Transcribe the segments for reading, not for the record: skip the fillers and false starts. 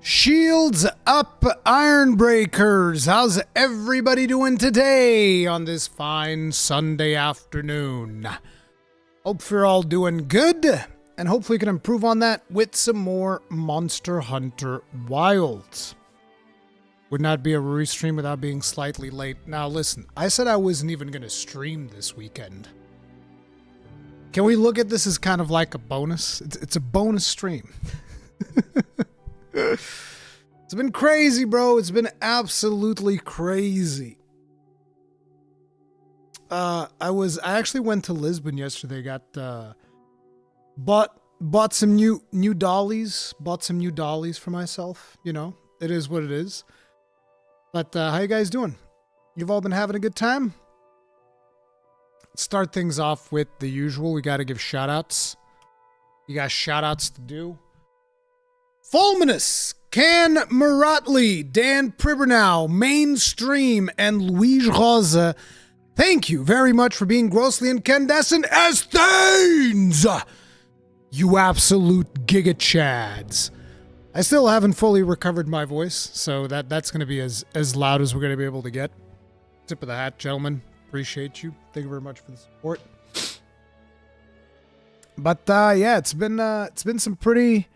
Shields up, Ironbreakers! How's everybody doing today on this fine Sunday afternoon? Hope you're all doing good, and hopefully can improve on that with some more Monster Hunter Wilds. Would not be a Ruri stream without being slightly late. Now listen, I said I wasn't even going to stream this weekend. Can we look at this as kind of like a bonus? It's a bonus stream. It's been crazy, bro. It's been absolutely crazy. I actually went to Lisbon yesterday. Bought some new dollies. Bought some new dollies for myself. You know, it is what it is. But how you guys doing? You've all been having a good time? Let's start things off with the usual. We got to give shout outs. You got shout outs to do. Fulminus, Can Muratli, Dan Pribernow, Mainstream, and Luigi Rosa, thank you very much for being grossly incandescent as things! You absolute giga chads. I still haven't fully recovered my voice, so that's going to be as loud as we're going to be able to get. Tip of the hat, gentlemen. Appreciate you. Thank you very much for the support. But yeah, it's been some pretty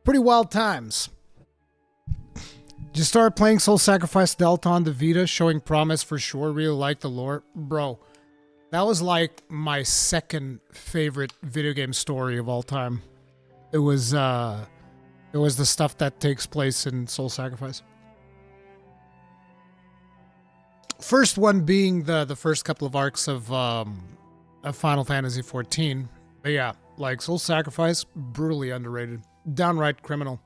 wild times. Just started playing Soul Sacrifice Delta on the Vita, showing promise for sure. Really like the lore. Bro, that was like my second favorite video game story of all time. It was the stuff that takes place in Soul Sacrifice. First one being the first couple of arcs of Final Fantasy XIV. But yeah, like Soul Sacrifice, brutally underrated. Downright criminal.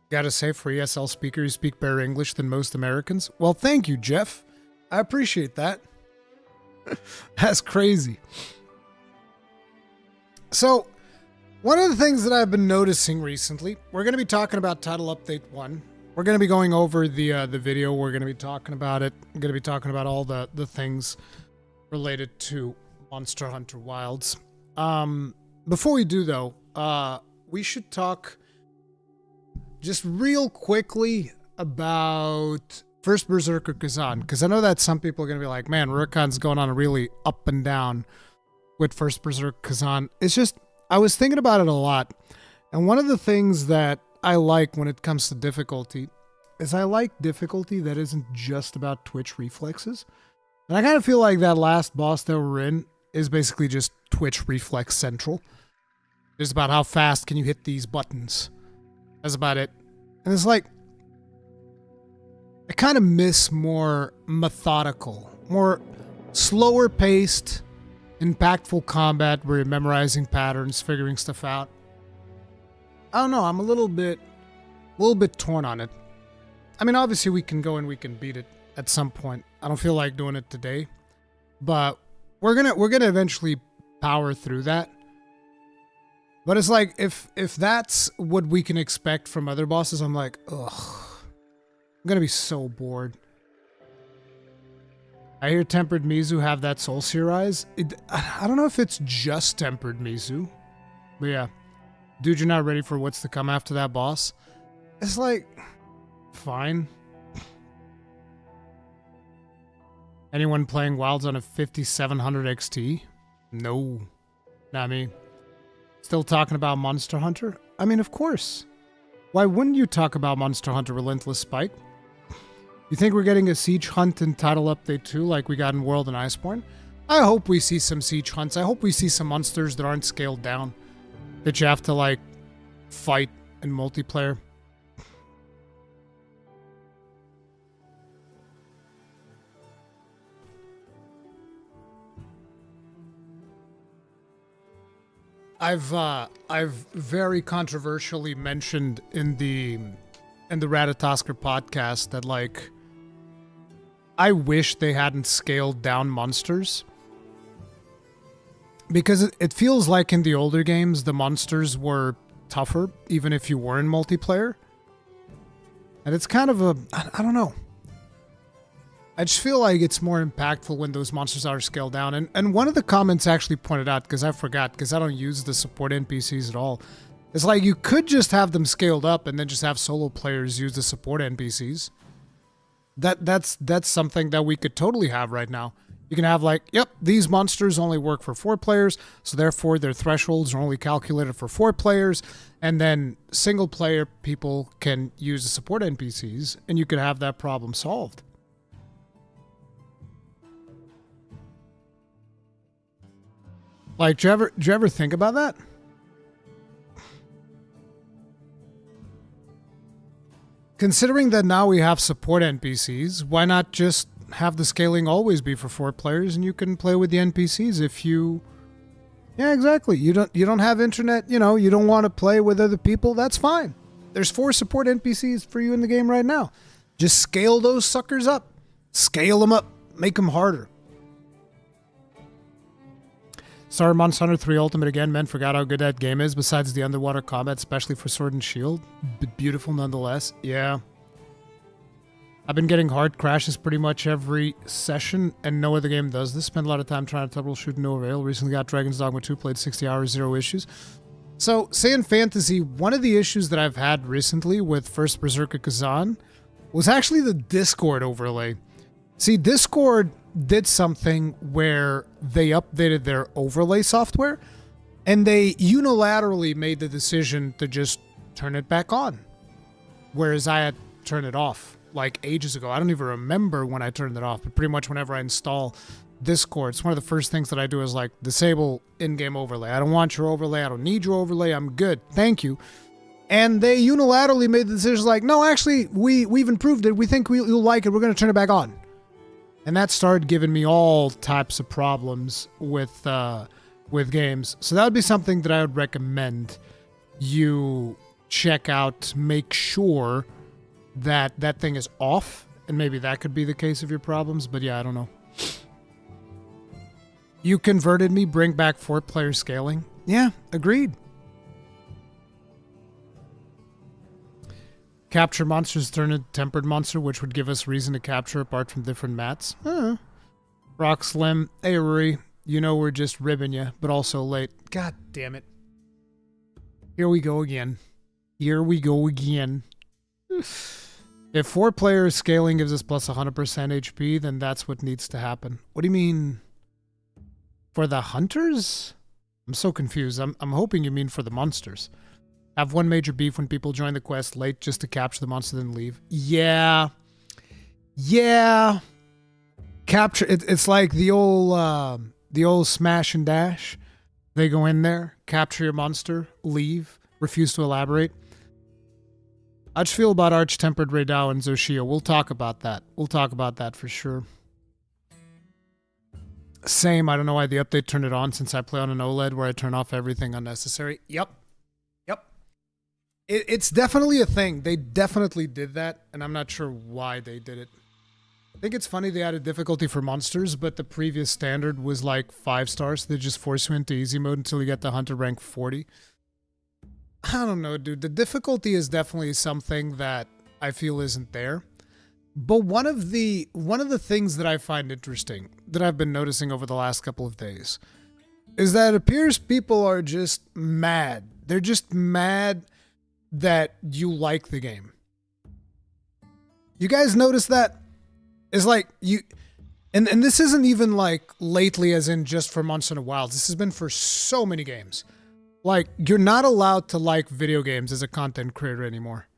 Gotta say, for ESL speaker, you speak better English than most Americans. Well, thank you, Jeff. I appreciate that. That's crazy. So, one of the things that I've been noticing recently, we're going to be talking about Title Update 1. We're going to be going over the video. We're going to be talking about it. We're going to be talking about all the things related to Monster Hunter Wilds. Before we do, though, we should talk just real quickly about First Berserker Kazan, because I know that some people are going to be like, man, Rurikhan's going on a really up and down with First Berserker Kazan. It's just, I was thinking about it a lot, and one of the things that I like when it comes to difficulty is I like difficulty that isn't just about twitch reflexes. And I kind of feel like that last boss that we're in is basically just twitch reflex central. It's about how fast can you hit these buttons. That's about it. And it's like, I kind of miss more methodical, more slower paced, impactful combat where you're memorizing patterns, figuring stuff out. I don't know, I'm a little bit torn on it. I mean, obviously we can go and we can beat it at some point. I don't feel like doing it today, but we're gonna eventually power through that. But it's like, if that's what we can expect from other bosses, I'm like, ugh. I'm gonna be so bored. I hear Tempered Mizu have that Soul Seer eyes. I don't know if it's just Tempered Mizu. But yeah. Dude, you're not ready for what's to come after that boss? It's like, fine. Anyone playing Wilds on a 5700 XT? No. Not me. Still talking about Monster Hunter? I mean, of course. Why wouldn't you talk about Monster Hunter Relentless Spike? You think we're getting a Siege Hunt in Title Update 2 like we got in World and Iceborne? I hope we see some Siege Hunts. I hope we see some monsters that aren't scaled down, that you have to, like, fight in multiplayer. I've very controversially mentioned in the Ratatosker podcast that, like, I wish they hadn't scaled down monsters, because it feels like in the older games the monsters were tougher even if you were in multiplayer, and it's kind of a, I don't know. I just feel like it's more impactful when those monsters are scaled down. And one of the comments actually pointed out, because I forgot, because I don't use the support NPCs at all, It's like you could just have them scaled up and then just have solo players use the support NPCs. That's something that we could totally have right now. You can have like, yep, these monsters only work for 4 players, so therefore their thresholds are only calculated for 4 players, and then single player people can use the support NPCs, and you could have that problem solved. Like, do you ever think about that? Considering that now we have support NPCs, why not just have the scaling always be for 4 players and you can play with the NPCs if you... Yeah, exactly. You don't have internet, you know, you don't want to play with other people, that's fine. There's 4 support NPCs for you in the game right now. Just scale those suckers up. Scale them up. Make them harder. Sorry, Monster Hunter 3 Ultimate again, man. Forgot how good that game is, besides the underwater combat, especially for Sword and Shield. But beautiful nonetheless. Yeah. I've been getting hard crashes pretty much every session, and no other game does this. Spent a lot of time trying to troubleshoot, no avail. Recently got Dragon's Dogma 2, played 60 hours, 0 issues. So, Saiyan Fantasy, one of the issues that I've had recently with First Berserker Kazan was actually the Discord overlay. See, Discord did something where they updated their overlay software, and they unilaterally made the decision to just turn it back on, whereas I had turned it off like ages ago. I don't even remember when I turned it off, but pretty much whenever I install Discord, it's one of the first things that I do is like disable in-game overlay. I don't want your overlay. I don't need your overlay. I'm good. Thank you. And they unilaterally made the decision like, no, actually, we've improved it. We think you'll like it. We're going to turn it back on. And that started giving me all types of problems with games. So that would be something that I would recommend you check out. Make sure that that thing is off. And maybe that could be the case of your problems. But yeah, I don't know. You converted me. Bring back 4-player scaling. Yeah, agreed. Capture monsters turn a tempered monster, which would give us reason to capture apart from different mats. Rock Slim, hey Ruri, you know we're just ribbing you, but also late. God damn it. Here we go again. Here we go again. If 4 players scaling gives us plus 100% HP, then that's what needs to happen. What do you mean? For the hunters? I'm so confused. I'm hoping you mean for the monsters. Have one major beef when people join the quest late just to capture the monster then leave. Yeah. Yeah. Capture it's like the old smash and dash. They go in there, capture your monster, leave, refuse to elaborate. How'd you feel about Arch-Tempered Raidao and Zoshio? We'll talk about that. We'll talk about that for sure. Same, I don't know why the update turned it on since I play on an OLED where I turn off everything unnecessary. Yep. It's definitely a thing. They definitely did that, and I'm not sure why they did it. I think it's funny they added difficulty for monsters, but the previous standard was like 5 stars, so they just force you into easy mode until you get the hunter rank 40. I don't know, dude. The difficulty is definitely something that I feel isn't there. But one of the things that I find interesting, that I've been noticing over the last couple of days, is that it appears people are just mad. They're just mad that you like the game. You guys notice that? It's like you... And this isn't even like lately as in just for Monster Hunter Wilds. This has been for so many games. Like, you're not allowed to like video games as a content creator anymore.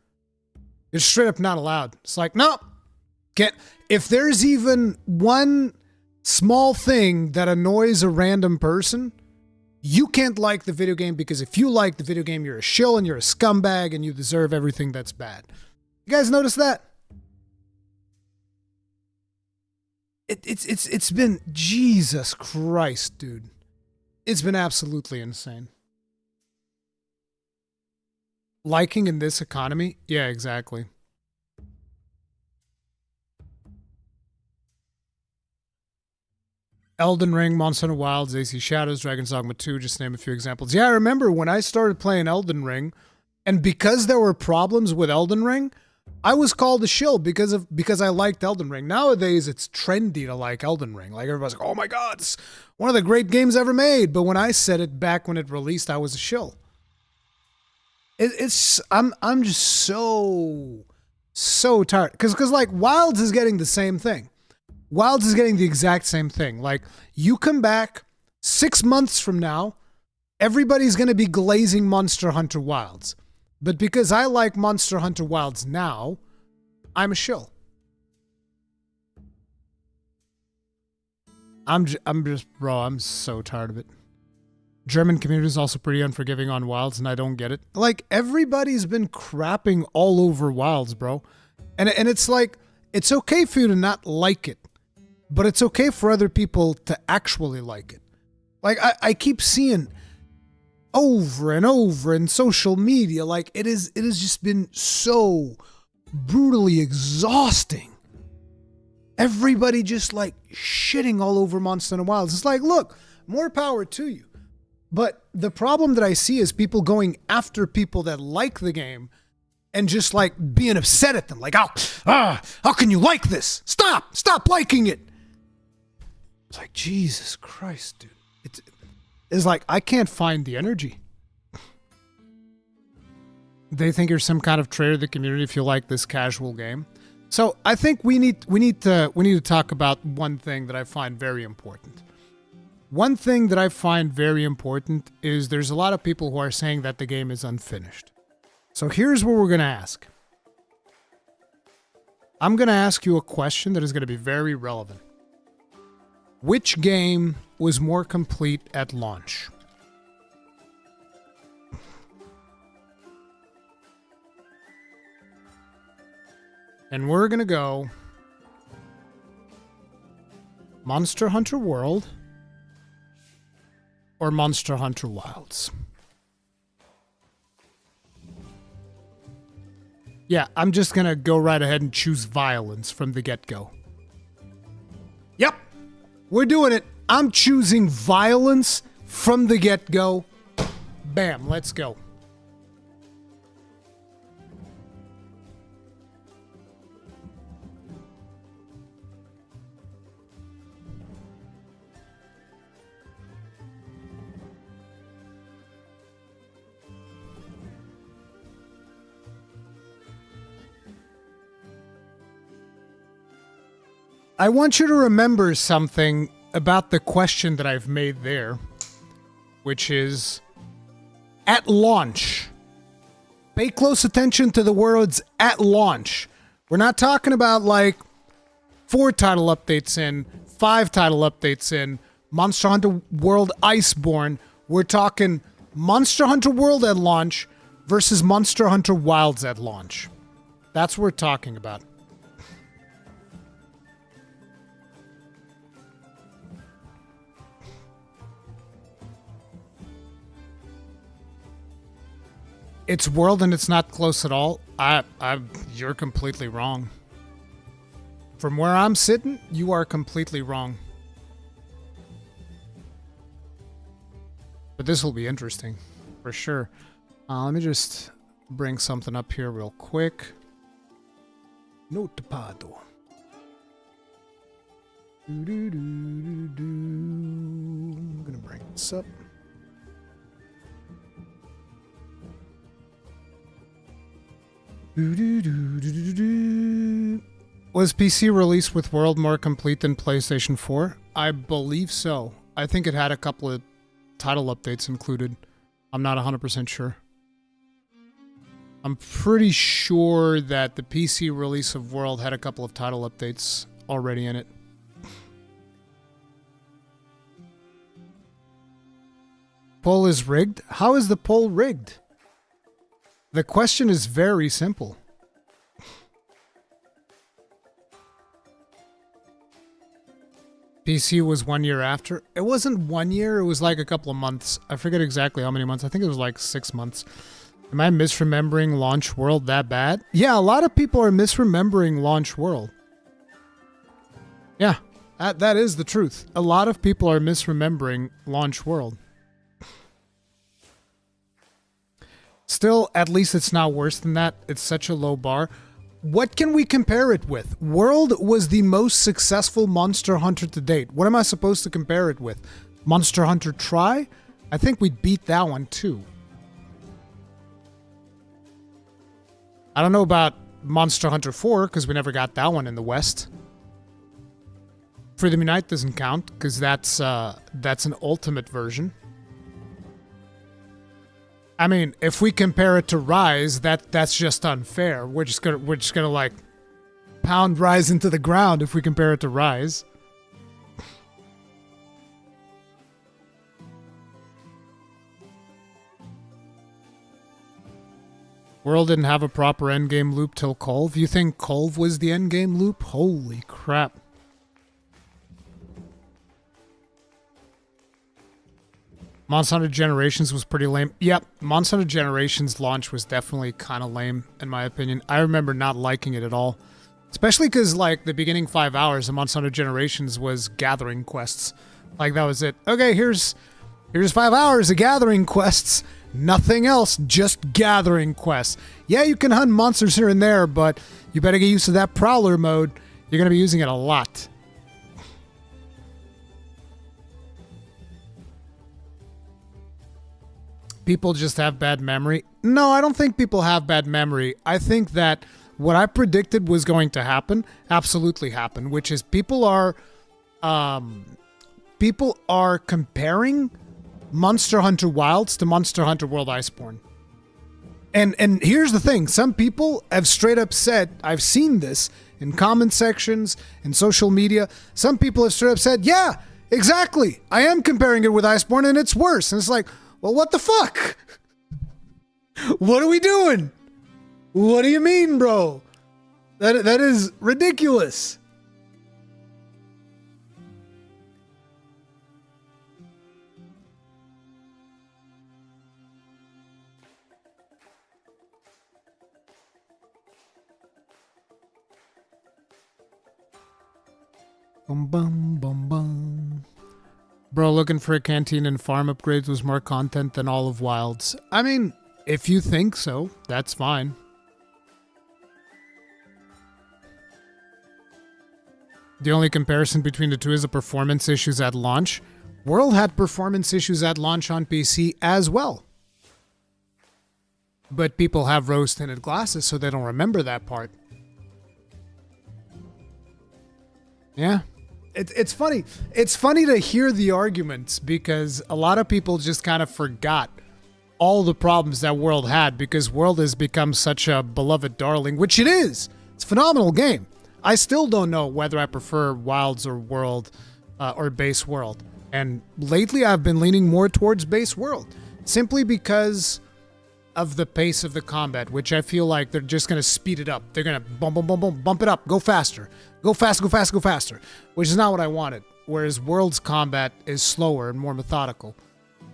You're straight up not allowed. It's like, no. Can't... If there's even one small thing that annoys a random person, you can't like the video game, because if you like the video game, you're a shill and you're a scumbag and you deserve everything that's bad. You guys notice that? It's been, Jesus Christ, dude. It's been absolutely insane. Liking in this economy? Yeah, exactly. Elden Ring, Monster Hunter Wilds, AC Shadows, Dragon's Dogma 2, just to name a few examples. Yeah, I remember when I started playing Elden Ring, and because there were problems with Elden Ring, I was called a shill because I liked Elden Ring. Nowadays, it's trendy to like Elden Ring. Like, everybody's like, oh my god, it's one of the great games ever made. But when I said it back when it released, I was a shill. I'm just so tired because like Wilds is getting the same thing. Wilds is getting the exact same thing. Like you come back 6 months from now, everybody's gonna be glazing Monster Hunter Wilds, but because I like Monster Hunter Wilds now, I'm a shill. I'm just bro. I'm so tired of it. German community is also pretty unforgiving on Wilds, and I don't get it. Like, everybody's been crapping all over Wilds, bro. And it's like, it's okay for you to not like it, but it's okay for other people to actually like it. Like, I keep seeing over and over in social media, like, it has just been so brutally exhausting. Everybody just, like, shitting all over Monster Hunter Wilds. It's like, look, more power to you. But the problem that I see is people going after people that like the game and just like being upset at them. Like, how can you like this? Stop liking it. It's like, Jesus Christ, dude. It's like, I can't find the energy. They think you're some kind of traitor to the community if you like this casual game. So I think we need to talk about one thing that I find very important. One thing that I find very important is there's a lot of people who are saying that the game is unfinished. So here's what we're going to ask. I'm going to ask you a question that is going to be very relevant. Which game was more complete at launch? And we're going to go Monster Hunter World or Monster Hunter Wilds. Yeah, I'm just gonna go right ahead and choose violence from the get-go. Yep, we're doing it. I'm choosing violence from the get-go. Bam, let's go. I want you to remember something about the question that I've made there, which is, at launch. Pay close attention to the words at launch. We're not talking about like 4 title updates in, 5 title updates in, Monster Hunter World Iceborne. We're talking Monster Hunter World at launch versus Monster Hunter Wilds at launch. That's what we're talking about. It's world and it's not close at all. You're completely wrong. From where I'm sitting, you are completely wrong. But this will be interesting, for sure. Let me just bring something up here real quick. Notepad. I'm gonna bring this up. Was PC released with World more complete than PlayStation 4? I believe so. I think it had a couple of title updates included. I'm not 100% sure. I'm pretty sure that the PC release of World had a couple of title updates already in it. Poll is rigged? How is the poll rigged? The question is very simple. PC was 1 year after. It wasn't 1 year, it was like a couple of months. I forget exactly how many months. I think it was like 6 months. Am I misremembering Launch World that bad? Yeah, a lot of people are misremembering Launch World. Yeah, that is the truth. A lot of people are misremembering Launch World. Still, at least it's not worse than that. It's such a low bar. What can we compare it with? World was the most successful Monster Hunter to date. What am I supposed to compare it with? Monster Hunter Tri? I think we beat that one too. I don't know about Monster Hunter 4 because we never got that one in the West. Freedom Unite doesn't count because that's an ultimate version. I mean, if we compare it to Rise, that's just unfair. We're just gonna like pound Rise into the ground if we compare it to Rise. World didn't have a proper endgame loop till Culve. You think Culve was the endgame loop? Holy crap. Monster Hunter Generations was pretty lame. Yep, Monster Hunter Generations launch was definitely kind of lame, in my opinion. I remember not liking it at all. Especially because, like, the beginning 5 hours of Monster Hunter Generations was gathering quests. Like, that was it. Okay, here's 5 hours of gathering quests. Nothing else, just gathering quests. Yeah, you can hunt monsters here and there, but you better get used to that Prowler mode. You're going to be using it a lot. People just have bad memory. No, I don't think people have bad memory. I think that what I predicted was going to happen absolutely happened, which is people are comparing Monster Hunter Wilds to Monster Hunter World Iceborne. And here's the thing. Some people have straight up said, I've seen this in comment sections, in social media. Some people have straight up said, yeah, exactly. I am comparing it with Iceborne and it's worse. And it's like, well, what the fuck? What are we doing? What do you mean, bro? That is ridiculous. Bum bum bum bum. Bro, looking for a canteen and farm upgrades was more content than all of Wilds. I mean, if you think so, that's fine. The only comparison between the two is the performance issues at launch. World had performance issues at launch on PC as well. But people have rose-tinted glasses, so they don't remember that part. Yeah. It's funny. It's funny to hear the arguments because a lot of people just kind of forgot all the problems that World had because World has become such a beloved darling, which it is. It's a phenomenal game. I still don't know whether I prefer Wilds or World or Base World. And lately I've been leaning more towards Base World simply because of the pace of the combat, which I feel like they're just going to speed it up. They're going to bump it up, go faster. Go fast, go fast, go faster, which is not what I wanted. Whereas World's combat is slower and more methodical.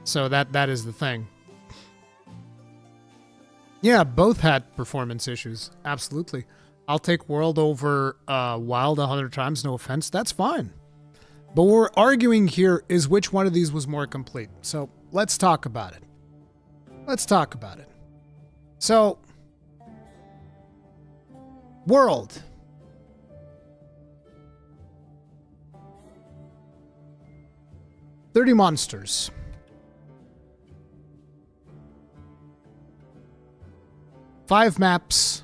So that is the thing. Yeah, both had performance issues. Absolutely. I'll take World over Wild 100 times, no offense. That's fine. But what we're arguing here is which one of these was more complete. So let's talk about it. Let's talk about it. So, World. $30 monsters. Five maps.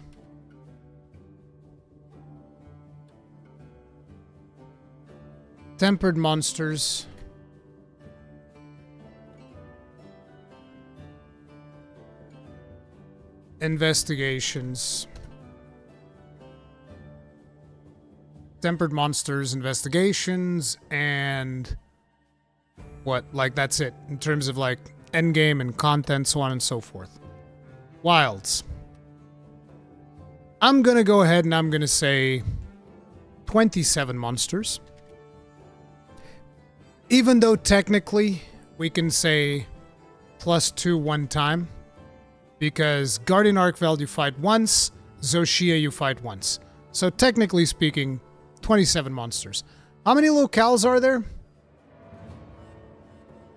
Tempered monsters. Investigations. Tempered monsters, investigations, and what? Like, that's it. In terms of, like, endgame and content, so on and so forth. Wilds. I'm gonna go ahead and I'm gonna say 27 monsters. Even though technically we can say +2 one time. Because Guardian Arkveld you fight once, Zoshia you fight once. So technically speaking, 27 monsters. How many locales are there?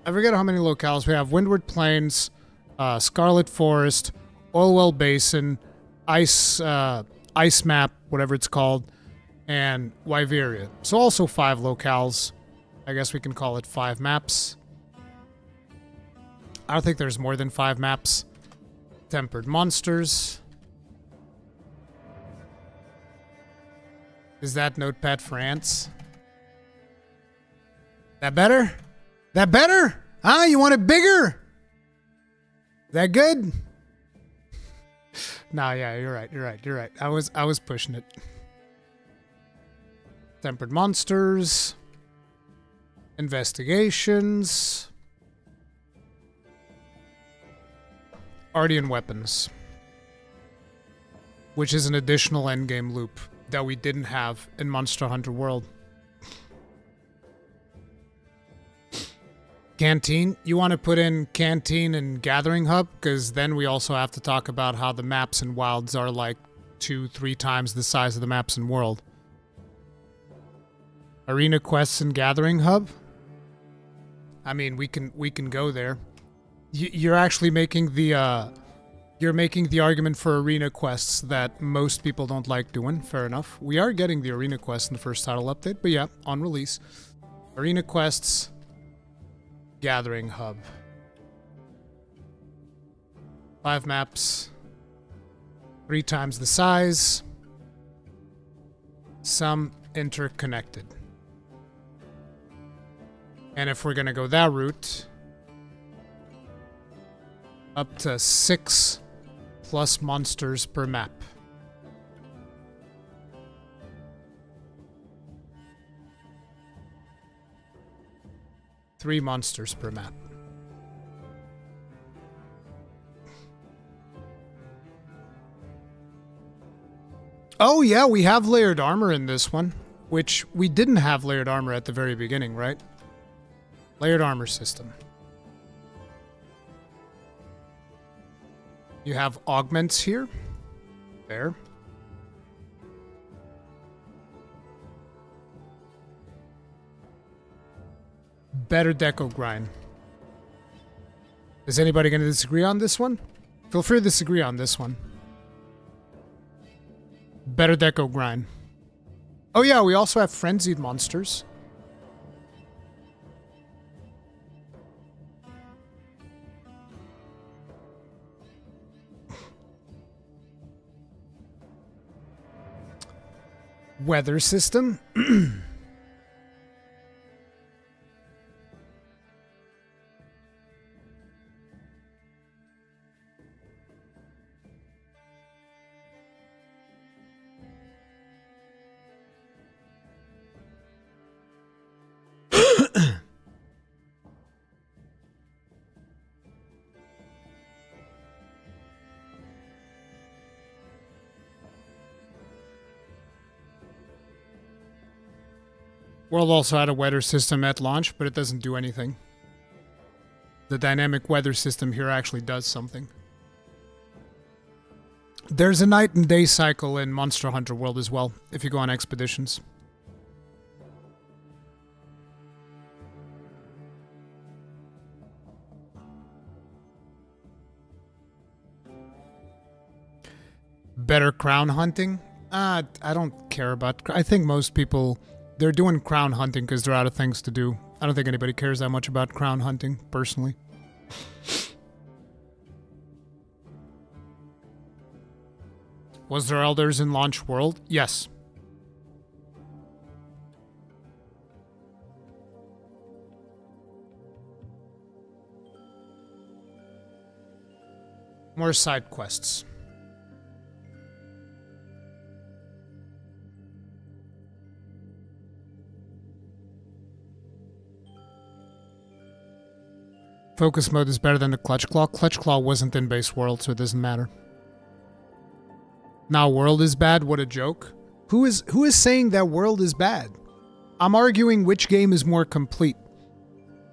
I forget how many locales we have. Windward Plains, Scarlet Forest, Oilwell Basin, Ice Map, whatever it's called, and Wyveria. So also 5 locales. I guess we can call it 5 maps. I don't think there's more than 5 maps. Tempered monsters. Is that Notepad for ants? That better? That better? Huh? You want it bigger? That good? Nah, yeah, you're right. I was pushing it. Tempered monsters. Investigations. Ardean weapons. Which is an additional endgame loop that we didn't have in Monster Hunter World. Canteen. You want to put in Canteen and Gathering Hub? Because then we also have to talk about how the maps in Wilds are like 2-3 times the size of the maps in World. Arena Quests and Gathering Hub? I mean, we can go there. You're actually making the you're making the argument for arena quests that most people don't like doing. Fair enough. We are getting the arena quest in the first title update, but yeah, on release. Arena quests, Gathering Hub. 5 maps, 3 times the size, some interconnected. And if we're gonna go that route, up to 6 plus monsters per map. Three monsters per map. Oh yeah, we have layered armor in this one, which we didn't have layered armor at the very beginning, right? Layered armor system. You have augments here. There. Better deco grind. Is anybody going to disagree on this one? Feel free to disagree on this one. Better deco grind. Oh yeah, we also have frenzied monsters. Weather system. World also had a weather system at launch, but it doesn't do anything. The dynamic weather system here actually does something. There's a night and day cycle in Monster Hunter World as well, if you go on expeditions. Better crown hunting? I don't care about... I think most people... They're doing crown hunting because they're out of things to do. I don't think anybody cares that much about crown hunting, personally. Was there elders in Launch World? Yes. More side quests. Focus mode is better than the Clutch Claw. Clutch Claw wasn't in base world, so it doesn't matter. Now world is bad? What a joke. Who is saying that world is bad? I'm arguing which game is more complete.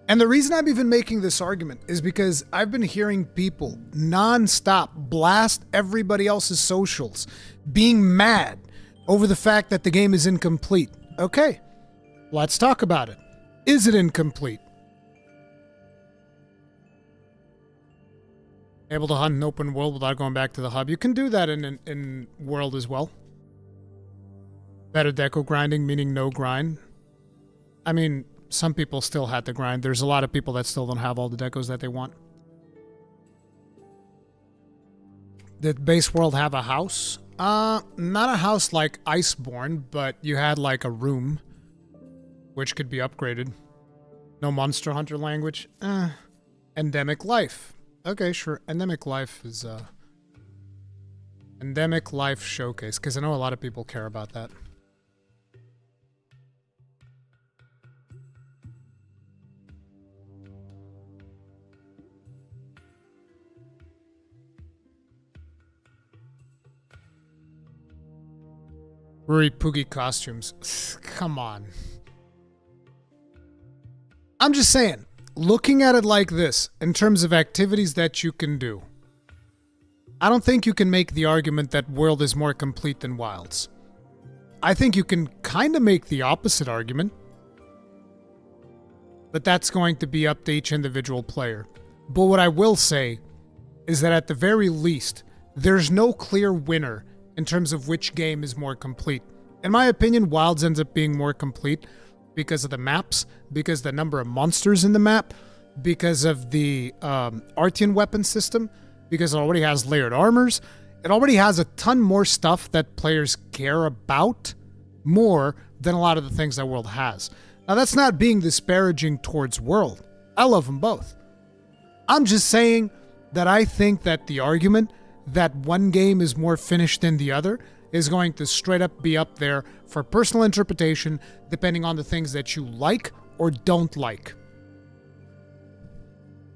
And the reason I'm even making this argument is because I've been hearing people non-stop blast everybody else's socials, being mad over the fact that the game is incomplete. Okay, let's talk about it. Is it incomplete? Able to hunt an open world without going back to the hub. You can do that in world as well. Better deco grinding, meaning no grind. I mean, some people still had to grind. There's a lot of people that still don't have all the decos that they want. Did base world have a house? Not a house like Iceborne, but you had like a room, which could be upgraded. No Monster Hunter language. Endemic life. Okay, sure. Endemic life is Endemic life showcase, because I know a lot of people care about that. Ruri Poogie costumes. Come on. I'm just saying, looking at it like this, in terms of activities that you can do, I don't think you can make the argument that World is more complete than Wilds. I think you can kind of make the opposite argument. But that's going to be up to each individual player. But what I will say is that at the very least, there's no clear winner in terms of which game is more complete. In my opinion, Wilds ends up being more complete because of the maps, because of the number of monsters in the map, because of the Artian weapon system, because it already has layered armors. It already has a ton more stuff that players care about more than a lot of the things that World has. Now, that's not being disparaging towards World. I love them both. I'm just saying that I think that the argument that one game is more finished than the other is going to straight up be up there for personal interpretation, depending on the things that you like or don't like.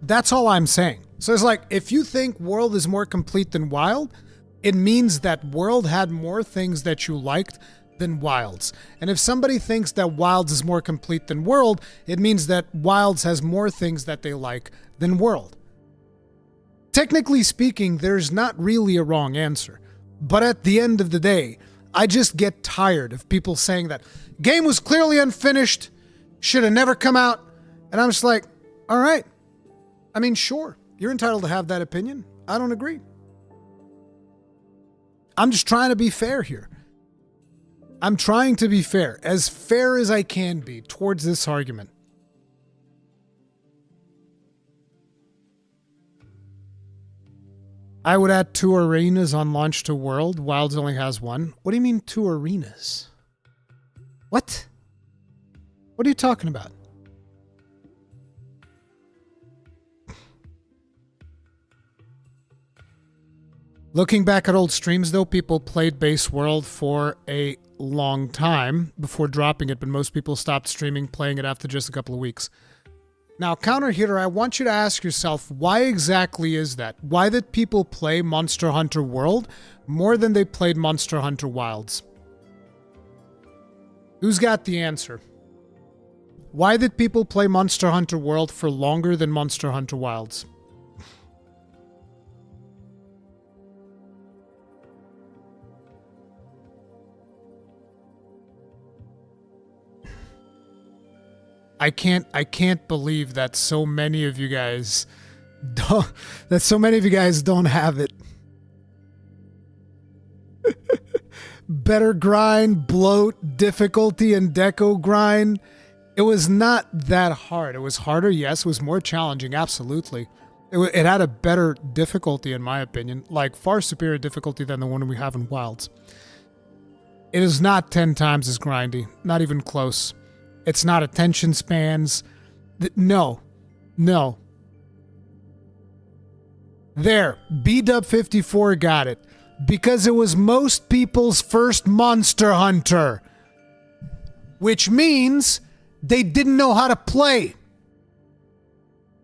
That's all I'm saying. So it's like, if you think World is more complete than Wild, it means that World had more things that you liked than Wilds. And if somebody thinks that Wilds is more complete than World, it means that Wilds has more things that they like than World. Technically speaking, there's not really a wrong answer. But at the end of the day, I just get tired of people saying that game was clearly unfinished, should have never come out. And I'm just like, all right. I mean, sure, you're entitled to have that opinion. I don't agree. I'm just trying to be fair here. I'm trying to be fair as I can be towards this argument. I would add 2 arenas on launch to World. Wilds only has 1. What do you mean 2 arenas? What? What are you talking about? Looking back at old streams, though, people played base World for a long time before dropping it, but most people stopped streaming, playing it after just a couple of weeks. Now, counter hitter, I want you to ask yourself, why exactly is that? Why did people play Monster Hunter World more than they played Monster Hunter Wilds? Who's got the answer? Why did people play Monster Hunter World for longer than Monster Hunter Wilds? I can't believe that so many of you guys don't have it. Better grind, bloat, difficulty, and deco grind. It was not that hard. It was harder, yes. It was more challenging, absolutely. It had a better difficulty, in my opinion. Like, far superior difficulty than the one we have in Wilds. It is not 10 times as grindy. Not even close. It's not attention spans. No. No. There. BW54 got it. Because it was most people's first Monster Hunter. Which means they didn't know how to play.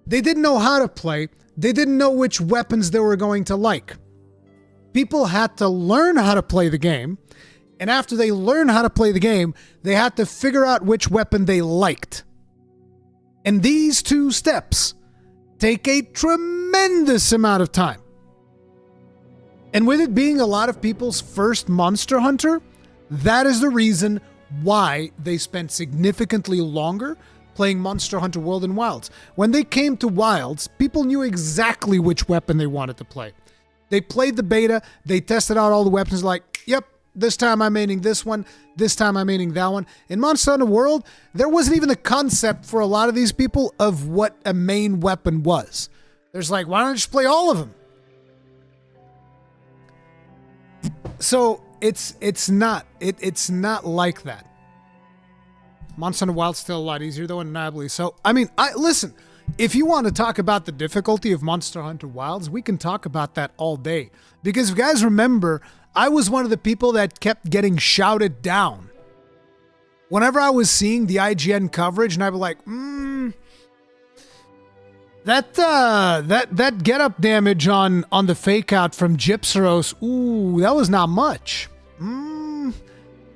They didn't know how to play. They didn't know which weapons they were going to like. People had to learn how to play the game. And after they learned how to play the game, they had to figure out which weapon they liked. And these 2 steps take a tremendous amount of time. And with it being a lot of people's first Monster Hunter, that is the reason why they spent significantly longer playing Monster Hunter World and Wilds. When they came to Wilds, people knew exactly which weapon they wanted to play. They played the beta, they tested out all the weapons like, yep, this time I'm aiming this one. This time I'm aiming that one. In Monster Hunter World, there wasn't even a concept for a lot of these people of what a main weapon was. There's like, why don't I just play all of them? So it's not like that. Monster Hunter Wild's still a lot easier though, undeniably. So I mean, listen. If you want to talk about the difficulty of Monster Hunter Wilds, we can talk about that all day. Because if you guys remember, I was one of the people that kept getting shouted down. Whenever I was seeing the IGN coverage, and I'd be like, that get up damage on the fake out from Gypsaros, ooh, that was not much.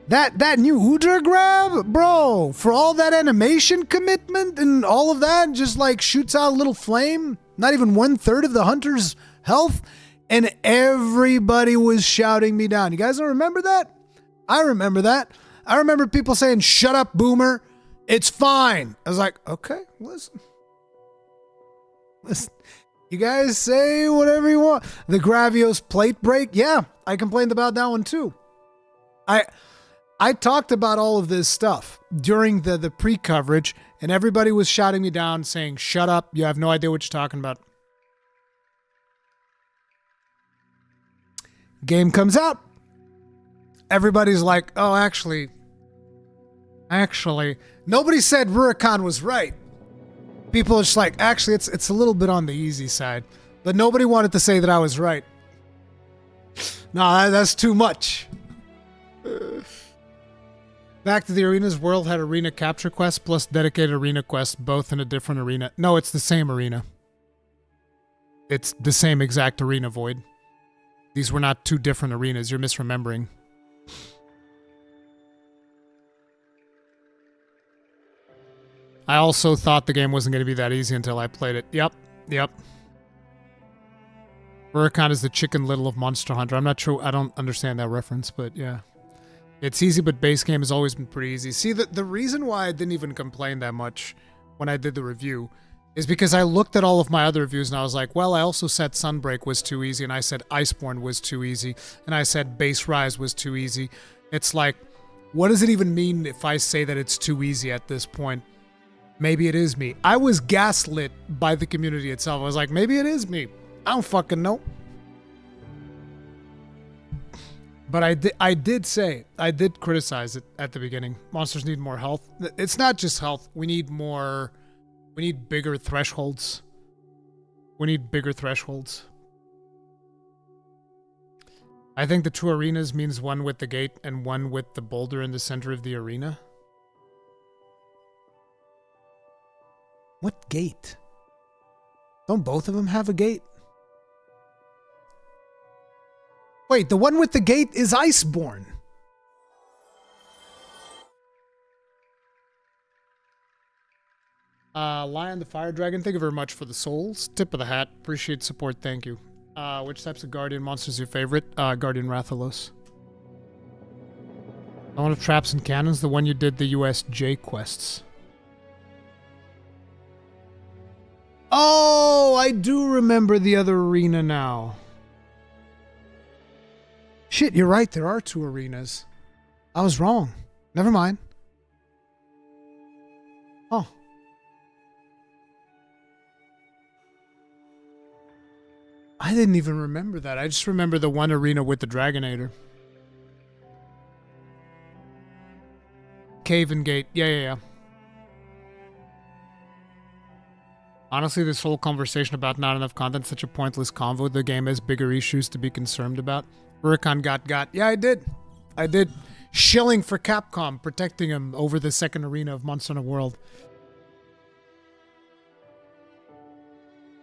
That new Udra grab, bro, for all that animation commitment and all of that, just like shoots out a little flame, not even 1/3 of the hunter's health, and everybody was shouting me down. You guys don't remember that? I remember that. I remember people saying, "Shut up, boomer. It's fine." I was like, okay, listen. You guys say whatever you want. The Gravios plate break, yeah, I complained about that one too. I talked about all of this stuff during the pre-coverage, and everybody was shouting me down saying, "Shut up, you have no idea what you're talking about." Game comes out. Everybody's like, "Oh, actually, nobody said Rurikhan was right." People are just like, "Actually, it's a little bit on the easy side." But nobody wanted to say that I was right. No, that's too much. Back to the Arenas world had arena capture quests plus dedicated arena quests, both in a different arena. No, it's the same arena. It's the same exact arena, Void. These were not two different arenas. You're misremembering. I also thought the game wasn't going to be that easy until I played it. Yep. Rurikhan is the Chicken Little of Monster Hunter. I'm not sure. I don't understand that reference, but yeah. It's easy, but base game has always been pretty easy. See, the reason why I didn't even complain that much when I did the review is because I looked at all of my other reviews and I was like, well, I also said Sunbreak was too easy, and I said Iceborne was too easy, and I said Base Rise was too easy. It's like, what does it even mean if I say that it's too easy at this point? Maybe it is me. I was gaslit by the community itself. I was like, maybe it is me. I don't fucking know. But I did criticize it at the beginning. Monsters need more health. It's not just health. We need bigger thresholds. I think the two arenas means one with the gate and one with the boulder in the center of the arena. What gate? Don't both of them have a gate? Wait, the one with the gate is Iceborne. Lion the Fire Dragon, thank you very much for the souls. Tip of the hat. Appreciate support, thank you. Which types of Guardian monsters are your favorite? Guardian Rathalos. The one of Traps and Cannons, the one you did the USJ quests. Oh, I do remember the other arena now. Shit, you're right. There are two arenas. I was wrong. Never mind. Oh. I didn't even remember that. I just remember the one arena with the Dragonator. Cave and Gate. Yeah. Honestly, this whole conversation about not enough content is such a pointless convo. The game has bigger issues to be concerned about. Rurikhan got. Yeah, I did. Shilling for Capcom, protecting him over the second arena of Monster Hunter World.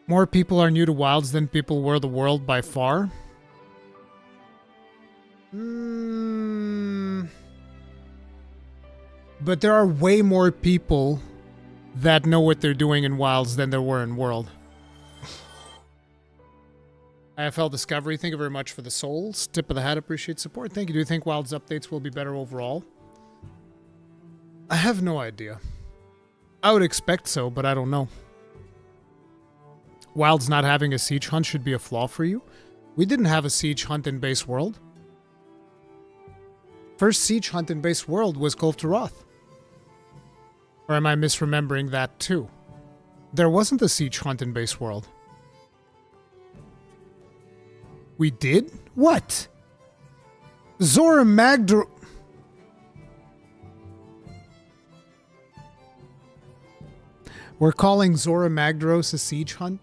More people are new to Wilds than people were the world by far. But there are way more people that know what they're doing in Wilds than there were in World. IFL Discovery, thank you very much for the souls. Tip of the hat, appreciate support. Thank you. Do you think Wilds updates will be better overall? I have no idea. I would expect so, but I don't know. Wilds not having a siege hunt should be a flaw for you. We didn't have a siege hunt in base world. First siege hunt in base world was Cove to Wrath. Or am I misremembering that too? There wasn't a siege hunt in base world. We did? What? Zora Magdro... We're calling Zora Magdaros a siege hunt?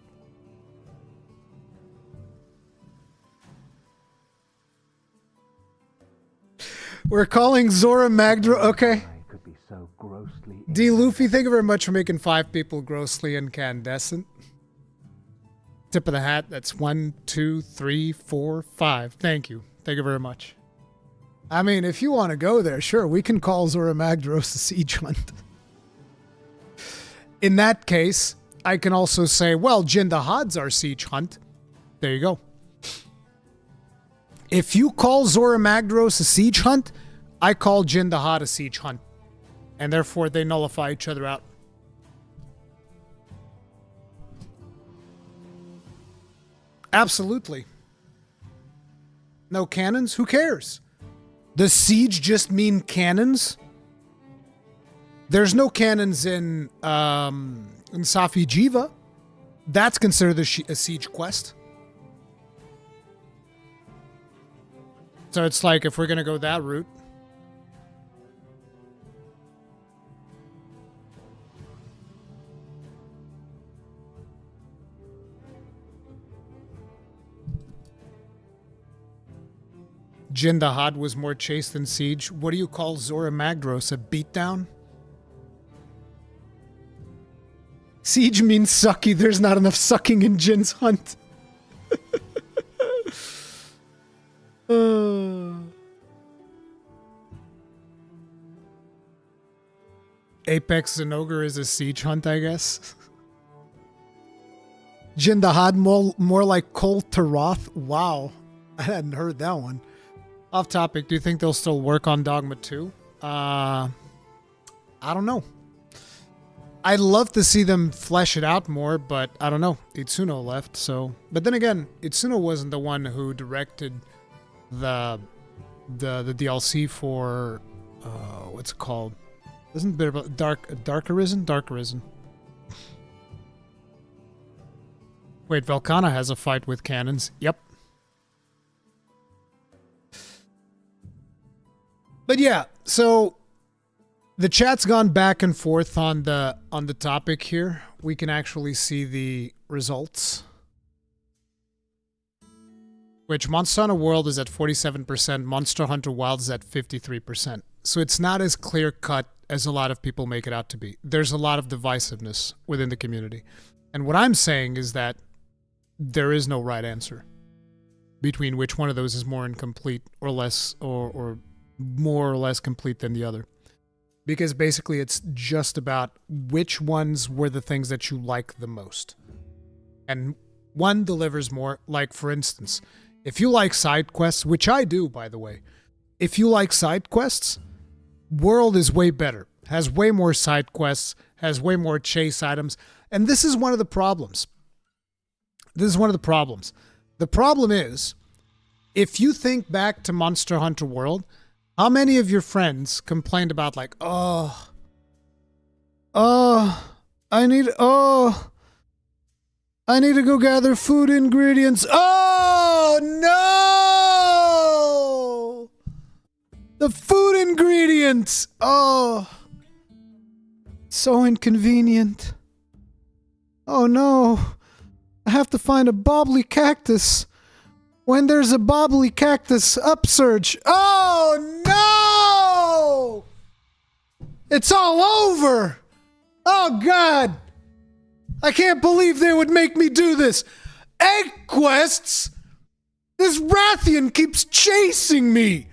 We're calling Zora Magdro... Okay. D. Luffy, thank you very much for making 5 people grossly incandescent. Tip of the hat, that's 1, 2, 3, 4, 5. Thank you. Thank you very much. I mean, if you want to go there, sure, we can call Zora Magdaros a siege hunt. In that case, I can also say, well, Jindahad's our siege hunt. There you go. If you call Zora Magdaros a siege hunt, I call Jindahad a siege hunt. And therefore, they nullify each other out. Absolutely. No cannons? Who cares? Does siege just mean cannons? There's no cannons in Safi Jiva. That's considered a siege quest. So it's like, if we're going to go that route. Jindahad was more chase than siege. What do you call Zora Magdaros? A beatdown? Siege means sucky. There's not enough sucking in Jin's hunt. Apex Zenogre is a siege hunt, I guess. Jindahad more like Kol Taroth. Wow. I hadn't heard that one. Off topic, do you think they'll still work on Dogma 2? I don't know. I'd love to see them flesh it out more, but I don't know. Itsuno left, so... But then again, Itsuno wasn't the one who directed the DLC for... what's it called? Isn't it about Dark Arisen? Dark Arisen. Wait, Velkhana has a fight with cannons. Yep. But yeah, so the chat's gone back and forth on the topic here. We can actually see the results. Which Monster Hunter World is at 47%, Monster Hunter Wild is at 53%. So it's not as clear-cut as a lot of people make it out to be. There's a lot of divisiveness within the community. And what I'm saying is that there is no right answer between which one of those is more incomplete or less, or more or less complete than the other. Because basically it's just about which ones were the things that you like the most. And one delivers more. Like, for instance, if you like side quests, which I do, by the way, if you like side quests, World is way better. Has way more side quests, has way more chase items. And this is one of the problems. This is one of the problems. The problem is, if you think back to Monster Hunter World, how many of your friends complained about like, I need to go gather food ingredients. Oh, no! The food ingredients! Oh, so inconvenient. Oh, no. I have to find a bobbly cactus. When there's a bobbly cactus upsurge. Oh, no! It's all over! Oh, God! I can't believe they would make me do this! Egg quests? This Rathian keeps chasing me!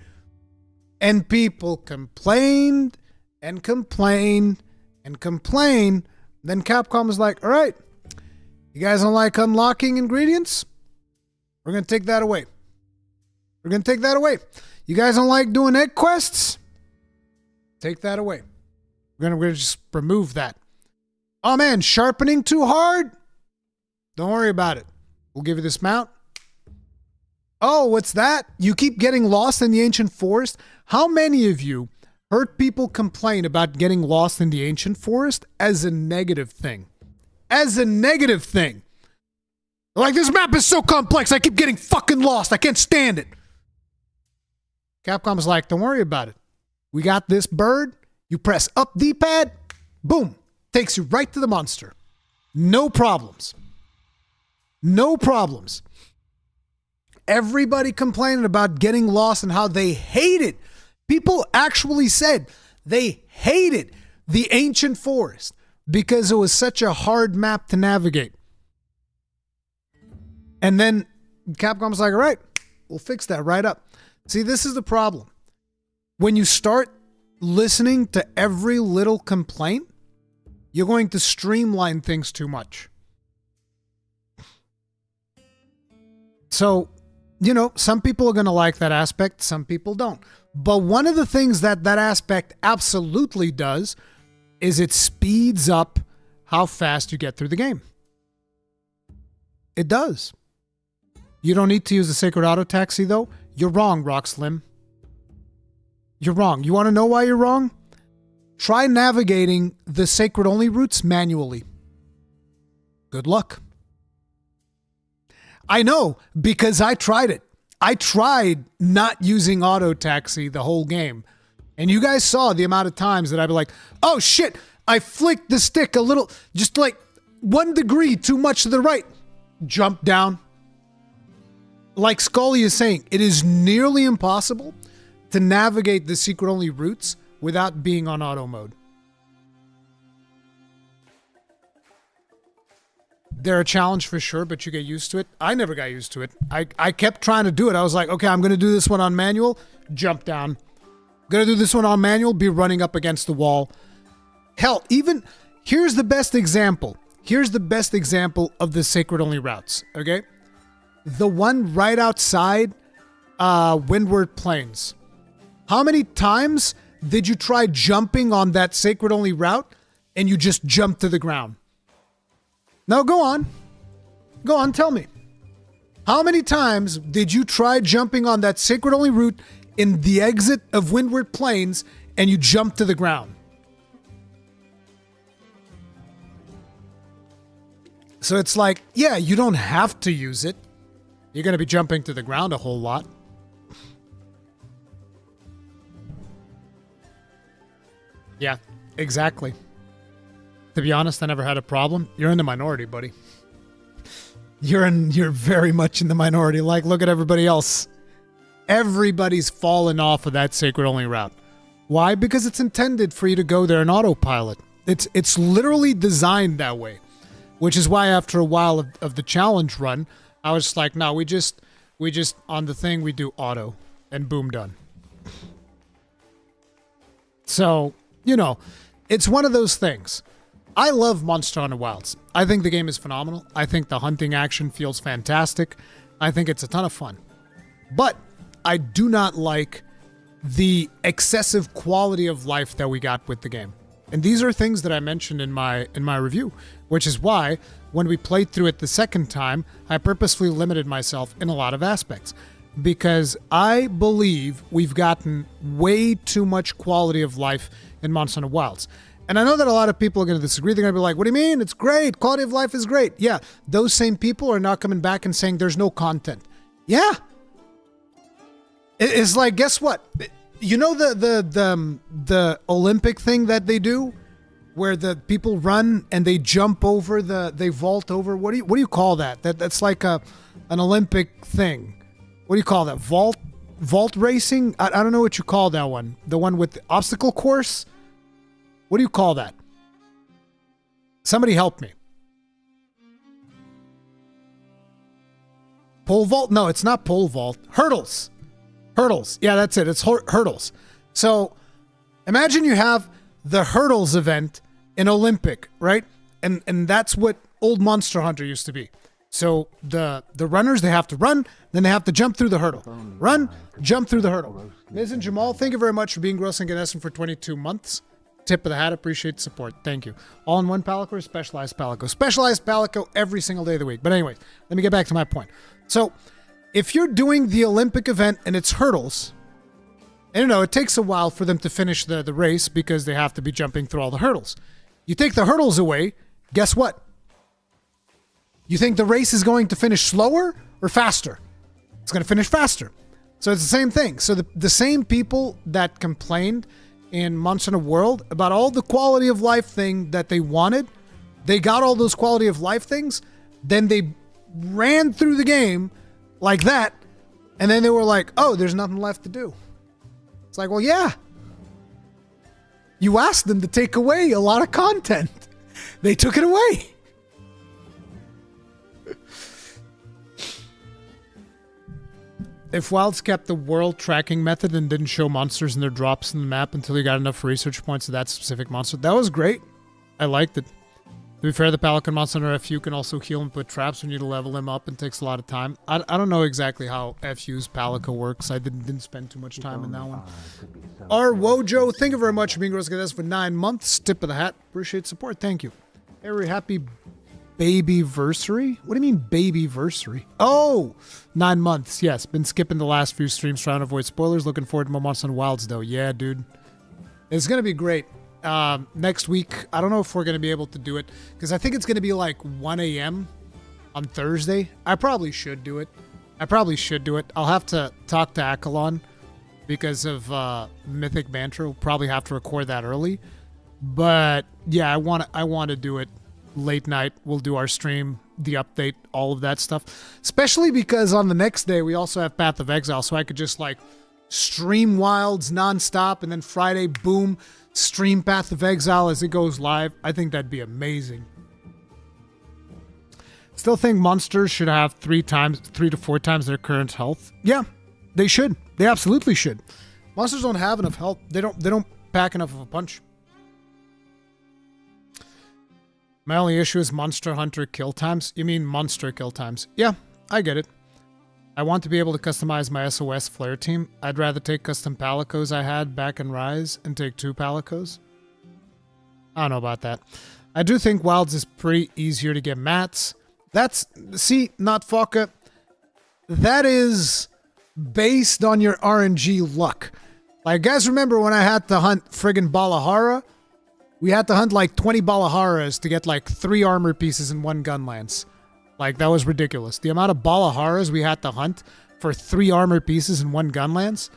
And people complained and complained and complained. Then Capcom was like, alright, you guys don't like unlocking ingredients? We're going to take that away. We're going to take that away. You guys don't like doing egg quests? Take that away. We're going to just remove that. Oh man, sharpening too hard? Don't worry about it. We'll give you this mount. Oh, what's that? You keep getting lost in the ancient forest? How many of you heard people complain about getting lost in the ancient forest as a negative thing? As a negative thing. Like, this map is so complex, I keep getting fucking lost. I can't stand it. Capcom's like, don't worry about it. We got this bird. You press up D-pad, boom, takes you right to the monster. No problems. No problems. Everybody complaining about getting lost and how they hated. People actually said they hated the ancient forest because it was such a hard map to navigate. And then Capcom's like, all right, we'll fix that right up. See, this is the problem. When you start listening to every little complaint, you're going to streamline things too much. So, you know, some people are going to like that aspect, some people don't. But one of the things that that aspect absolutely does is it speeds up how fast you get through the game. It does. You don't need to use the Sacred Auto Taxi, though. You're wrong, Rock Slim. You're wrong. You want to know why you're wrong? Try navigating the Sacred Only routes manually. Good luck. I know, because I tried it. I tried not using Auto Taxi the whole game. And you guys saw the amount of times that I'd be like, oh shit, I flicked the stick a little, just like 1 degree too much to the right. Jump down. Like Scully is saying, it is nearly impossible to navigate the secret-only routes without being on auto mode. They're a challenge for sure, but you get used to it. I never got used to it. I kept trying to do it. I was like, okay, I'm going to do this one on manual, jump down. Going to do this one on manual, be running up against the wall. Hell, even, here's the best example. Here's the best example of the sacred-only routes, okay? The one right outside Windward Plains. How many times did you try jumping on that sacred-only route and you just jumped to the ground? No, go on. Go on, tell me. How many times did you try jumping on that sacred-only route in the exit of Windward Plains and you jumped to the ground? So it's like, yeah, you don't have to use it. You're going to be jumping to the ground a whole lot. Yeah, exactly. To be honest, I never had a problem. You're in the minority, buddy. You're very much in the minority. Like, look at everybody else. Everybody's fallen off of that sacred-only route. Why? Because it's intended for you to go there in autopilot. It's literally designed that way. Which is why after a while of the challenge run, I was just like, no, we just on the thing we do auto and boom, done. So, you know, it's one of those things. I love Monster Hunter Wilds. I think the game is phenomenal. I think the hunting action feels fantastic. I think it's a ton of fun. But I do not like the excessive quality of life that we got with the game. And these are things that I mentioned in my review, which is why when we played through it the second time, I purposefully limited myself in a lot of aspects because I believe we've gotten way too much quality of life in Monster Hunter Wilds. And I know that a lot of people are going to disagree. They're going to be like, what do you mean? It's great. Quality of life is great. Yeah, those same people are now coming back and saying there's no content. Yeah. It's like, guess what? You know the Olympic thing that they do? Where the people run and they jump over they vault over. What do you call that? That's like an Olympic thing. What do you call that? Vault racing? I don't know what you call that one. The one with the obstacle course? What do you call that? Somebody help me. Pole vault? No, it's not pole vault. Hurdles. Hurdles. Yeah, that's it. It's hurdles. So imagine you have the hurdles event in Olympic, right? And that's what old Monster Hunter used to be. So the runners, they have to run, then they have to jump through the hurdle. Run, jump through the hurdle. Ms. and Jamal, thank you very much for being grossing Ganesson for 22 months. Tip of the hat, appreciate the support. Thank you. All-in-one Palico or Specialized Palico? Specialized Palico every single day of the week. But anyway, let me get back to my point. So if you're doing the Olympic event and it's hurdles, and you know, it takes a while for them to finish the race because they have to be jumping through all the hurdles. You take the hurdles away, guess what? You think the race is going to finish slower or faster? It's going to finish faster. So it's the same thing. So the same people that complained in Monster Hunter World about all the quality of life thing that they wanted, they got all those quality of life things, then they ran through the game like that, and then they were like, oh, there's nothing left to do. It's like, well, yeah. You asked them to take away a lot of content. They took it away. If Wilds kept the world tracking method and didn't show monsters and their drops in the map until you got enough research points of that specific monster, that was great. I liked it. To be fair, the Pelican monster under FU can also heal and put traps when you need to level him up and takes a lot of time. I don't know exactly how FU's Palica works. I didn't spend too much time in that one. Our Wojo, thank you very much for being with us for 9 months. Tip of the hat. Appreciate support. Thank you. Very happy baby-versary? What do you mean baby-versary? Oh, 9 months. Yes, been skipping the last few streams trying to avoid spoilers. Looking forward to more Monster Hunter Wilds though. Yeah, dude. It's going to be great. Next week, I don't know if we're going to be able to do it because I think it's going to be like 1 a.m. on Thursday. I probably should do it. I'll have to talk to Akalon because of Mythic Banter. We'll probably have to record that early. But yeah, I want to do it late night. We'll do our stream, the update, all of that stuff. Especially because on the next day, we also have Path of Exile. So I could just like stream Wilds nonstop and then Friday, boom, stream Path of Exile as it goes live. I think that'd be amazing. Still think monsters should have 3 to 4 times their current health. Yeah, they should. They absolutely should. Monsters don't have enough health. They don't pack enough of a punch. My only issue is Monster Hunter kill times. You mean monster kill times? Yeah, I get it. I want to be able to customize my SOS flare team. I'd rather take custom Palicos I had back in Rise and take 2 Palicos. I don't know about that. I do think Wilds is pretty easier to get mats. That's, see, not Focka. That is based on your RNG luck. Like, guys, remember when I had to hunt friggin' Balahara? We had to hunt like 20 Balaharas to get like 3 armor pieces and 1 Gunlance. Like, that was ridiculous. The amount of Balaharas we had to hunt for 3 armor pieces and 1 Gunlance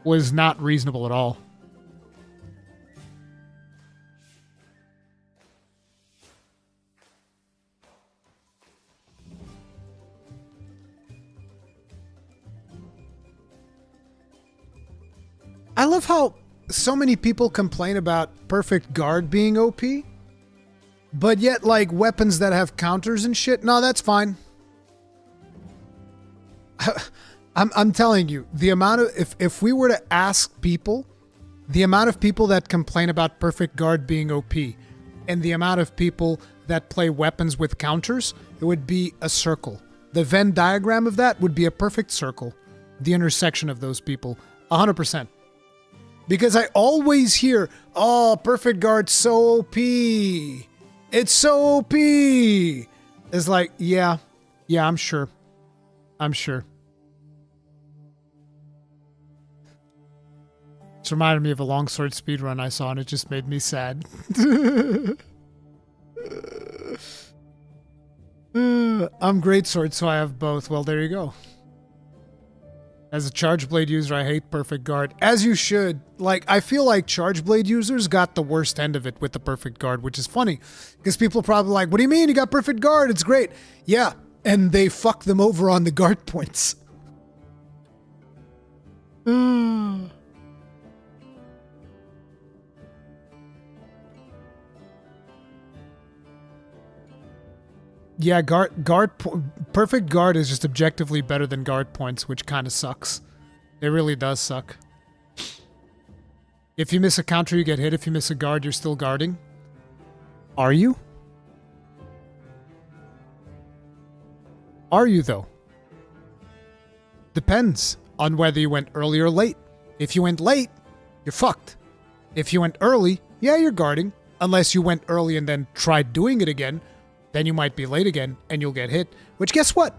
was not reasonable at all. I love how so many people complain about Perfect Guard being OP, but yet, like, weapons that have counters and shit, no, that's fine. I'm telling you, the amount of, if we were to ask people, the amount of people that complain about Perfect Guard being OP, and the amount of people that play weapons with counters, it would be a circle. The Venn diagram of that would be a perfect circle. The intersection of those people, 100%. Because I always hear, oh, Perfect Guard's so OP. It's so OP. It's like, yeah, I'm sure. It's reminded me of a longsword speedrun I saw, and it just made me sad. I'm greatsword, so I have both. Well, there you go. As a Charge Blade user, I hate Perfect Guard. As you should. Like, I feel like Charge Blade users got the worst end of it with the Perfect Guard, which is funny. Because people are probably like, what do you mean? You got Perfect Guard. It's great. Yeah. And they fuck them over on the guard points. Yeah, Perfect Guard is just objectively better than guard points, which kind of sucks. It really does suck. If you miss a counter, you get hit. If you miss a guard, you're still guarding. Are you? Are you, though? Depends on whether you went early or late. If you went late, you're fucked. If you went early, yeah, you're guarding. Unless you went early and then tried doing it again, then you might be late again and you'll get hit. Which, guess what?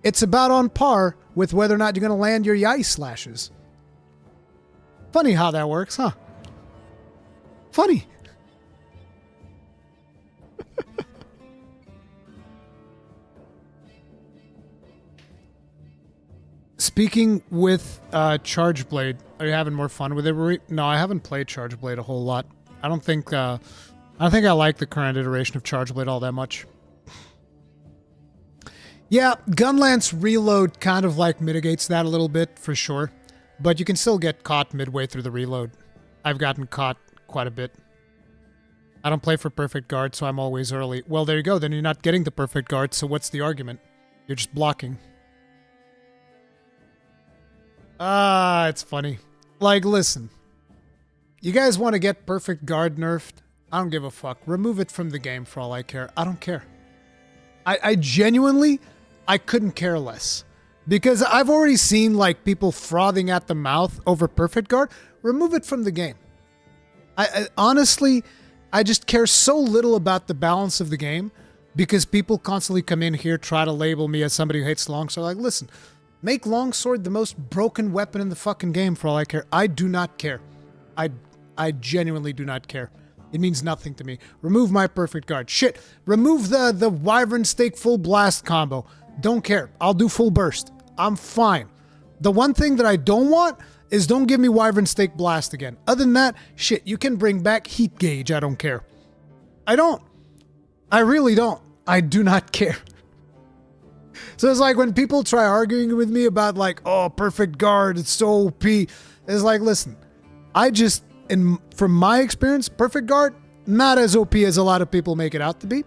It's about on par with whether or not you're going to land your Yai slashes. Funny how that works, huh? Funny. speaking with Charge Blade, are you having more fun with it? No, I haven't played Charge Blade a whole lot. I don't think I like the current iteration of Charge Blade all that much. Yeah, Gunlance reload kind of like mitigates that a little bit for sure, but you can still get caught midway through the reload. I've gotten caught quite a bit. I don't play for perfect guard, so I'm always early. Well, there you go. Then you're not getting the perfect guard, so what's the argument? You're just blocking. Ah, it's funny. Like, listen. You guys want to get perfect guard nerfed? I don't give a fuck. Remove it from the game for all I care. I don't care. I genuinely, I couldn't care less. Because I've already seen, like, people frothing at the mouth over perfect guard. Remove it from the game. I honestly, I just care so little about the balance of the game because people constantly come in here, try to label me as somebody who hates longsword. Like, listen, make longsword the most broken weapon in the fucking game for all I care. I do not care. I genuinely do not care. It means nothing to me. Remove my perfect guard. Shit. Remove the Wyvern Stake full blast combo. Don't care. I'll do full burst. I'm fine. The one thing that I don't want is don't give me Wyvern Stake blast again. Other than that, shit, you can bring back heat gauge. I don't care. I don't. I really don't. I do not care. So it's like when people try arguing with me about like, oh, perfect guard, it's so OP. It's like, listen, from my experience, perfect guard, not as OP as a lot of people make it out to be.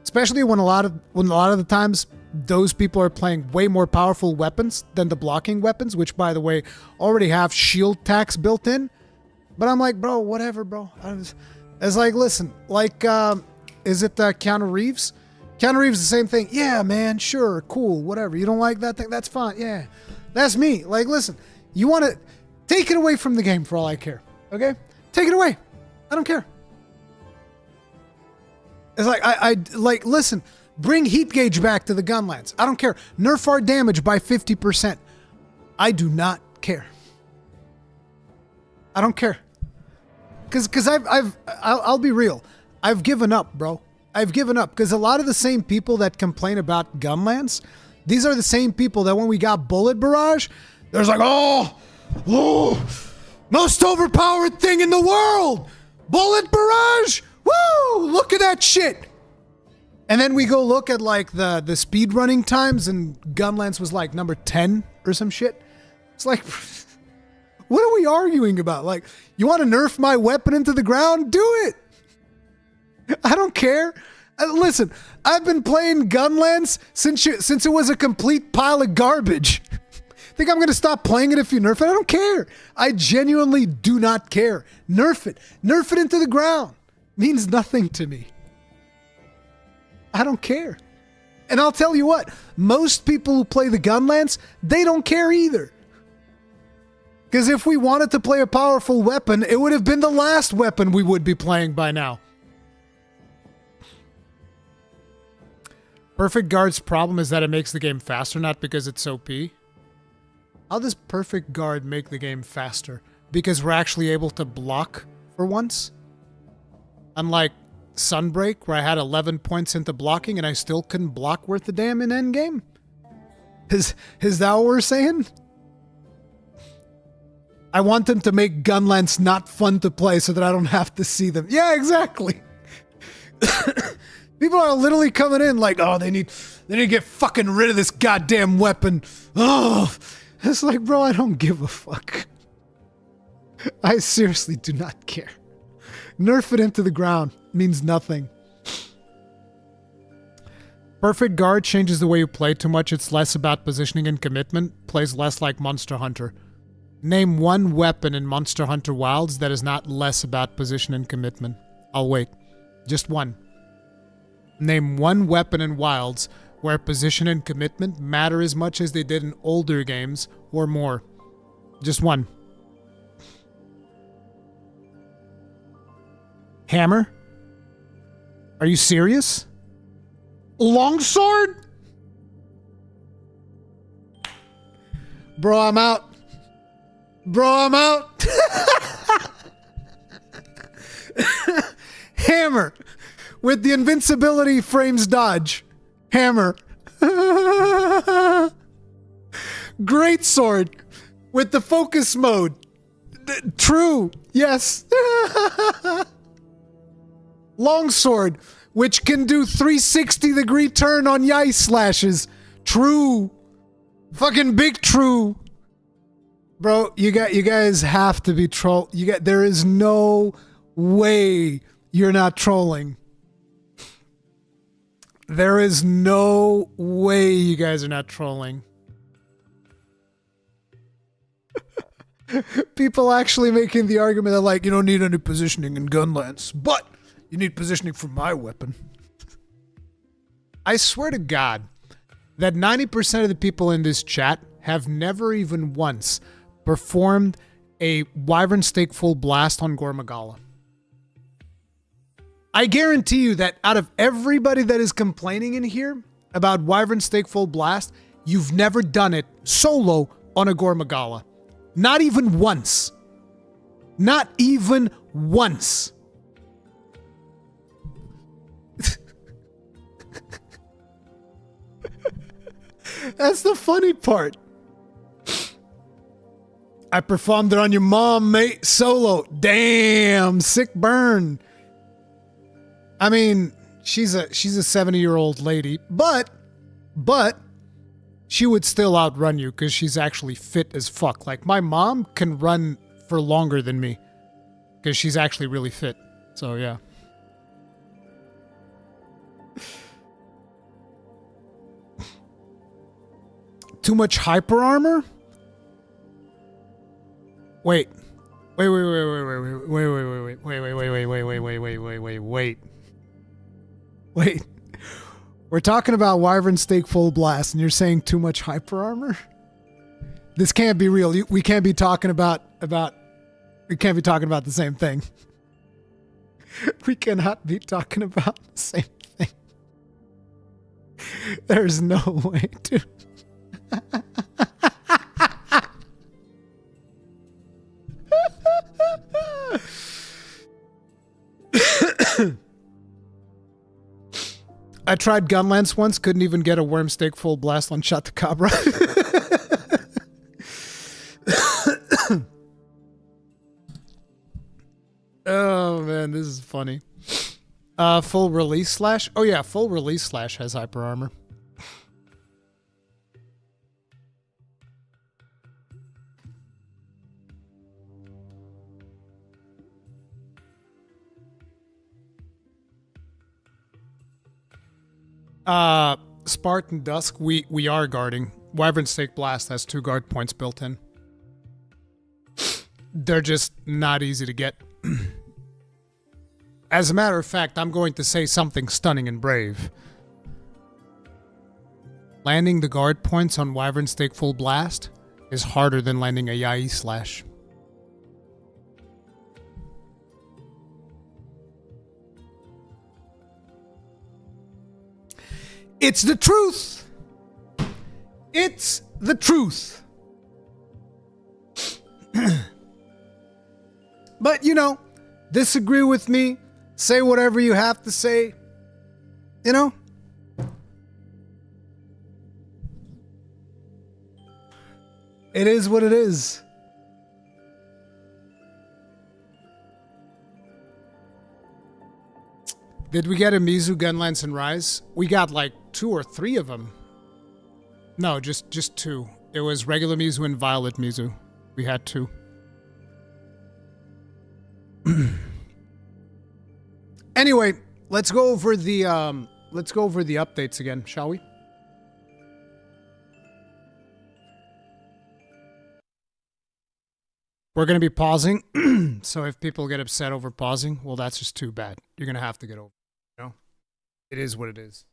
Especially when a lot of the times those people are playing way more powerful weapons than the blocking weapons, which by the way already have shield tax built in. But I'm like, bro, whatever, bro. It's like, listen, like, is it Keanu Reeves? Keanu Reeves the same thing. Yeah, man, sure, cool, whatever. You don't like that thing? That's fine. Yeah, that's me. Like, listen, you want to take it away from the game for all I care. Okay, take it away. I don't care. It's like, I like, listen, bring heat gauge back to the Gunlance. I don't care. Nerf our damage by 50%. I do not care. I don't care. Because I'll be real. I've given up, bro. I've given up. Because a lot of the same people that complain about Gunlance, these are the same people that when we got Bullet Barrage, there's like, oh, most overpowered thing in the world. Bullet Barrage. Woo! Look at that shit. And then we go look at like the speed running times and Gunlance was like number 10 or some shit. It's like, what are we arguing about? Like, you want to nerf my weapon into the ground? Do it. I don't care. Listen, I've been playing Gunlance since it was a complete pile of garbage. Think I'm going to stop playing it if you nerf it? I don't care. I genuinely do not care. Nerf it. Nerf it into the ground. Means nothing to me. I don't care. And I'll tell you what, most people who play the Gunlance, they don't care either. Because if we wanted to play a powerful weapon, it would have been the last weapon we would be playing by now. Perfect Guard's problem is that it makes the game faster, not because it's OP. How does Perfect Guard make the game faster? Because we're actually able to block for once? Unlike Sunbreak, where I had 11 points into blocking and I still couldn't block worth a damn in endgame? Is that what we're saying? I want them to make Gunlance not fun to play so that I don't have to see them. Yeah, exactly. People are literally coming in like, oh, they need to get fucking rid of this goddamn weapon. Oh, it's like, bro, I don't give a fuck. I seriously do not care. Nerf it into the ground. Means nothing. Perfect Guard changes the way you play too much. It's less about positioning and commitment. Plays less like Monster Hunter. Name one weapon in Monster Hunter Wilds that is not less about position and commitment. I'll wait. Just one. Name one weapon in Wilds where position and commitment matter as much as they did in older games or more. Just one. Hammer? Are you serious? Longsword? Bro, I'm out. Bro, I'm out. Hammer. With the invincibility frames dodge. Hammer. Great sword with the focus mode. True. Yes. Longsword, which can do 360-degree turn on yai slashes. True. Fucking big true. Bro, you guys have to be troll. There is no way you're not trolling. There is no way you guys are not trolling. People actually making the argument that, like, you don't need any positioning in Gunlance, but you need positioning for my weapon. I swear to God that 90% of the people in this chat have never even once performed a Wyvern Stake Full Blast on Gormagala. I guarantee you that out of everybody that is complaining in here about Wyvern Stake Full Blast, you've never done it solo on a Gormagala. Not even once. Not even once. That's the funny part. I performed it on your mom, mate, solo. Damn, sick burn. I mean, she's a 70-year-old lady, but she would still outrun you because she's actually fit as fuck. Like, my mom can run for longer than me because she's actually really fit. So, yeah. Too much hyper armor? Wait. Wait. We're talking about Wyvern Stake Full Blast, and you're saying too much hyper armor? This can't be real. We can't be talking about we can't be talking about the same thing. We cannot be talking about the same thing. There's no way, dude. I tried Gunlance once, couldn't even get a Worm Stake Full Blast on Shot the Cabra. Oh man, this is funny. Full Release Slash? Oh yeah, Full Release Slash has hyper armor. Spartan Dusk, we are guarding. Wyvern Stake Blast has 2 guard points built in. They're just not easy to get. As a matter of fact, I'm going to say something stunning and brave. Landing the guard points on Wyvern Stake Full Blast is harder than landing a Yai Slash. It's the truth. It's the truth. But, you know, disagree with me. Say whatever you have to say. You know? It is what it is. Did we get a Mizu, Gunlance, and Rise? We got like 2 or 3 of them. No, just 2. It was regular Mizu and Violet Mizu. We had 2. Anyway, let's go over the updates again, shall we? We're going to be pausing, so if people get upset over pausing, well, that's just too bad. You're going to have to get over it, you know? It is what it is.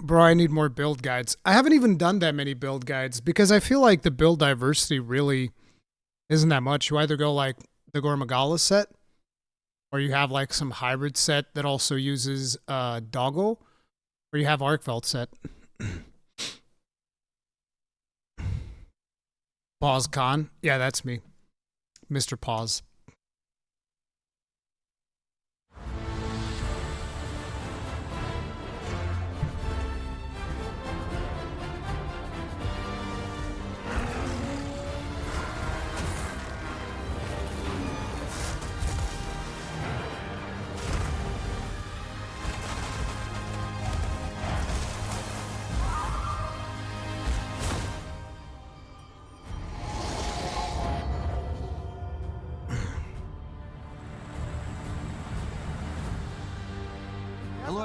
Bro, I need more build guides. I haven't even done that many build guides because I feel like the build diversity really isn't that much. You either go like the Gormagala set, or you have like some hybrid set that also uses Doggo, or you have Arkveld set. Pause Khan. Yeah, that's me. Mr. Pause.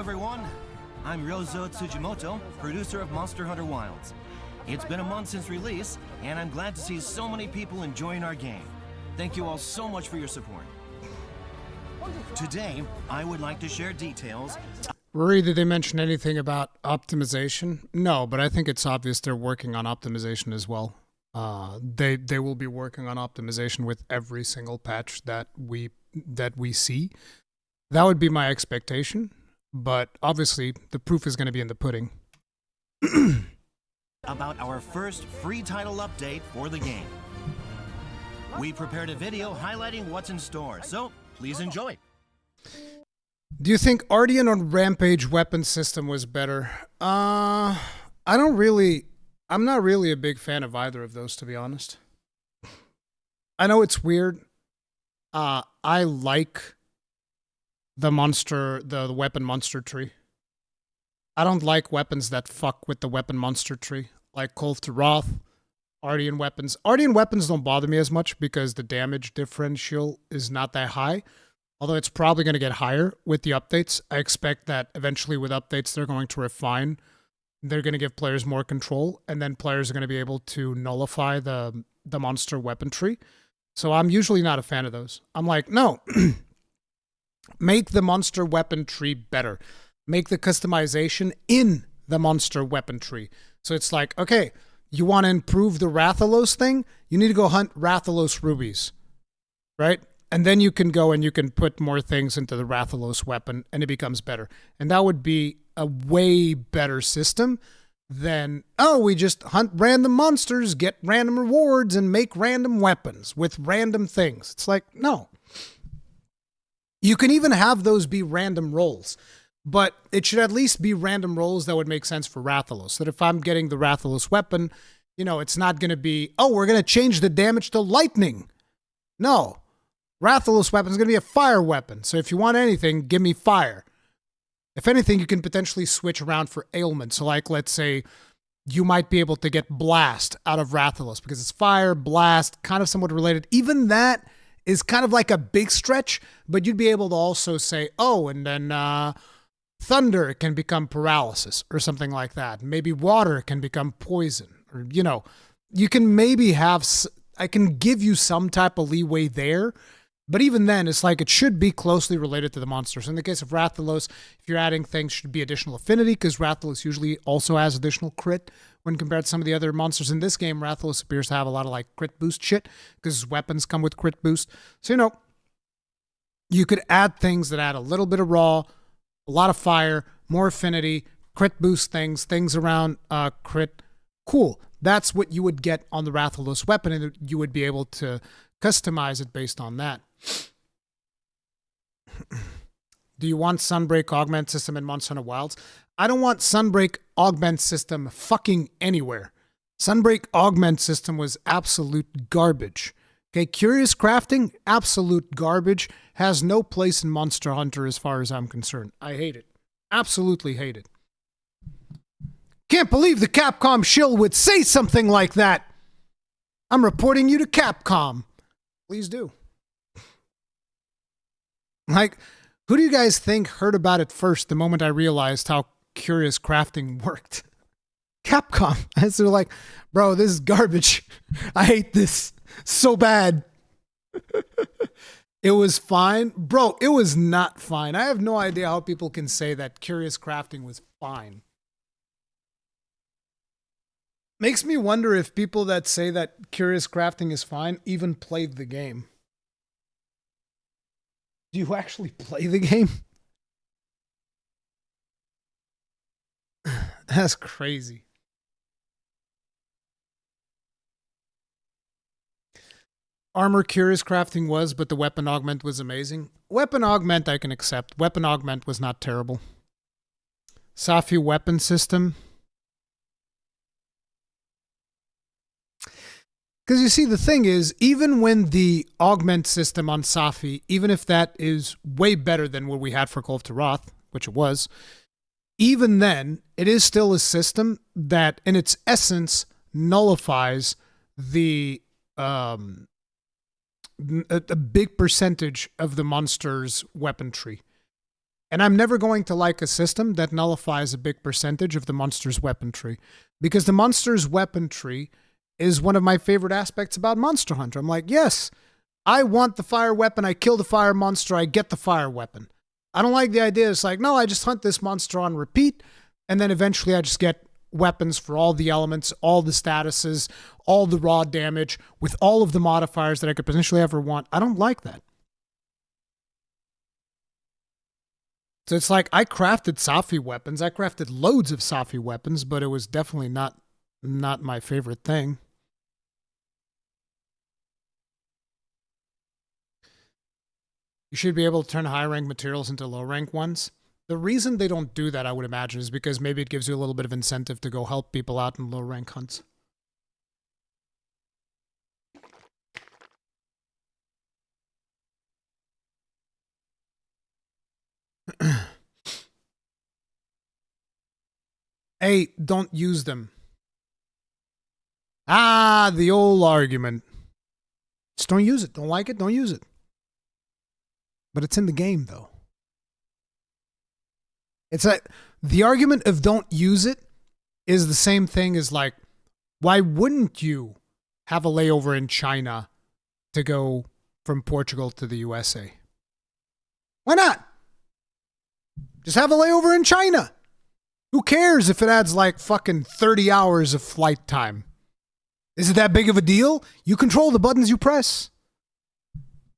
everyone. I'm Ryozo Tsujimoto, producer of Monster Hunter Wilds. It's been a month since release, and I'm glad to see so many people enjoying our game. Thank you all so much for your support. Today, I would like to share details. Ruri, did they mention anything about optimization? No, but I think it's obvious they're working on optimization as well. They will be working on optimization with every single patch that we see. That would be my expectation, but obviously the proof is going to be in the pudding. About our first free title update for the game. We prepared a video highlighting what's in store, so please enjoy. Do you think Ardean or Rampage weapon system was better? I'm not really a big fan of either of those, to be honest. I know it's weird. I like the weapon monster tree. I don't like weapons that fuck with the weapon monster tree, like Call to Wrath, Ardean weapons. Ardean weapons don't bother me as much because the damage differential is not that high. Although it's probably going to get higher with the updates. I expect that eventually with updates they're going to refine. They're going to give players more control, and then players are going to be able to nullify the monster weapon tree. So I'm usually not a fan of those. I'm like, no. Make the monster weapon tree better. Make the customization in the monster weapon tree. So it's like, okay, you want to improve the Rathalos thing? You need to go hunt Rathalos rubies, right? And then you can go and you can put more things into the Rathalos weapon and it becomes better. And that would be a way better system than, oh, we just hunt random monsters, get random rewards, and make random weapons with random things. It's like, no. You can even have those be random rolls, but it should at least be random rolls that would make sense for Rathalos. So that if I'm getting the Rathalos weapon, you know, it's not going to be, oh, we're going to change the damage to lightning. No. Rathalos weapon is going to be a fire weapon. So if you want anything, give me fire. If anything, you can potentially switch around for ailments. So like, let's say you might be able to get blast out of Rathalos because it's fire, blast, kind of somewhat related. Even that is kind of like a big stretch, but you'd be able to also say, oh, and then thunder can become paralysis or something like that. Maybe water can become poison, or, you know, you can maybe have, I can give you some type of leeway there. But even then, it's like it should be closely related to the monsters. In the case of Rathalos, if you're adding things, should be additional affinity, because Rathalos usually also has additional crit when compared to some of the other monsters in this game. Rathalos appears to have a lot of like crit boost shit, because weapons come with crit boost. So, you know, you could add things that add a little bit of raw, a lot of fire, more affinity, crit boost things around crit. Cool. That's what you would get on the Rathalos weapon, and you would be able to customize it based on that. Do you want Sunbreak augment system in Monster Hunter Wilds? I don't want Sunbreak augment system fucking anywhere. Sunbreak augment system was absolute garbage. Okay, Curious Crafting, absolute garbage. Has no place in Monster Hunter as far as I'm concerned. I hate it. Absolutely hate it. Can't believe the Capcom shill would say something like that. I'm reporting you to Capcom. Please do. Like, who do you guys think heard about it first the moment I realized how Curious Crafting worked? Capcom. And so they're like, bro, this is garbage. I hate this so bad. It was fine. Bro, it was not fine. I have no idea how people can say that Curious Crafting was fine. Makes me wonder if people that say that Curious Crafting is fine even played the game. Do you actually play the game? That's crazy. Armor Curious Crafting was, but the weapon augment was amazing. Weapon augment I can accept. Weapon augment was not terrible. Safi weapon system. Because you see, the thing is, even when the augment system on Safi, even if that is way better than what we had for Call of Wrath, which it was, even then, it is still a system that, in its essence, nullifies the a big percentage of the monster's weapon tree. And I'm never going to like a system that nullifies a big percentage of the monster's weapon tree. Because the monster's weapon tree is one of my favorite aspects about Monster Hunter. I'm like, yes, I want the fire weapon. I kill the fire monster. I get the fire weapon. I don't like the idea. It's like, no, I just hunt this monster on repeat. And then eventually I just get weapons for all the elements, all the statuses, all the raw damage with all of the modifiers that I could potentially ever want. I don't like that. So it's like I crafted Safi weapons. I crafted loads of Safi weapons, but it was definitely not my favorite thing. You should be able to turn high rank materials into low rank ones. The reason they don't do that, I would imagine, is because maybe it gives you a little bit of incentive to go help people out in low rank hunts. Hey, don't use them. Ah, the old argument. Just don't use it. Don't like it? Don't use it. But it's in the game, though. It's like the argument of don't use it is the same thing as like, why wouldn't you have a layover in China to go from Portugal to the USA? Why not? Just have a layover in China. Who cares if it adds like fucking 30 hours of flight time? Is it that big of a deal? You control the buttons you press.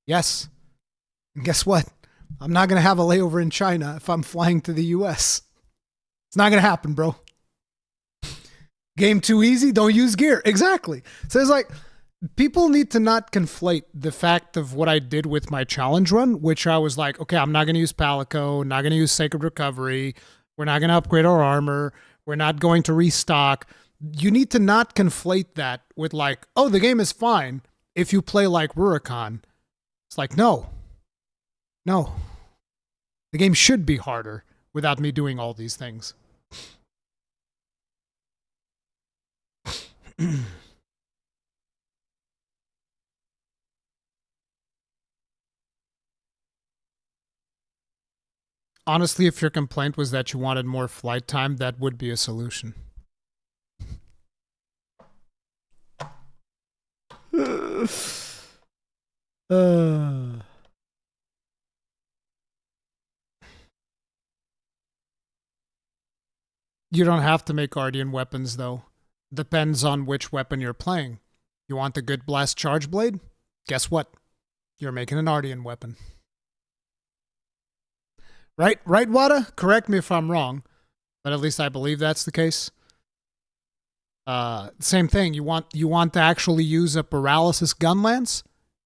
Yes. And guess what? I'm not going to have a layover in China if I'm flying to the US. It's not going to happen, bro. Game too easy? Don't use gear. Exactly. So it's like, people need to not conflate the fact of what I did with my challenge run, which I was like, okay, I'm not going to use Palico, not going to use Sacred Recovery. We're not going to upgrade our armor. We're not going to restock. You need to not conflate that with like, oh, the game is fine if you play like Rurikhan. It's like, no. The game should be harder without me doing all these things. Honestly, if your complaint was that you wanted more flight time, that would be a solution. You don't have to make Guardian weapons, though. Depends on which weapon you're playing. You want the good blast charge blade? Guess what? You're making an Ardian weapon. Right, Wada? Correct me if I'm wrong, but at least I believe that's the case. Same thing. You want to actually use a paralysis gunlance?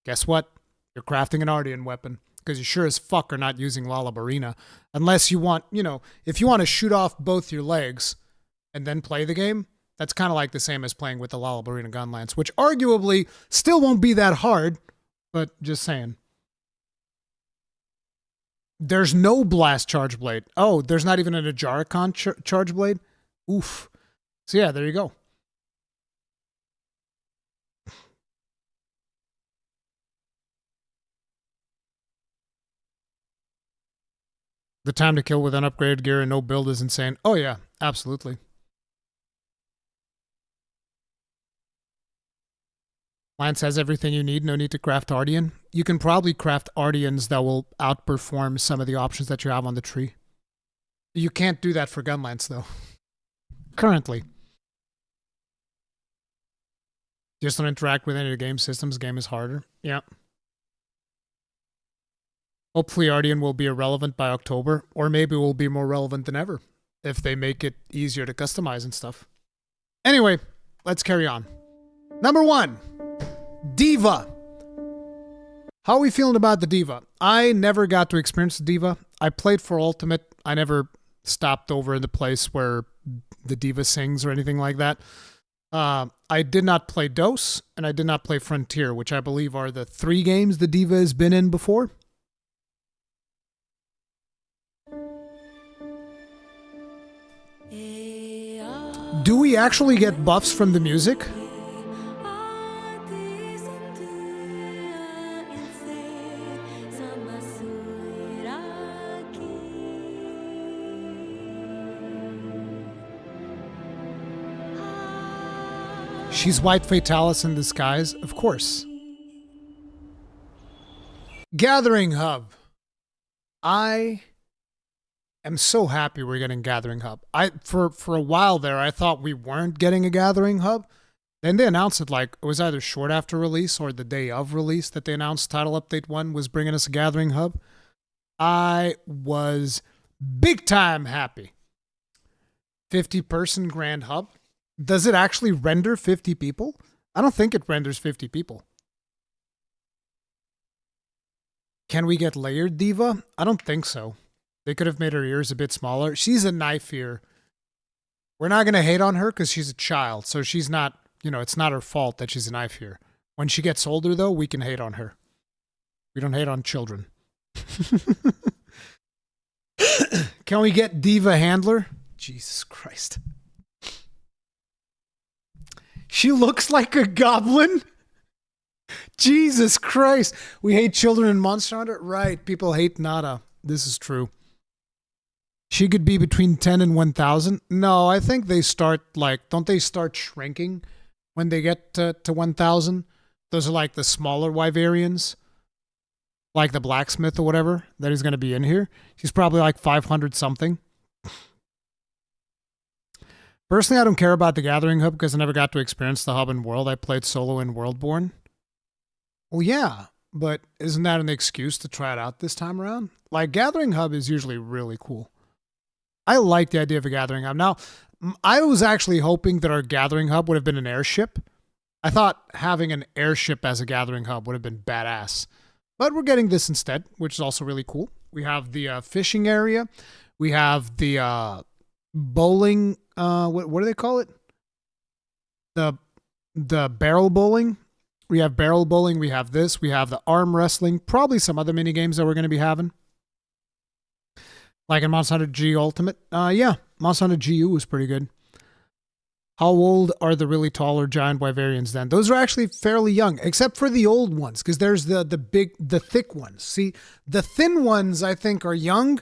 Guess what? You're crafting an Ardian weapon, because you sure as fuck are not using Lalabarina. Unless you want, if you want to shoot off both your legs and then play the game, that's kind of like the same as playing with the Lalabarina gunlance, which arguably still won't be that hard, but just saying. There's no blast charge blade. Oh, there's not even an Ajaricon charge blade? Oof. So yeah, there you go. The time to kill with unupgraded gear and no build is insane. Oh yeah, absolutely. Lance has everything you need, no need to craft Ardian. You can probably craft Ardians that will outperform some of the options that you have on the tree. You can't do that for Gunlance, though. Currently. Just don't interact with any of the game systems. Game is harder. Yeah. Hopefully Ardian will be irrelevant by October, or maybe it will be more relevant than ever if they make it easier to customize and stuff. Anyway, let's carry on. Number 1. Diva. How are we feeling about the Diva? I never got to experience the Diva. I played for Ultimate. I never stopped over in the place where the Diva sings or anything like that. I did not play DOS, and I did not play Frontier, which I believe are the 3 games the Diva has been in before. Do we actually get buffs from the music? She's White Fatalis in disguise, of course. Gathering Hub. I am so happy we're getting Gathering Hub. For a while there, I thought we weren't getting a Gathering Hub. Then they announced it like it was either short after release or the day of release that they announced Title Update 1 was bringing us a Gathering Hub. I was big time happy. 50-person Grand Hub. Does it actually render 50 people? I don't think it renders 50 people. Can we get layered Diva? I don't think so. They could have made her ears a bit smaller. She's a knife ear. We're not going to hate on her because she's a child. So she's not, it's not her fault that she's a knife ear. When she gets older, though, we can hate on her. We don't hate on children. Can we get Diva Handler? Jesus Christ. She looks like a goblin. Jesus Christ. We hate children in Monster Hunter? Right. People hate Nada. This is true. She could be between 10 and 1,000. No, I think they start don't they start shrinking when they get to 1,000? Those are like the smaller Wyverians. Like the blacksmith or whatever that is going to be in here. She's probably like 500 something. Personally, I don't care about the Gathering Hub because I never got to experience the hub in World. I played solo in Worldborn. Well, yeah, but isn't that an excuse to try it out this time around? Like, Gathering Hub is usually really cool. I like the idea of a Gathering Hub. Now, I was actually hoping that our Gathering Hub would have been an airship. I thought having an airship as a Gathering Hub would have been badass. But we're getting this instead, which is also really cool. We have the fishing area. We have the bowling. What do they call it? The barrel bowling. We have barrel bowling. We have this. We have the arm wrestling. Probably some other mini games that we're going to be having. Like in Monster Hunter G Ultimate. Yeah, Monster Hunter GU was pretty good. How old are the really taller giant Wyverians then? Those are actually fairly young, except for the old ones, because there's the thick ones. See, the thin ones I think are young.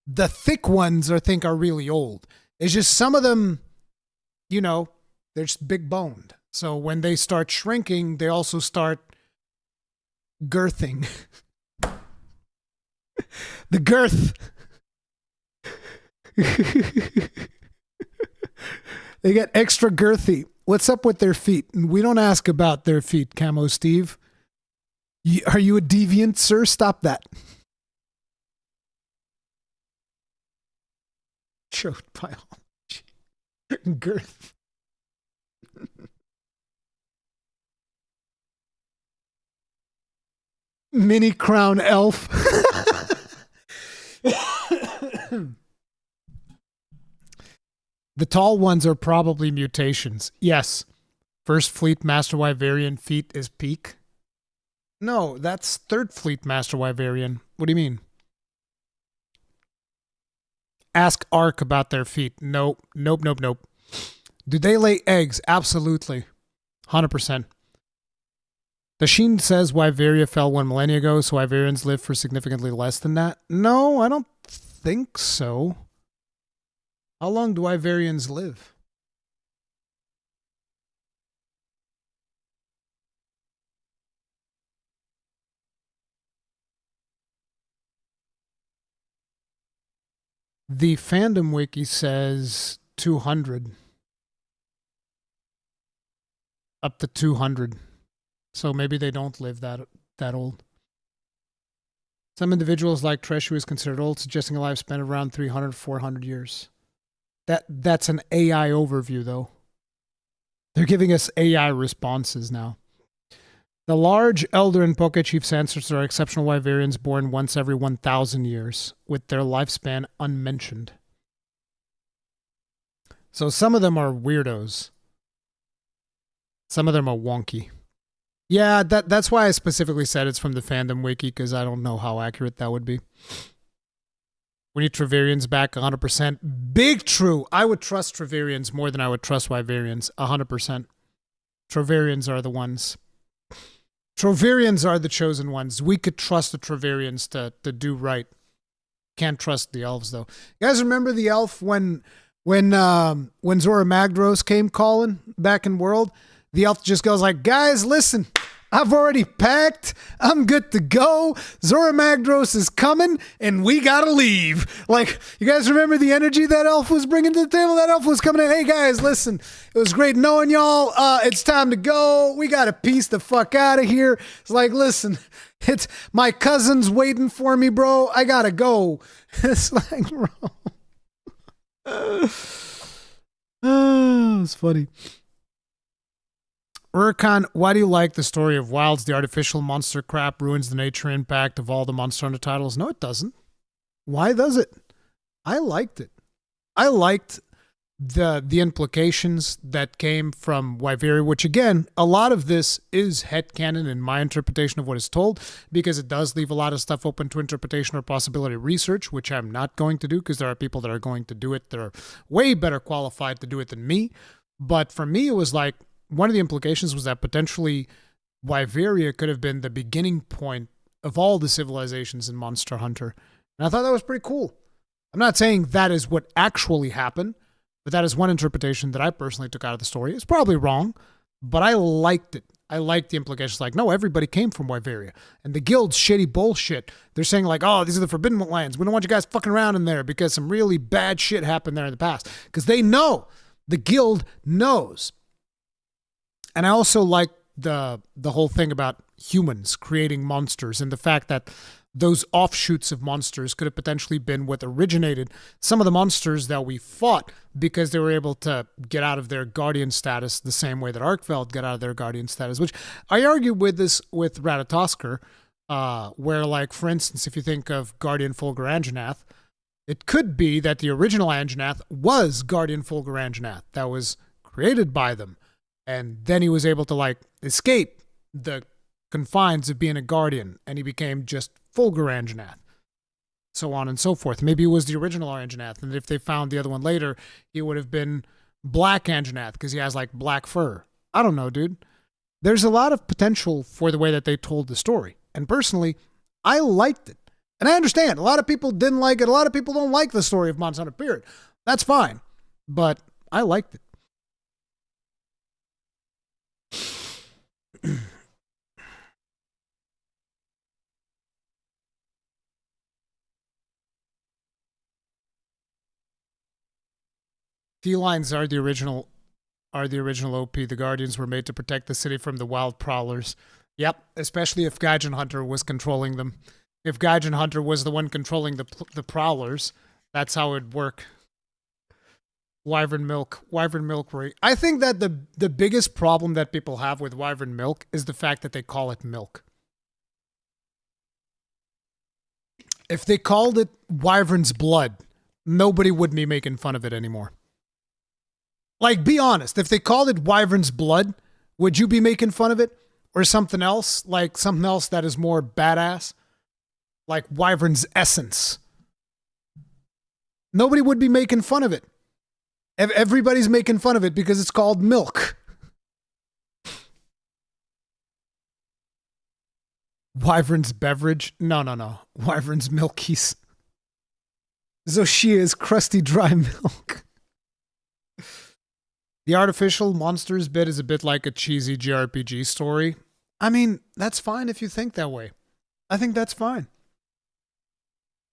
The thick ones I think are really old. It's just some of them, they're just big boned. So when they start shrinking, they also start girthing. The girth. They get extra girthy. What's up with their feet? And we don't ask about their feet, Camo Steve. Are you a deviant, sir? Stop that. Chode biology. Girth. Mini crown elf. The tall ones are probably mutations. Yes. First Fleet Master Wyverian feet is peak. No, that's Third Fleet Master Wyverian. What do you mean? Ask Ark about their feet. Nope. Do they lay eggs? Absolutely. 100%. Dasheen says Wyveria fell 1 millennia ago, so Wyverians live for significantly less than that. No, I don't think so. How long do Wyverians live? The fandom wiki says 200. Up to 200. So maybe they don't live that old. Some individuals like Treshu is considered old, suggesting a lifespan of around 300, 400 years. That's an AI overview, though. They're giving us AI responses now. The large Elder and Pokechief's ancestors are exceptional Wyverians born once every 1,000 years, with their lifespan unmentioned. So some of them are weirdos. Some of them are wonky. Yeah, that's why I specifically said it's from the fandom wiki, because I don't know how accurate that would be. We need Treverians back 100%. Big true. I would trust Treverians more than I would trust Wyverians. 100%. Treverians are the ones. Treverians are the chosen ones. We could trust the Treverians to do right. Can't trust the elves, though. You guys remember the elf when Zora Magdaros came calling back in World? The elf just goes like, guys, listen, I've already packed. I'm good to go. Zora Magdros is coming, and we gotta leave. Like, you guys remember the energy that elf was bringing to the table? That elf was coming in. Hey, guys, listen. It was great knowing y'all. It's time to go. We gotta piece the fuck out of here. It's like, listen, it's my cousin's waiting for me, bro. I gotta go. It's like, bro. Oh, it's funny. Rurikhan, why do you like the story of Wilds? The artificial monster crap ruins the nature impact of all the Monster Hunter titles. No, it doesn't. Why does it? I liked it. I liked the implications that came from Wyveria, which again, a lot of this is headcanon in my interpretation of what is told, because it does leave a lot of stuff open to interpretation or possibility research, which I'm not going to do because there are people that are going to do it that are way better qualified to do it than me. But for me, it was like, one of the implications was that potentially Wyveria could have been the beginning point of all the civilizations in Monster Hunter. And I thought that was pretty cool. I'm not saying that is what actually happened, but that is one interpretation that I personally took out of the story. It's probably wrong, but I liked it. I liked the implications. Like, no, everybody came from Wyveria. And the guild's shitty bullshit. They're saying like, oh, these are the Forbidden Lands. We don't want you guys fucking around in there because some really bad shit happened there in the past. Because they know. The guild knows. And I also like the whole thing about humans creating monsters and the fact that those offshoots of monsters could have potentially been what originated some of the monsters that we fought because they were able to get out of their guardian status the same way that Arkveld got out of their guardian status, which I argue with this with Ratatoskr, where, like, for instance, if you think of Guardian Fulgur Anjanath, it could be that the original Anjanath was Guardian Fulgur Anjanath that was created by them. And then he was able to, like, escape the confines of being a guardian, and he became just Fulgur Anjanath, so on and so forth. Maybe it was the original Anjanath, and if they found the other one later, he would have been Black Anjanath because he has, like, black fur. I don't know, dude. There's a lot of potential for the way that they told the story. And personally, I liked it. And I understand, a lot of people didn't like it. A lot of people don't like the story of Monster Hunter, period. That's fine. But I liked it. Felines are the original OP. The Guardians were made to protect the city from the wild prowlers. Yep, especially if Gaijin Hunter was controlling them. If Gaijin Hunter was the one controlling the prowlers, that's how it'd work. Wyvern milk. I think that the biggest problem that people have with Wyvern milk is the fact that they call it milk. If they called it Wyvern's blood, nobody would be making fun of it anymore. Like, be honest. If they called it Wyvern's blood, would you be making fun of it? Or something else? Like something else that is more badass? Like Wyvern's essence. Nobody would be making fun of it. Everybody's making fun of it because it's called milk. Wyvern's beverage? No. Wyvern's milkies. Zoshia's crusty dry milk. The artificial monsters bit is a bit like a cheesy JRPG story. I mean, that's fine if you think that way. I think that's fine.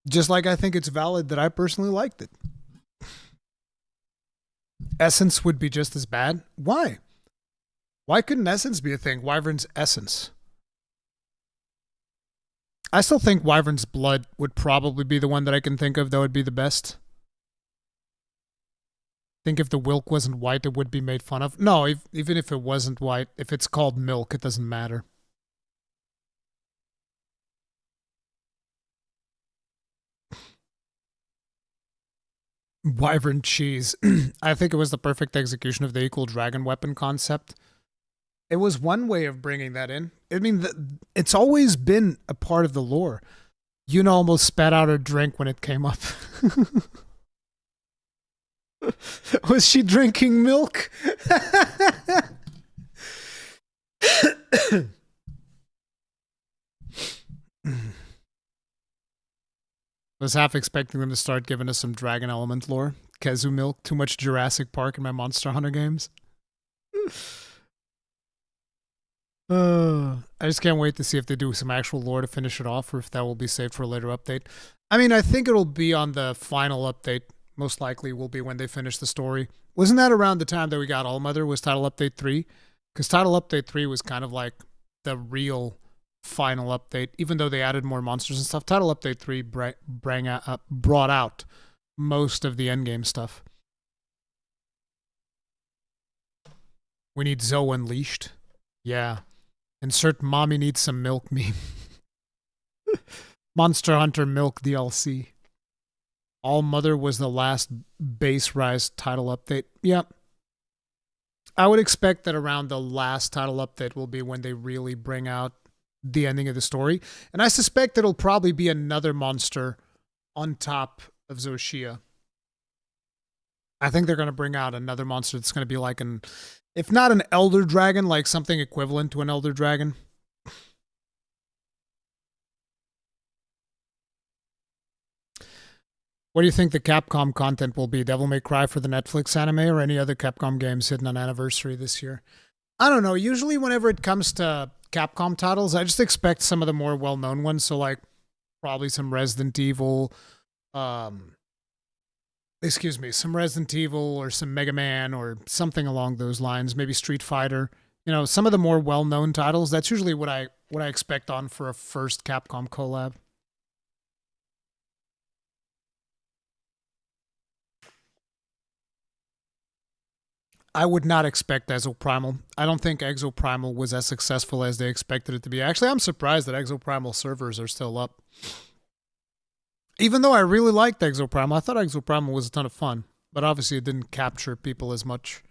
Just like I think it's valid that I personally liked it. Essence would be just as bad. Why? Why couldn't essence be a thing? Wyvern's essence. I still think Wyvern's blood would probably be the one that I can think of that would be the best. I think if the Wilk wasn't white, it would be made fun of. No, even if it wasn't white, if it's called milk, it doesn't matter. Wyvern cheese. I think it was the perfect execution of the equal dragon weapon concept. It was one way of bringing that in. I mean, it's always been a part of the lore. Yuna almost spat out her drink when it came up. Was she drinking milk? Was half expecting them to start giving us some dragon element lore. Kezu milk, too much Jurassic Park in my Monster Hunter games. I just can't wait to see if they do some actual lore to finish it off, or if that will be saved for a later update. I mean, I think it'll be on the final update. Most likely will be when they finish the story. Wasn't that around the time that we got Allmother? Was Title Update 3? Because Title Update 3 was kind of like the real final update, even though they added more monsters and stuff. Title Update 3 brought out most of the endgame stuff. We need Zoe Unleashed. Yeah. Insert mommy needs some milk meme. Monster Hunter Milk DLC. All Mother was the last base rise title update. Yep. I would expect that around the last title update will be when they really bring out the ending of the story. And I suspect it'll probably be another monster on top of Zoshia. I think they're going to bring out another monster that's going to be like an, if not an Elder Dragon, like something equivalent to an Elder Dragon. What do you think the Capcom content will be? Devil May Cry for the Netflix anime, or any other Capcom games hitting an anniversary this year? I don't know. Usually whenever it comes to Capcom titles, I just expect some of the more well-known ones. So like probably some Resident Evil, some Resident Evil or some Mega Man or something along those lines. Maybe Street Fighter. You know, some of the more well-known titles. That's usually what I expect on for a first Capcom collab. I would not expect Exoprimal. I don't think Exoprimal was as successful as they expected it to be. Actually, I'm surprised that Exoprimal servers are still up. Even though I really liked Exoprimal, I thought Exoprimal was a ton of fun. But obviously it didn't capture people as much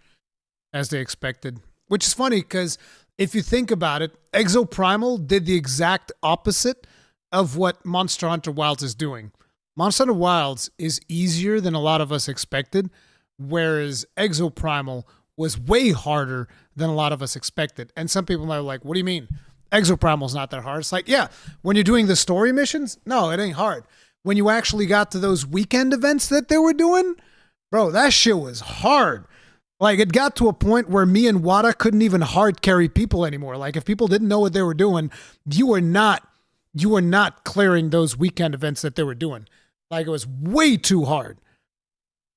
as they expected. Which is funny, because if you think about it, Exoprimal did the exact opposite of what Monster Hunter Wilds is doing. Monster Hunter Wilds is easier than a lot of us expected, whereas Exoprimal was way harder than a lot of us expected. And some people might be like, what do you mean? Exoprimal's not that hard. It's like, yeah, when you're doing the story missions, no, it ain't hard. When you actually got to those weekend events that they were doing, bro, that shit was hard. Like, it got to a point where me and Wada couldn't even hard carry people anymore. Like, if people didn't know what they were doing, you were not clearing those weekend events that they were doing. Like, it was way too hard.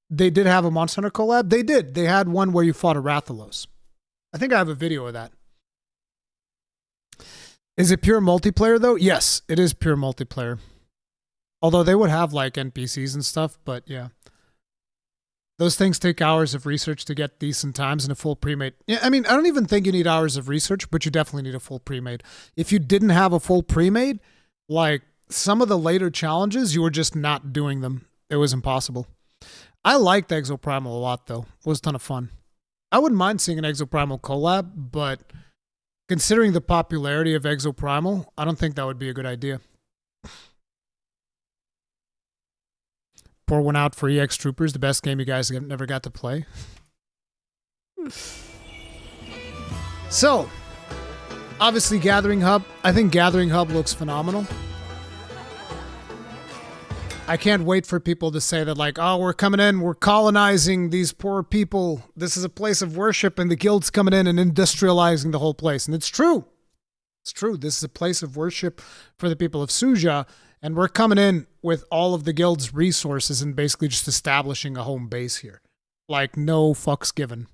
They did have a Monster Hunter collab. They did. They had one where you fought a Rathalos. I think I have a video of that. Is it pure multiplayer, though? Yes, it is pure multiplayer. Although they would have, like, NPCs and stuff, but yeah. Those things take hours of research to get decent times and a full pre-made. Yeah, I mean, I don't even think you need hours of research, but you definitely need a full pre-made. If you didn't have a full pre-made, like, some of the later challenges, you were just not doing them. It was impossible. I liked Exoprimal a lot, though. It was a ton of fun. I wouldn't mind seeing an Exoprimal collab, but considering the popularity of Exoprimal, I don't think that would be a good idea. Pour one out for EX Troopers, the best game you guys never got to play. So, obviously Gathering Hub. I think Gathering Hub looks phenomenal. I can't wait for people to say that, like, oh, we're coming in, we're colonizing these poor people. This is a place of worship, and the guild's coming in and industrializing the whole place. And it's true. It's true. This is a place of worship for the people of Suja, and we're coming in with all of the guild's resources and basically just establishing a home base here. Like, no fucks given.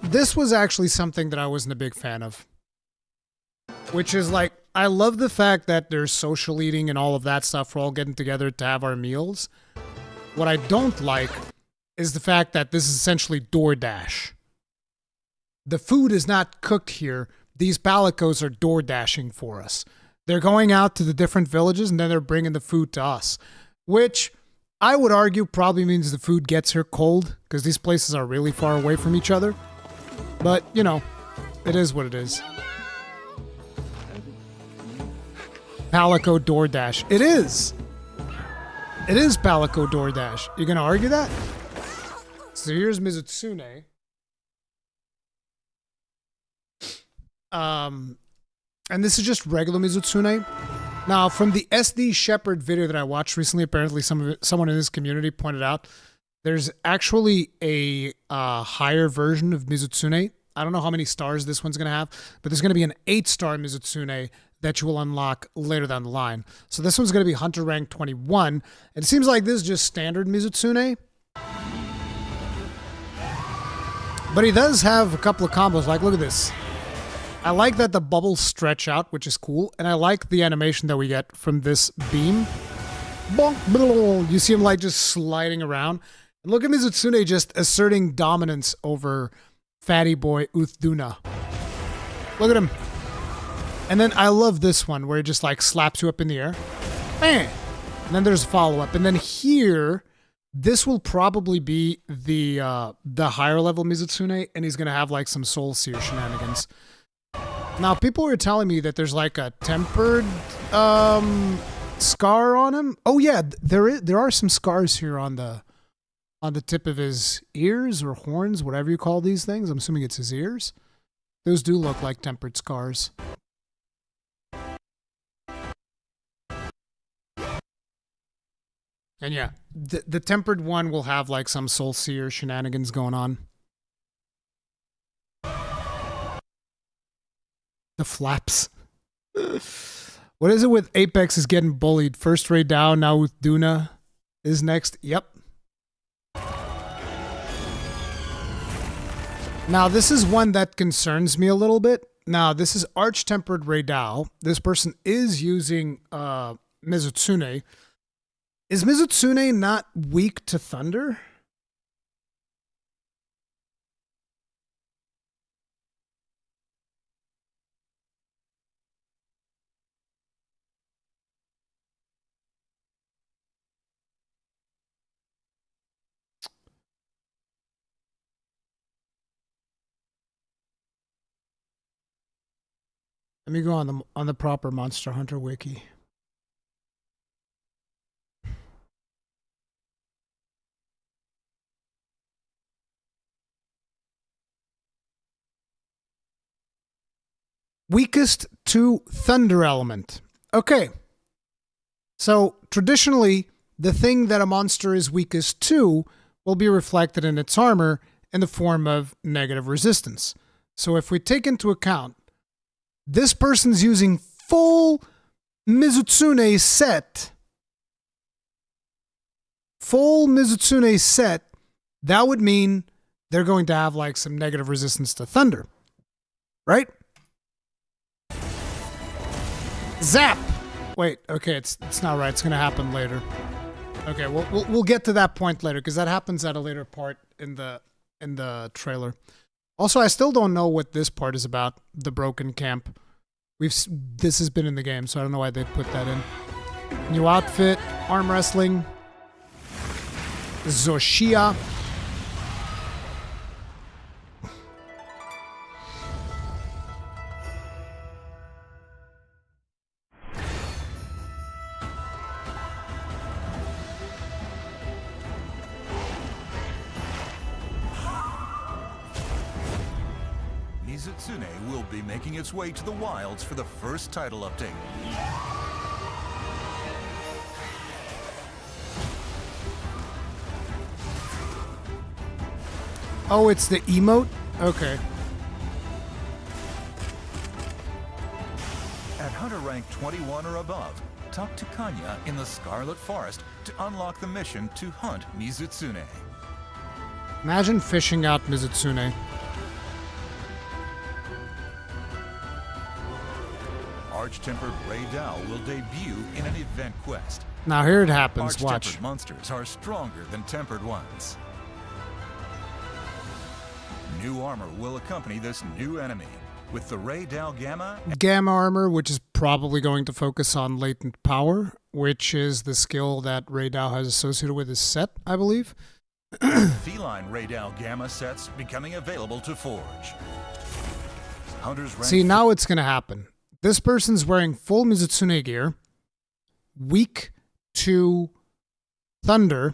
This was actually something that I wasn't a big fan of. Which is like, I love the fact that there's social eating and all of that stuff. We're all getting together to have our meals. What I don't like is the fact that this is essentially DoorDash. The food is not cooked here. These palicos are DoorDashing for us. They're going out to the different villages and then they're bringing the food to us. Which I would argue probably means the food gets here cold, because these places are really far away from each other. But, you know, it is what it is. Palico DoorDash. It is. It is Palico DoorDash. You gonna argue that? So here's Mizutsune. And this is just regular Mizutsune. Now, from the SD Shepherd video that I watched recently, apparently someone in this community pointed out there's actually a higher version of Mizutsune. I don't know how many stars this one's going to have, but there's going to be an 8-star Mizutsune that you will unlock later down the line. So this one's going to be Hunter rank 21. It seems like this is just standard Mizutsune. But he does have a couple of combos. Like, look at this. I like that the bubbles stretch out, which is cool. And I like the animation that we get from this beam. Bonk, you see him like just sliding around. And look at Mizutsune just asserting dominance over fatty boy Uthduna. Look at him. And then I love this one where he just like slaps you up in the air. And then there's a follow-up. And then here, this will probably be the higher level Mizutsune, and he's going to have like some Soul Seer shenanigans. Now, people were telling me that there's like a tempered scar on him. Oh yeah, there are some scars here on the tip of his ears or horns, whatever you call these things. I'm assuming it's his ears. Those do look like tempered scars. And yeah, the tempered one will have like some Soul Seer shenanigans going on. The flaps. What is it with Apex is getting bullied? First Ray down, now with Duna is next. Yep. Now, this is one that concerns me a little bit. Now, this is Arch-Tempered Ray Dao. This person is using Mizutsune. Is Mizutsune not weak to Thunder? Let me go on the proper Monster Hunter wiki. Weakest to Thunder element. Okay. So traditionally, the thing that a monster is weakest to will be reflected in its armor in the form of negative resistance. So if we take into account this person's using full Mizutsune set, that would mean they're going to have like some negative resistance to Thunder, right? Zap! Wait, okay, it's not right. It's gonna happen later. Okay, we'll get to that point later because that happens at a later part in the trailer. Also, I still don't know what this part is about, the broken camp. This has been in the game, so I don't know why they put that in. New outfit, arm wrestling, Zoshia. Mizutsune will be making its way to the wilds for the first title update. Oh, it's the emote? Okay. At Hunter rank 21 or above, talk to Kanya in the Scarlet Forest to unlock the mission to hunt Mizutsune. Imagine fishing out Mizutsune. Arch-Tempered Ray Dao will debut in an event quest. Now here it happens, watch. Arch-Tempered monsters are stronger than tempered ones. New armor will accompany this new enemy. With the Ray Dao Gamma... Gamma armor, which is probably going to focus on latent power, which is the skill that Ray Dao has associated with his set, I believe. Feline Ray Dao Gamma sets becoming available to forge. See, now it's going to happen. This person's wearing full Mizutsune gear, weak to Thunder,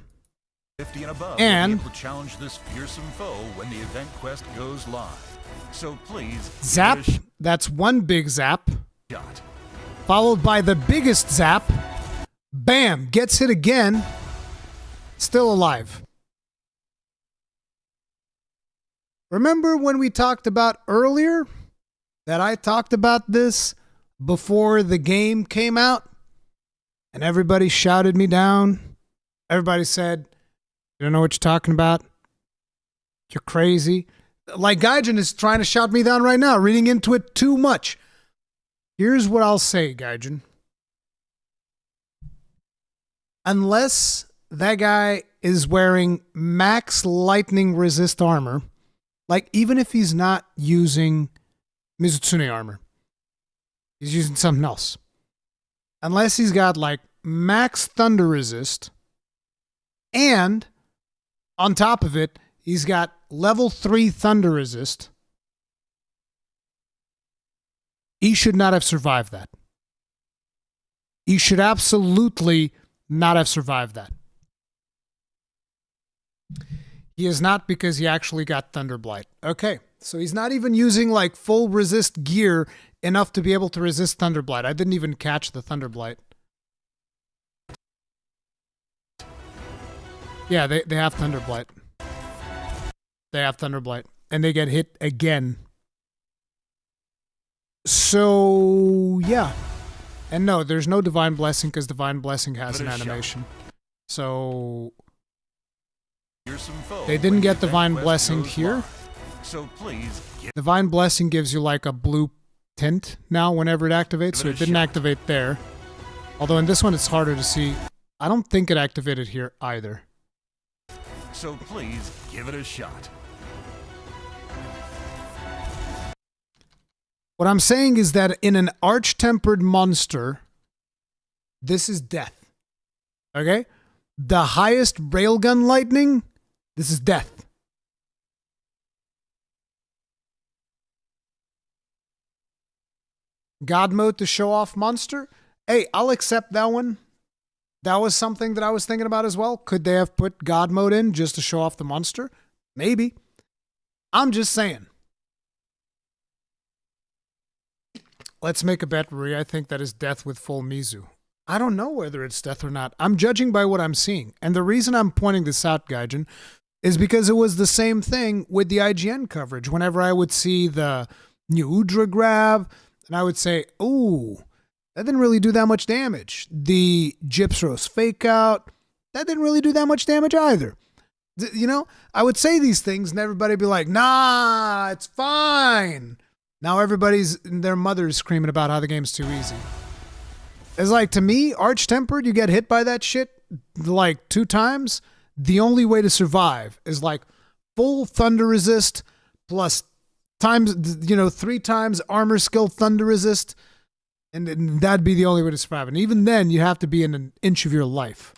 50 and above and will be able to challenge this fearsome foe when the event quest goes live. So please zap. That's one big zap. shot. Followed by the biggest zap. Bam! Gets hit again. Still alive. Remember when we talked about earlier that I talked about this before the game came out? And everybody shouted me down. Everybody said, "You don't know what you're talking about. You're crazy." Like Gaijin is trying to shout me down right now, reading into it too much. Here's what I'll say, Gaijin. Unless that guy is wearing max lightning resist armor, like even if he's not using Mizutsune armor, he's using something else. Unless he's got like max thunder resist, and on top of it, he's got level 3 thunder resist, he should not have survived that. He should absolutely not have survived that. He is not, because he actually got Thunder Blight. Okay, so he's not even using like full resist gear enough to be able to resist Thunder Blight. I didn't even catch the Thunder Blight. Yeah, they have Thunder Blight. They have Thunder Blight. And they get hit again. So, yeah. And no, there's no Divine Blessing because Divine Blessing has an animation. So, they didn't get Divine Blessing here. So please Divine Blessing gives you like a blue tint now whenever it activates, so it didn't activate there. Although in this one it's harder to see. I don't think it activated here either. So please give it a shot. What I'm saying is that in an Arch-Tempered monster, this is death. Okay? The highest Railgun Lightning, this is death. God mode to show off monster? Hey, I'll accept that one. That was something that I was thinking about as well. Could they have put God mode in just to show off the monster? Maybe. I'm just saying. Let's make a bet, Rui. I think that is death with full Mizu. I don't know whether it's death or not. I'm judging by what I'm seeing. And the reason I'm pointing this out, Gaijin, is because it was the same thing with the IGN coverage. Whenever I would see the new Udra grab, and I would say, ooh, that didn't really do that much damage. The Gypsros fake out, that didn't really do that much damage either. You know, I would say these things and everybody would be like, nah, it's fine. Now everybody's, their mother's screaming about how the game's too easy. It's like, to me, Arch-Tempered, you get hit by that shit like 2 times. The only way to survive is like full thunder resist plus times, 3 times armor skill thunder resist. And that'd be the only way to survive. And even then, you have to be in an inch of your life.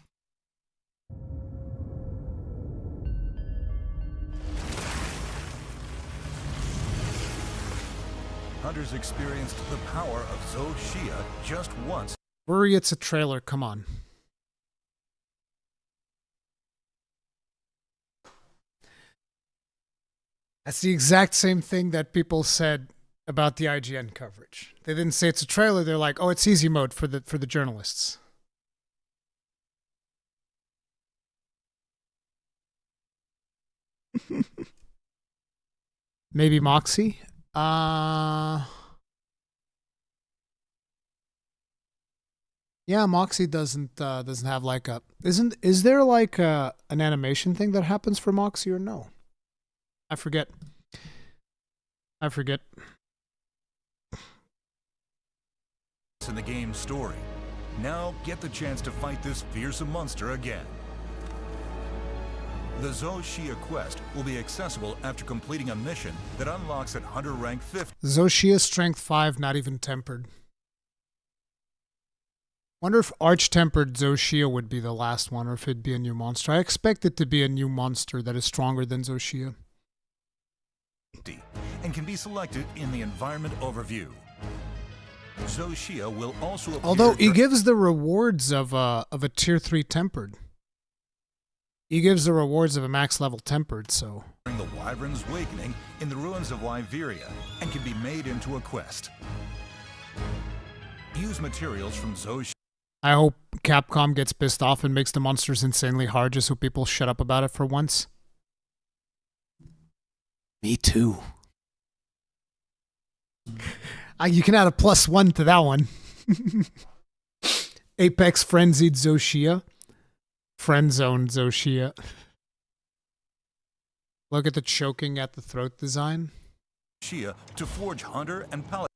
Hunters experienced the power of Zoshia just once. Worry, it's a trailer. Come on. That's the exact same thing that people said about the IGN coverage. They didn't say it's a trailer. They're like, oh, it's easy mode for the journalists. Maybe Moxie? Yeah, Moxie doesn't have like a is there like an animation thing that happens for Moxie or no? I forget. In the game's story. Now get the chance to fight this fearsome monster again. The Zoshia quest will be accessible after completing a mission that unlocks at Hunter rank 50. Zoshia strength 5, not even tempered. Wonder if Arch-Tempered Zoshia would be the last one, or if it'd be a new monster. I expect it to be a new monster that is stronger than Zoshia. And can be selected in the environment overview. Zoshia will also appear. Although he gives the rewards of a tier 3 tempered. He gives the rewards of a max level tempered, so. During the Wyvern's Awakening in the ruins of Wyveria, and can be made into a quest. Use materials from Zoshi. I hope Capcom gets pissed off and makes the monsters insanely hard just so people shut up about it for once. Me too. You can add a +1 to that one. Apex Frenzied Zoshia. Friendzone Zoshia. Look at the choking at the throat design. To forge Hunter and Paladin.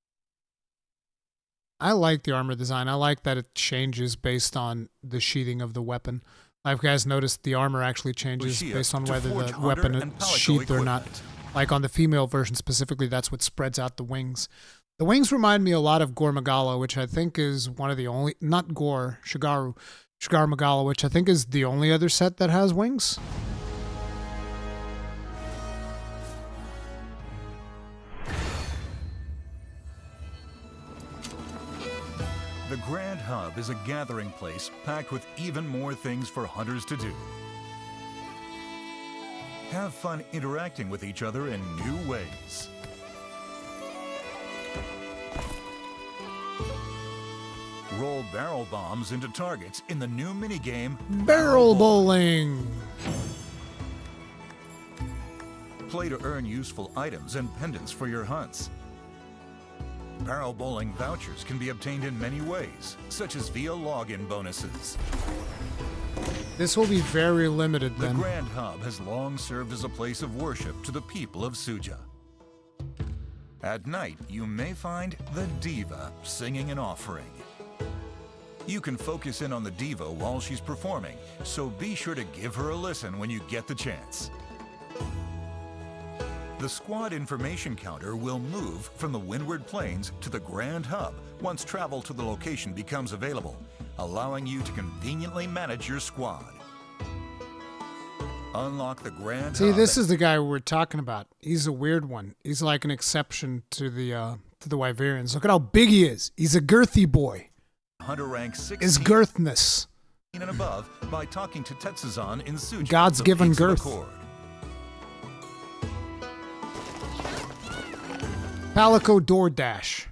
I like the armor design. I like that it changes based on the sheathing of the weapon. I've guys noticed the armor actually changes based on whether the weapon is sheathed or not. Like on the female version specifically, that's what spreads out the wings. The wings remind me a lot of Gore Magala, which I think is one of the only, not Gore, Shigaru Magala, which I think is the only other set that has wings. The Grand Hub is a gathering place packed with even more things for hunters to do. Have fun interacting with each other in new ways. Roll barrel bombs into targets in the new minigame Barrel Bowling. Play to earn useful items and pendants for your hunts. Barrel bowling vouchers can be obtained in many ways, such as via login bonuses. This will be very limited The then. Grand Hub has long served as a place of worship to the people of Suja. At night, you may find the Diva singing an offering. You can focus in on the Diva while she's performing, so be sure to give her a listen when you get the chance. The squad information counter will move from the Windward Plains to the Grand Hub once travel to the location becomes available, allowing you to conveniently manage your squad. Unlock the Grand Hub. See, this is the guy we're talking about. He's a weird one. He's like an exception to the Wyverians. Look at how big he is. He's a girthy boy. Hunter rank 16 His girthness. and above by talking to Tetsuzan in Suja. God's the given Peaks of girth. Accord. Palico DoorDash.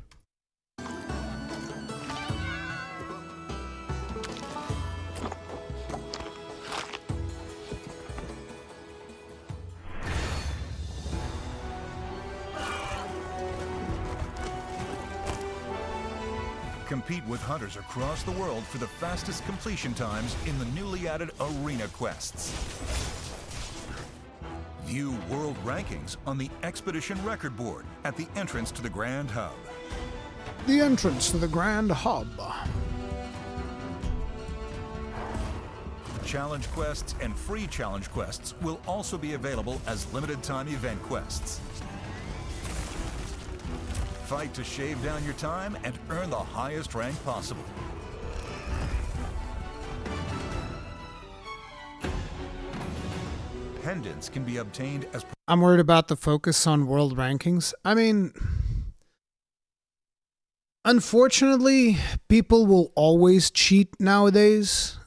Compete with hunters across the world for the fastest completion times in the newly added Arena Quests. View world rankings on the Expedition Record Board at the entrance to the Grand Hub. The entrance to the Grand Hub. Challenge quests and free challenge quests will also be available as limited time event quests. Fight to shave down your time and earn the highest rank possible. Pendants can be obtained as I'm worried about the focus on world rankings. I mean, unfortunately, people will always cheat nowadays.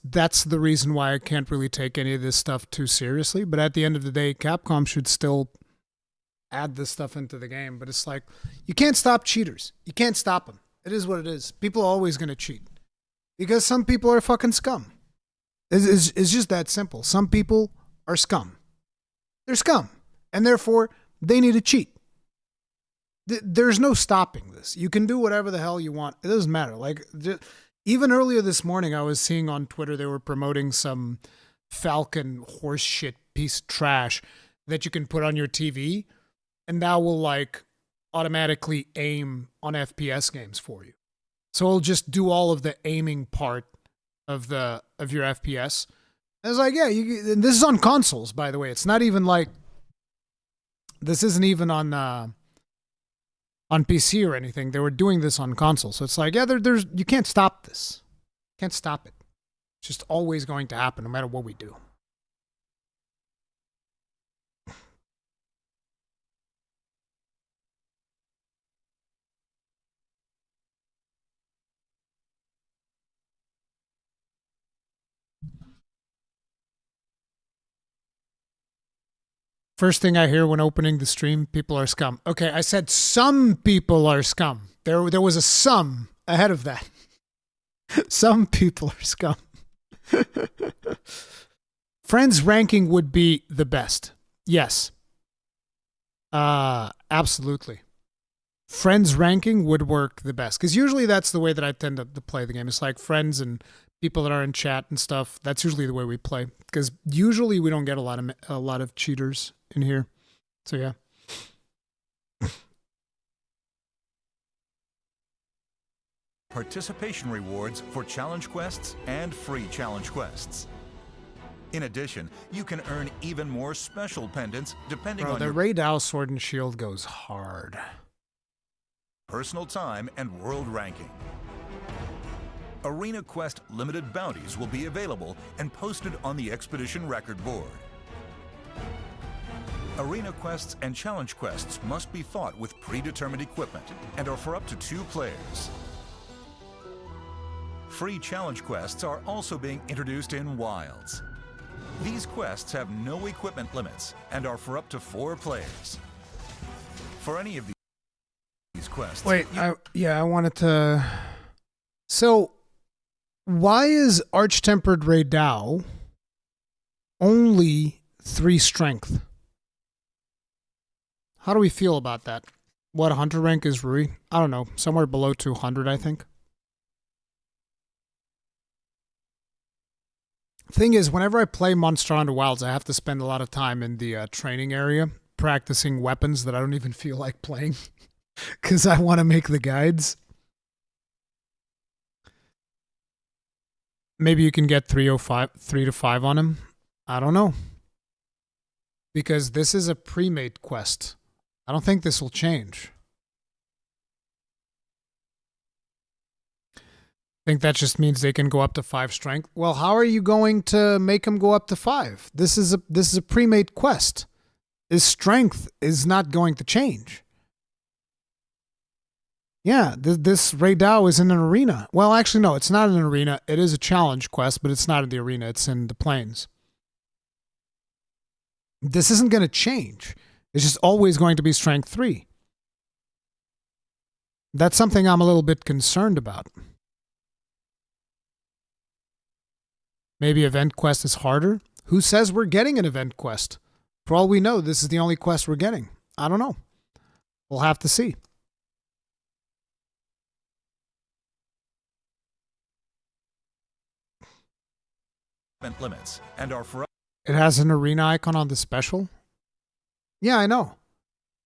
That's the reason why I can't really take any of this stuff too seriously. But at the end of the day, Capcom should still add this stuff into the game. But it's like, you can't stop cheaters. You can't stop them. It is what it is. People are always going to cheat. Because some people are fucking scum. It's just that simple. Some people are scum. They're scum. And therefore, they need to cheat. There's no stopping this. You can do whatever the hell you want. It doesn't matter. Like, even earlier this morning, I was seeing on Twitter, they were promoting some Falcon horse shit piece of trash that you can put on your TV, and that will, like, automatically aim on FPS games for you. So it'll just do all of the aiming part of your FPS. And it's like, yeah, and this is on consoles, by the way. It's not even like, this isn't even on PC or anything. They were doing this on console. So it's like, yeah, there's you can't stop this. Can't stop it. It's just always going to happen no matter what we do. First thing I hear when opening the stream, people are scum. Okay, I said some people are scum. There was a some ahead of that. Some people are scum. Friends ranking would be the best. Yes. Absolutely. Friends ranking would work the best. Because usually that's the way that I tend to play the game. It's like friends and people that are in chat and stuff. That's usually the way we play. Because usually we don't get a lot of cheaters in here. So yeah. Participation rewards for challenge quests and free challenge quests. In addition, you can earn even more special pendants depending on the your Raid Owl Sword and Shield goes hard. personal time and world ranking. Arena Quest limited bounties will be available and posted on the Expedition record board. Arena quests and challenge quests must be fought with predetermined equipment and are for up to 2 players. Free challenge quests are also being introduced in Wilds. These quests have no equipment limits and are for up to 4 players. For any of these quests... Wait, I wanted to... So, why is Arch-Tempered Raid Owl only 3 strength? How do we feel about that? What hunter rank is Rui? I don't know. Somewhere below 200, I think. Thing is, whenever I play Monster Hunter Wilds, I have to spend a lot of time in the training area practicing weapons that I don't even feel like playing because I want to make the guides. Maybe you can get 3 to 5 on him. I don't know. Because this is a pre-made quest. I don't think this will change. I think that just means they can go up to 5 strength. Well, how are you going to make them go up to 5? This is a pre-made quest. His strength is not going to change. Yeah, this Raid Owl is in an arena. Well, actually, no, it's not an arena. It is a challenge quest, but it's not in the arena. It's in the plains. This isn't going to change. It's just always going to be strength 3. That's something I'm a little bit concerned about. Maybe event quest is harder? Who says we're getting an event quest? For all we know, this is the only quest we're getting. I don't know. We'll have to see. limits and are for... It has an arena icon on the special? Yeah, I know.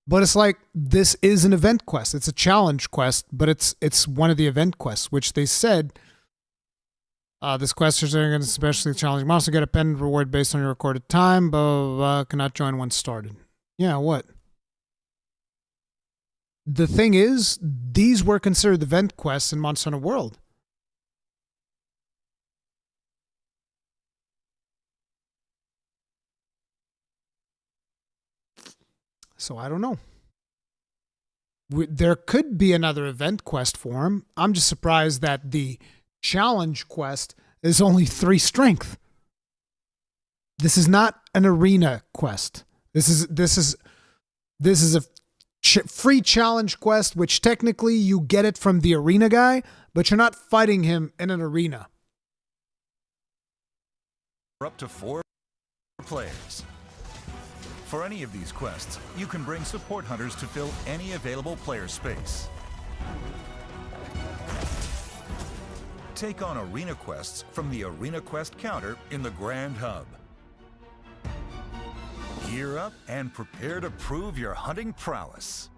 But it's like, this is an event quest. It's a challenge quest, but it's one of the event quests, which they said... this quest is going to especially challenging monster. Get a pendant reward based on your recorded time. Blah, blah, blah. Cannot join once started. Yeah, what? The thing is, these were considered event quests in Monster Hunter World. So I don't know. There could be another event quest for him. I'm just surprised that the challenge quest is only 3 strength. This is not an arena quest. This is a free challenge quest, which technically you get it from the arena guy, but you're not fighting him in an arena. Up to 4 players. For any of these quests, you can bring support hunters to fill any available player space. Take on arena quests from the Arena Quest counter in the Grand Hub. Gear up and prepare to prove your hunting prowess.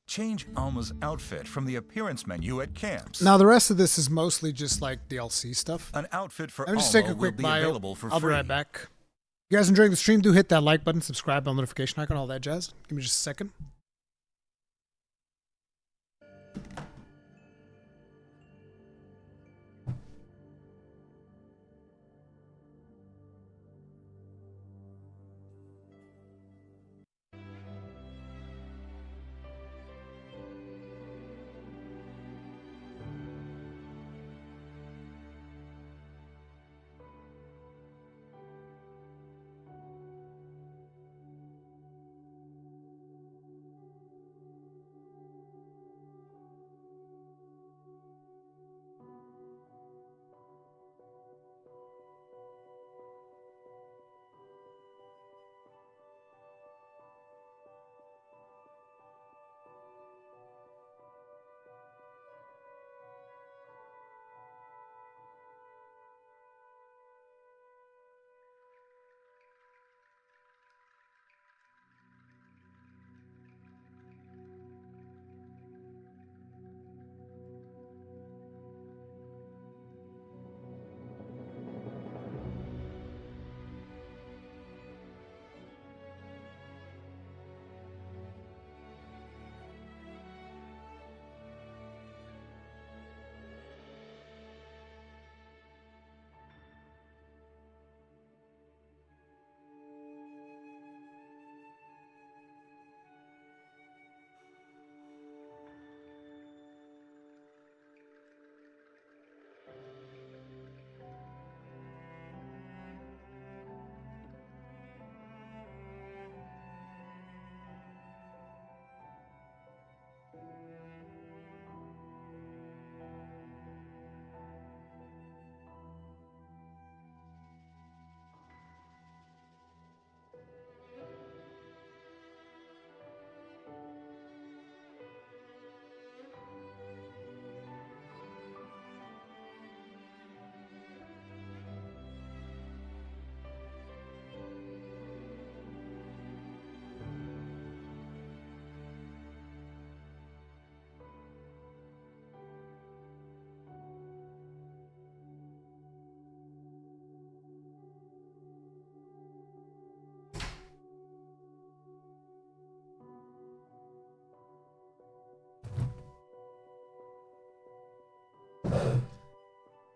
Change Alma's outfit from the appearance menu at camps. Now the rest of this is mostly just like DLC stuff. An outfit for Let me just Alma take a will quick be bio. available for I'll be free. right back. You guys enjoying the stream? Do hit that like button, subscribe, bell notification icon, all that jazz. Give me just a second.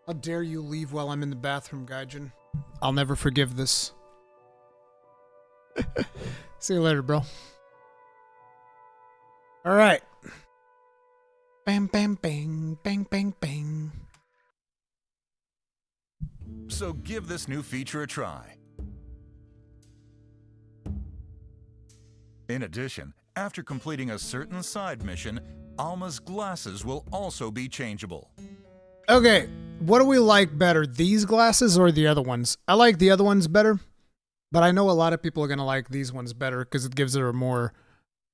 How dare you leave while I'm in the bathroom, Gaijin? I'll never forgive this. See you later, bro. All right. Bang, bang, bang, bang, bang, bang. So give this new feature a try. In addition, after completing a certain side mission, Alma's glasses will also be changeable. Okay, what do we like better, these glasses or the other ones? I like the other ones better, but I know a lot of people are going to like these ones better because it gives it a more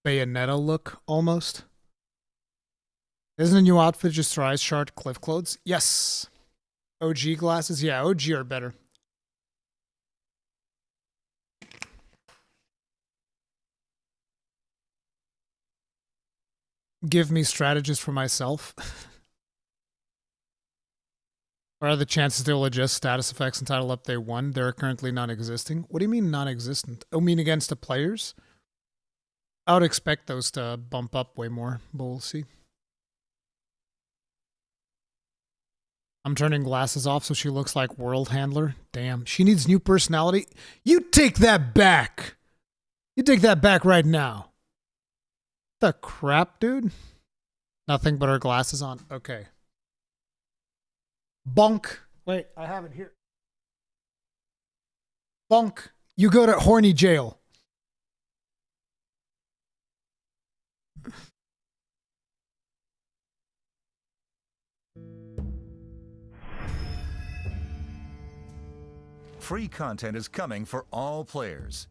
Bayonetta look, almost. Isn't a new outfit just Rise Shard Cliff clothes? Yes. OG glasses? Yeah, OG are better. Give me strategist for myself. What are the chances they will adjust status effects in Title Update 1? They're currently non-existing. What do you mean non-existent? Oh, mean against the players? I would expect those to bump up way more, but we'll see. I'm turning glasses off so she looks like World Handler. Damn, she needs new personality. You take that back. You take that back right now. The crap, dude? Nothing but her glasses on. Okay. Bonk. Wait, I have it here. Bonk. You go to horny jail. Free content is coming for all players.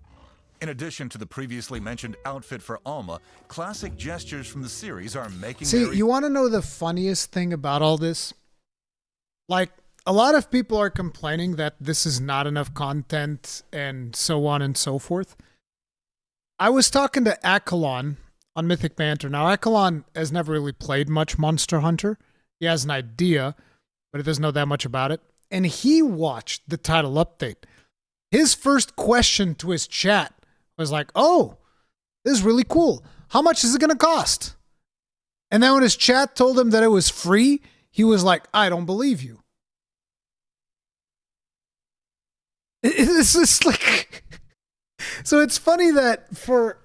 In addition to the previously mentioned outfit for Alma, classic gestures from the series are making See, you want to know the funniest thing about all this? Like, a lot of people are complaining that this is not enough content and so on and so forth. I was talking to Akalon on Mythic Banter. Now, Akalon has never really played much Monster Hunter. He has an idea, but he doesn't know that much about it. And he watched the title update. His first question to his chat was like, oh, this is really cool. How much is it going to cost? And then when his chat told him that it was free, he was like, I don't believe you. It's just like... So it's funny that for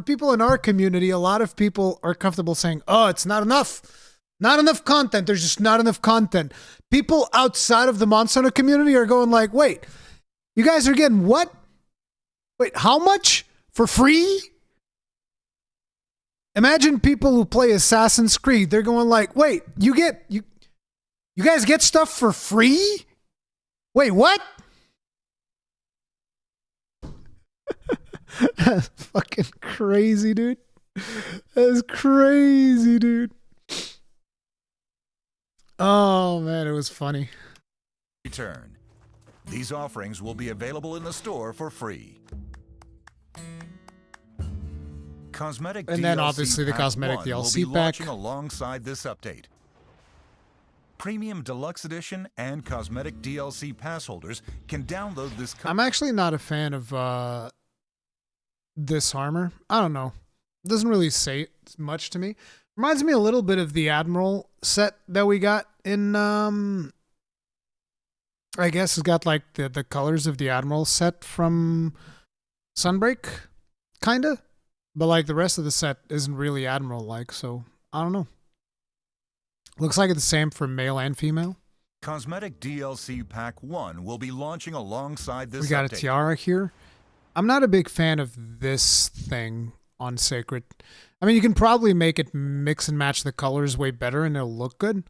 people in our community, a lot of people are comfortable saying, oh, it's not enough. Not enough content. There's just not enough content. People outside of the Monster Hunter community are going like, wait, you guys are getting what? Wait, how much? For free? Imagine people who play Assassin's Creed. They're going like, wait, you guys get stuff for free? Wait, what? That's fucking crazy, dude. That's crazy, dude. Oh, man, it was funny. Return. These offerings will be available in the store for free. Cosmetic And then DLC obviously the Pack cosmetic 1 DLC will be pack. launching alongside this update. Premium Deluxe Edition and Cosmetic DLC pass holders can download this. I'm actually not a fan of this armor. I don't know. It doesn't really say much to me. Reminds me a little bit of the Admiral set that we got in, I guess it's got like the colors of the Admiral set from Sunbreak, kinda. But like the rest of the set isn't really Admiral-like, so I don't know. Looks like it's the same for male and female. Cosmetic DLC Pack 1 will be launching alongside this We got update. a tiara here. I'm not a big fan of this thing on Sacred. I mean, you can probably make it mix and match the colors way better and it'll look good.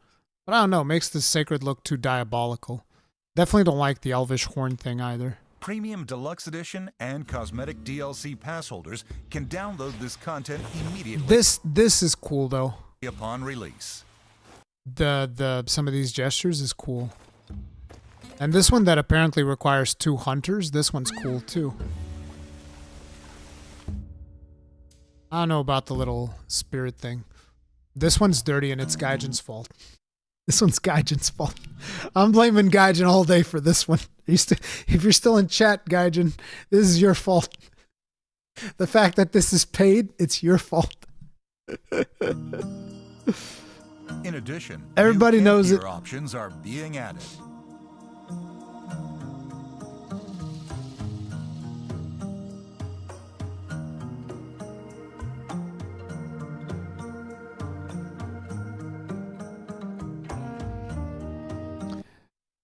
But I don't know, it makes the Sacred look too diabolical. Definitely don't like the Elvish horn thing either. Premium Deluxe Edition and Cosmetic DLC pass holders can download this content immediately This is cool though. upon release. The some of these gestures is cool. And this one that apparently requires 2 hunters, this one's cool too. I don't know about the little spirit thing. This one's dirty and it's Gaijin's fault. This one's Gaijin's fault. I'm blaming Gaijin all day for this one. If you're still in chat, Gaijin, this is your fault. The fact that this is paid, it's your fault. In addition, Everybody new knows camp it. gear options are being added.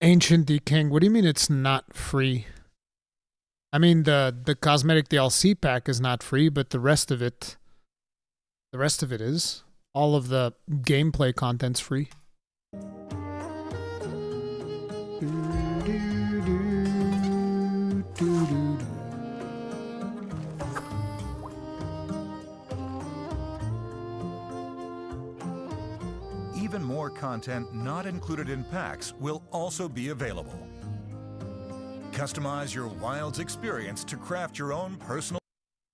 Ancient the King. What do you mean it's not free? I mean the cosmetic DLC pack is not free, but the rest of it is. All of the gameplay content's free. Even more content not included in packs will also be available. Customize your Wilds experience to craft your own personal...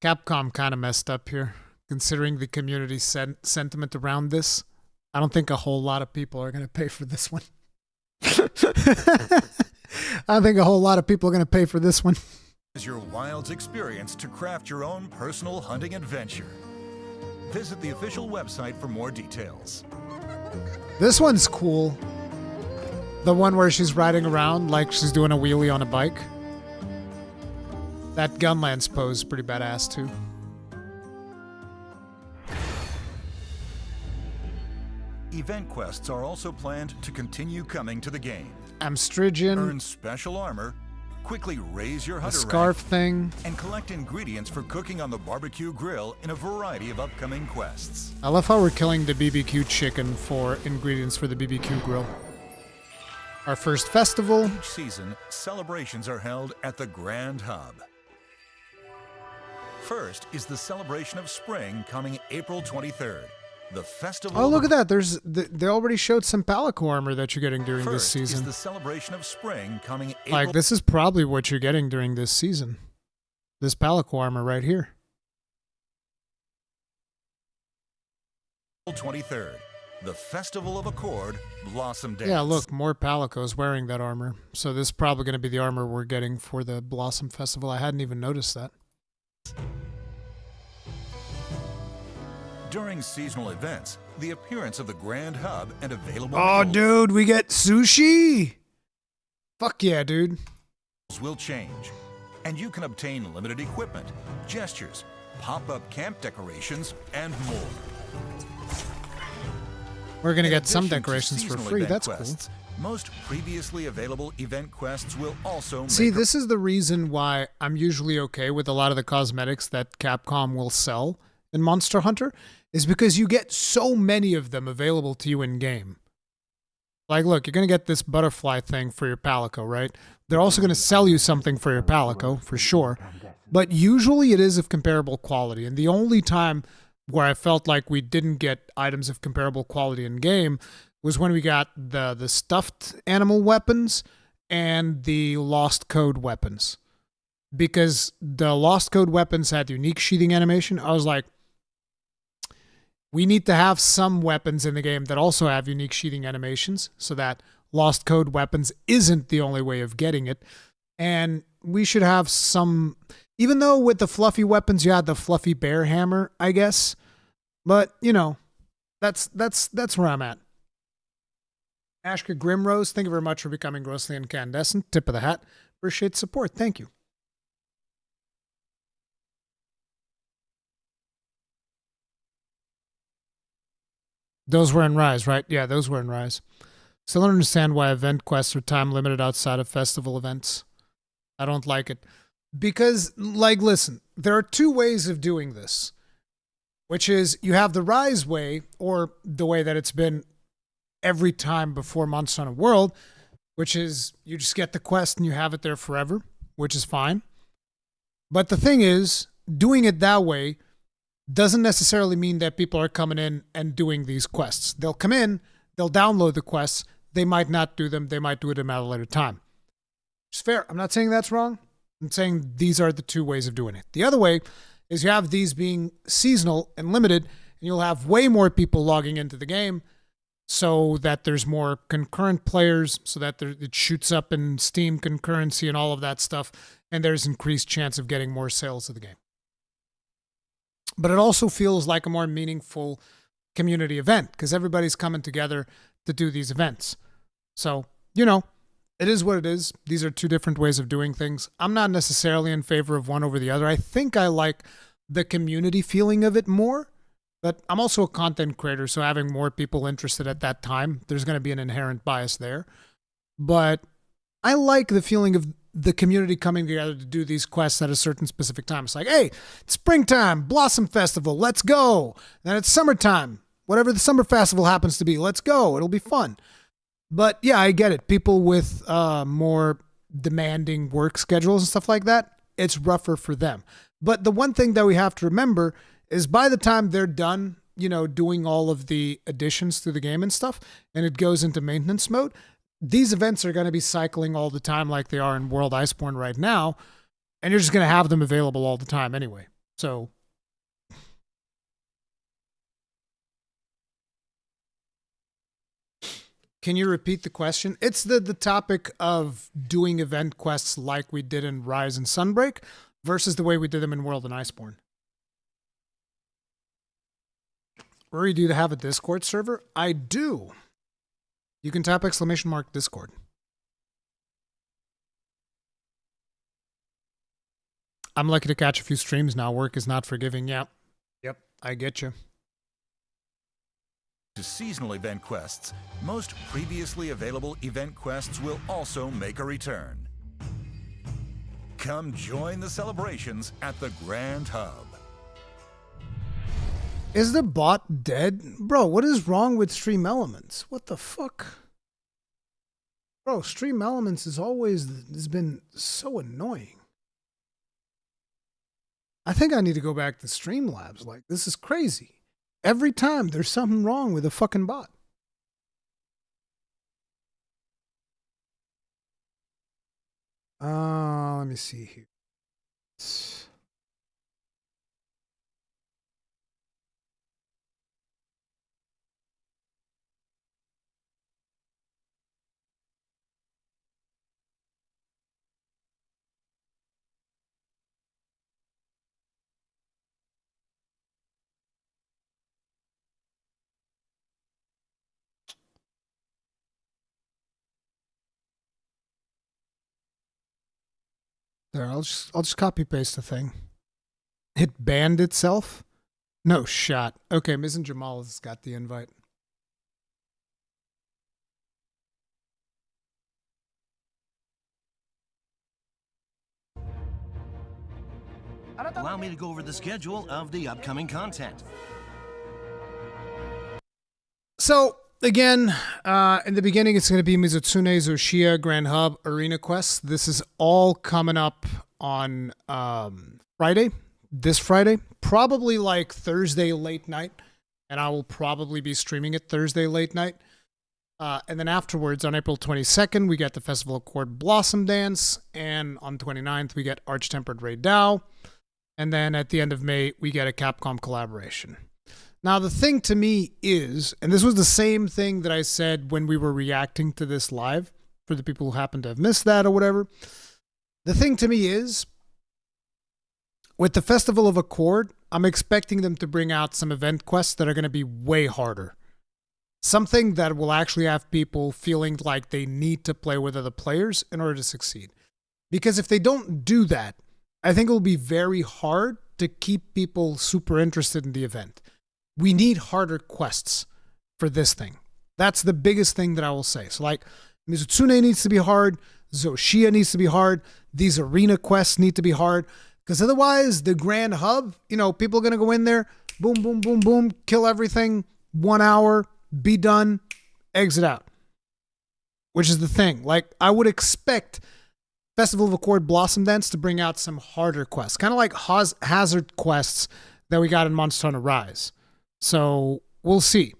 Capcom kind of messed up here, considering the community sentiment around this. I don't think a whole lot of people are going to pay for this one. I don't think a whole lot of people are going to pay for this one. Your Wilds experience to craft your own personal hunting adventure. Visit the official website for more details. This one's cool. The one where she's riding around like she's doing a wheelie on a bike. That Gunlance pose is pretty badass too. Event quests are also planned to continue coming to the game. Amstridian. Earn special armor, quickly raise your The hunter scarf rank, thing. and collect ingredients for cooking on the barbecue grill in a variety of upcoming quests. I love how we're killing the BBQ chicken for ingredients for the BBQ grill. Our first festival. Each season, celebrations are held at the Grand Hub. First is the celebration of spring coming April 23rd. The festival. Oh, look at that. They already showed some Palico armor that you're getting during this First season. is the celebration of spring coming April Like, this is probably what you're getting during this season. This Palico armor right here. 23rd. The Festival of Accord Blossom Dance. Yeah, look, more Palicos wearing that armor. So this is probably going to be the armor we're getting for the Blossom Festival. I hadn't even noticed that. During seasonal events, the appearance of the Grand Hub and available Oh, meals dude, we get sushi. Fuck yeah, dude. will change, and you can obtain limited equipment, gestures, pop-up camp decorations, and more. We're going to In get some addition to decorations for seasonal free. event That's quests, most previously available event quests will also cool. See, make this is the reason why I'm usually okay with a lot of the cosmetics that Capcom will sell in Monster Hunter, is because you get so many of them available to you in-game. Like, look, you're going to get this butterfly thing for your Palico, right? They're also going to sell you something for your Palico, for sure. But usually it is of comparable quality. And the only time where I felt like we didn't get items of comparable quality in-game was when we got the stuffed animal weapons and the Lost Code weapons. Because the Lost Code weapons had unique sheathing animation. I was like, we need to have some weapons in the game that also have unique sheathing animations so that Lost Code weapons isn't the only way of getting it. And we should have some, even though with the fluffy weapons you had the fluffy bear hammer, I guess. But, you know, that's where I'm at. Ashka Grimrose, thank you very much for becoming grossly incandescent. Tip of the hat. Appreciate support. Thank you. Those were in Rise, right? Yeah, those were in Rise. Still don't understand why event quests are time limited outside of festival events. I don't like it. Because, like, listen, there are two ways of doing this. Which is, you have the Rise way, or the way that it's been every time before Monster Hunter World, which is you just get the quest and you have it there forever, which is fine. But the thing is, doing it that way doesn't necessarily mean that people are coming in and doing these quests. They'll come in, they'll download the quests, they might not do them, they might do them at a later time. It's fair. I'm not saying that's wrong. I'm saying these are the two ways of doing it. The other way is you have these being seasonal and limited, and you'll have way more people logging into the game so that there's more concurrent players, so that it shoots up in Steam concurrency and all of that stuff, and there's increased chance of getting more sales of the game. But it also feels like a more meaningful community event because everybody's coming together to do these events. So, you know, it is what it is. These are two different ways of doing things. I'm not necessarily in favor of one over the other. I think I like the community feeling of it more, but I'm also a content creator, so having more people interested at that time, there's going to be an inherent bias there. But I like the feeling of the community coming together to do these quests at a certain specific time. It's like, hey, it's springtime, Blossom Festival, let's go. Then it's summertime, whatever the summer festival happens to be, let's go. It'll be fun. But yeah, I get it. People with more demanding work schedules and stuff like that, it's rougher for them. But the one thing that we have to remember is by the time they're done, you know, doing all of the additions to the game and stuff, and it goes into maintenance mode, these events are going to be cycling all the time like they are in World Iceborne right now, and you're just going to have them available all the time anyway. So can you repeat the question? It's the topic of doing event quests like we did in Rise and Sunbreak versus the way we did them in World and Iceborne. Rory, do you have a Discord server? I do. You can type !Discord. I'm lucky to catch a few streams now. Work is not forgiving. Yep, I get you. To seasonal event quests, most previously available event quests will also make a return. Come join the celebrations at the Grand Hub. Is the bot dead? Bro, what is wrong with Stream Elements? What the fuck? Bro, Stream Elements has been so annoying. I think I need to go back to Streamlabs. Like, this is crazy. Every time there's something wrong with the fucking bot. Let me see here. There, I'll just copy paste the thing. It banned itself? No shot. Okay, Ms. and Jamal has got the invite. Allow me to go over the schedule of the upcoming content. So, again, in the beginning, it's going to be Mizutsune, Zoshia, Grand Hub, Arena Quest. This is all coming up on Friday, this Friday, probably like Thursday late night, and I will probably be streaming it Thursday late night. And then afterwards, on April 22nd, we get the Festival of Chord Blossom Dance, and on 29th, we get Arch-Tempered Ray Dao, and then at the end of May, we get a Capcom collaboration. Now, the thing to me is, and this was the same thing that I said when we were reacting to this live, for the people who happen to have missed that or whatever, the thing to me is, with the Festival of Accord, I'm expecting them to bring out some event quests that are going to be way harder. Something that will actually have people feeling like they need to play with other players in order to succeed. Because if they don't do that, I think it will be very hard to keep people super interested in the event. We need harder quests for this thing. That's the biggest thing that I will say. So like, Mizutsune needs to be hard, Zoshia needs to be hard, these arena quests need to be hard, because otherwise the Grand Hub, you know, people are going to go in there, boom, boom, boom, boom, kill everything, 1 hour, be done, exit out. Which is the thing. Like, I would expect Festival of Accord Blossom Dance to bring out some harder quests, kind of like hazard quests that we got in Monster Hunter Rise. So we'll see.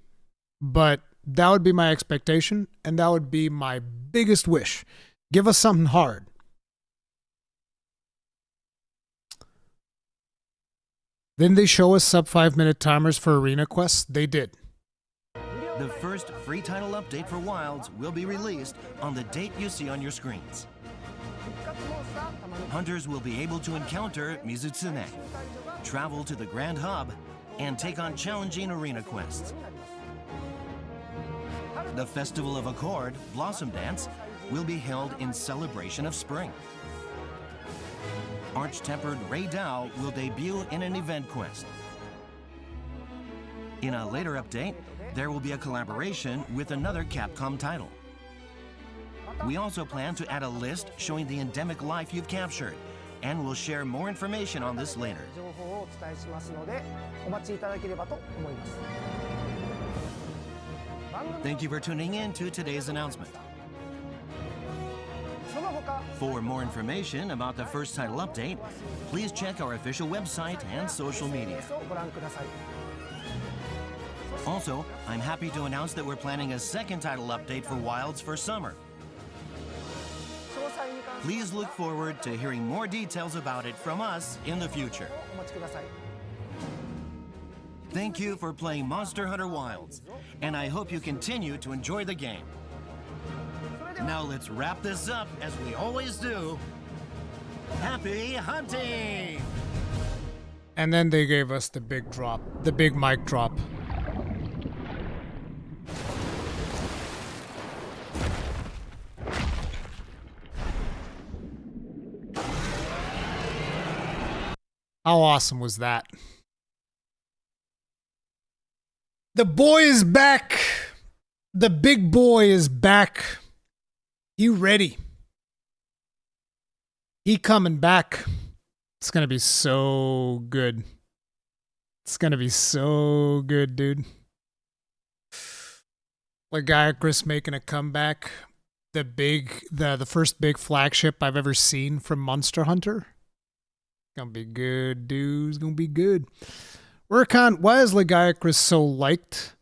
But that would be my expectation, and that would be my biggest wish. Give us something hard. Didn't they show us sub 5-minute timers for arena quests? They did. The first free title update for Wilds will be released on the date you see on your screens. Hunters will be able to encounter Mizutsune, travel to the Grand Hub, and take on challenging arena quests. The Festival of Accord, Blossom Dance, will be held in celebration of spring. Arch-tempered Ray Dow will debut in an event quest. In a later update, there will be a collaboration with another Capcom title. We also plan to add a list showing the endemic life you've captured, and we'll share more information on this later. Thank you for tuning in to today's announcement. For more information about the first title update, please check our official website and social media. Also, I'm happy to announce that we're planning a second title update for Wilds for summer. Please look forward to hearing more details about it from us in the future. Thank you for playing Monster Hunter Wilds, and I hope you continue to enjoy the game. Now let's wrap this up as we always do. Happy hunting! And then they gave us the big drop, the big mic drop. How awesome was that? The boy is back. The big boy is back. He ready. He coming back. It's gonna be so good. It's gonna be so good, dude. Legiacris making a comeback. The first big flagship I've ever seen from Monster Hunter. Gonna be good, dude. It's gonna be good. Rurikhan, why is Legiacris so liked?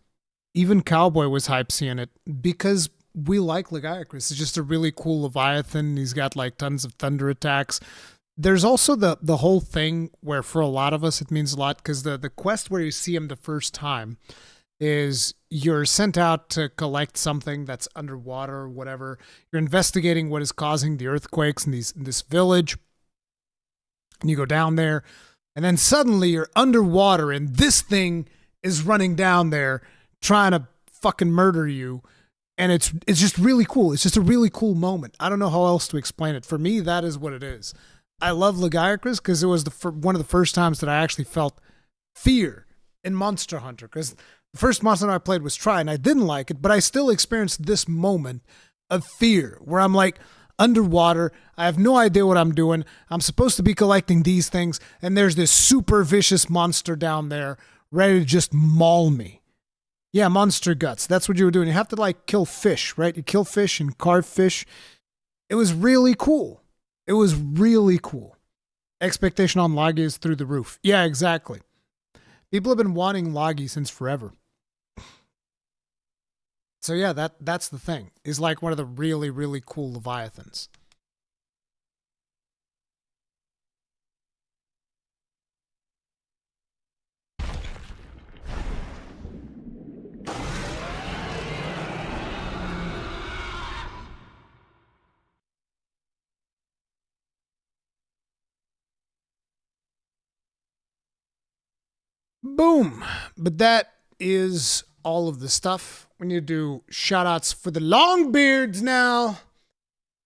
Even Cowboy was hype seeing it. Because we like Legiacris. It's just a really cool Leviathan. He's got like tons of thunder attacks. There's also the whole thing where for a lot of us it means a lot, because the quest where you see him the first time is you're sent out to collect something that's underwater or whatever. You're investigating what is causing the earthquakes in this village. And you go down there, and then suddenly you're underwater, and this thing is running down there trying to fucking murder you. And it's just really cool. It's just a really cool moment. I don't know how else to explain it. For me, that is what it is. I love Legiacris because it was one of the first times that I actually felt fear in Monster Hunter. Because the first Monster Hunter I played was Try, and I didn't like it, but I still experienced this moment of fear where I'm like, underwater, I have no idea what I'm doing. I'm supposed to be collecting these things, and there's this super vicious monster down there ready to just maul me. Yeah, monster guts. That's what you were doing. You have to like kill fish, right? You kill fish and carve fish. It was really cool. It was really cool. Expectation on Lagi is through the roof. Yeah, exactly. People have been wanting Lagi since forever. So yeah, that's the thing. He's like one of the really, really cool Leviathans. Boom. But that is all of the stuff. We need to do shout-outs for the Longbeards now.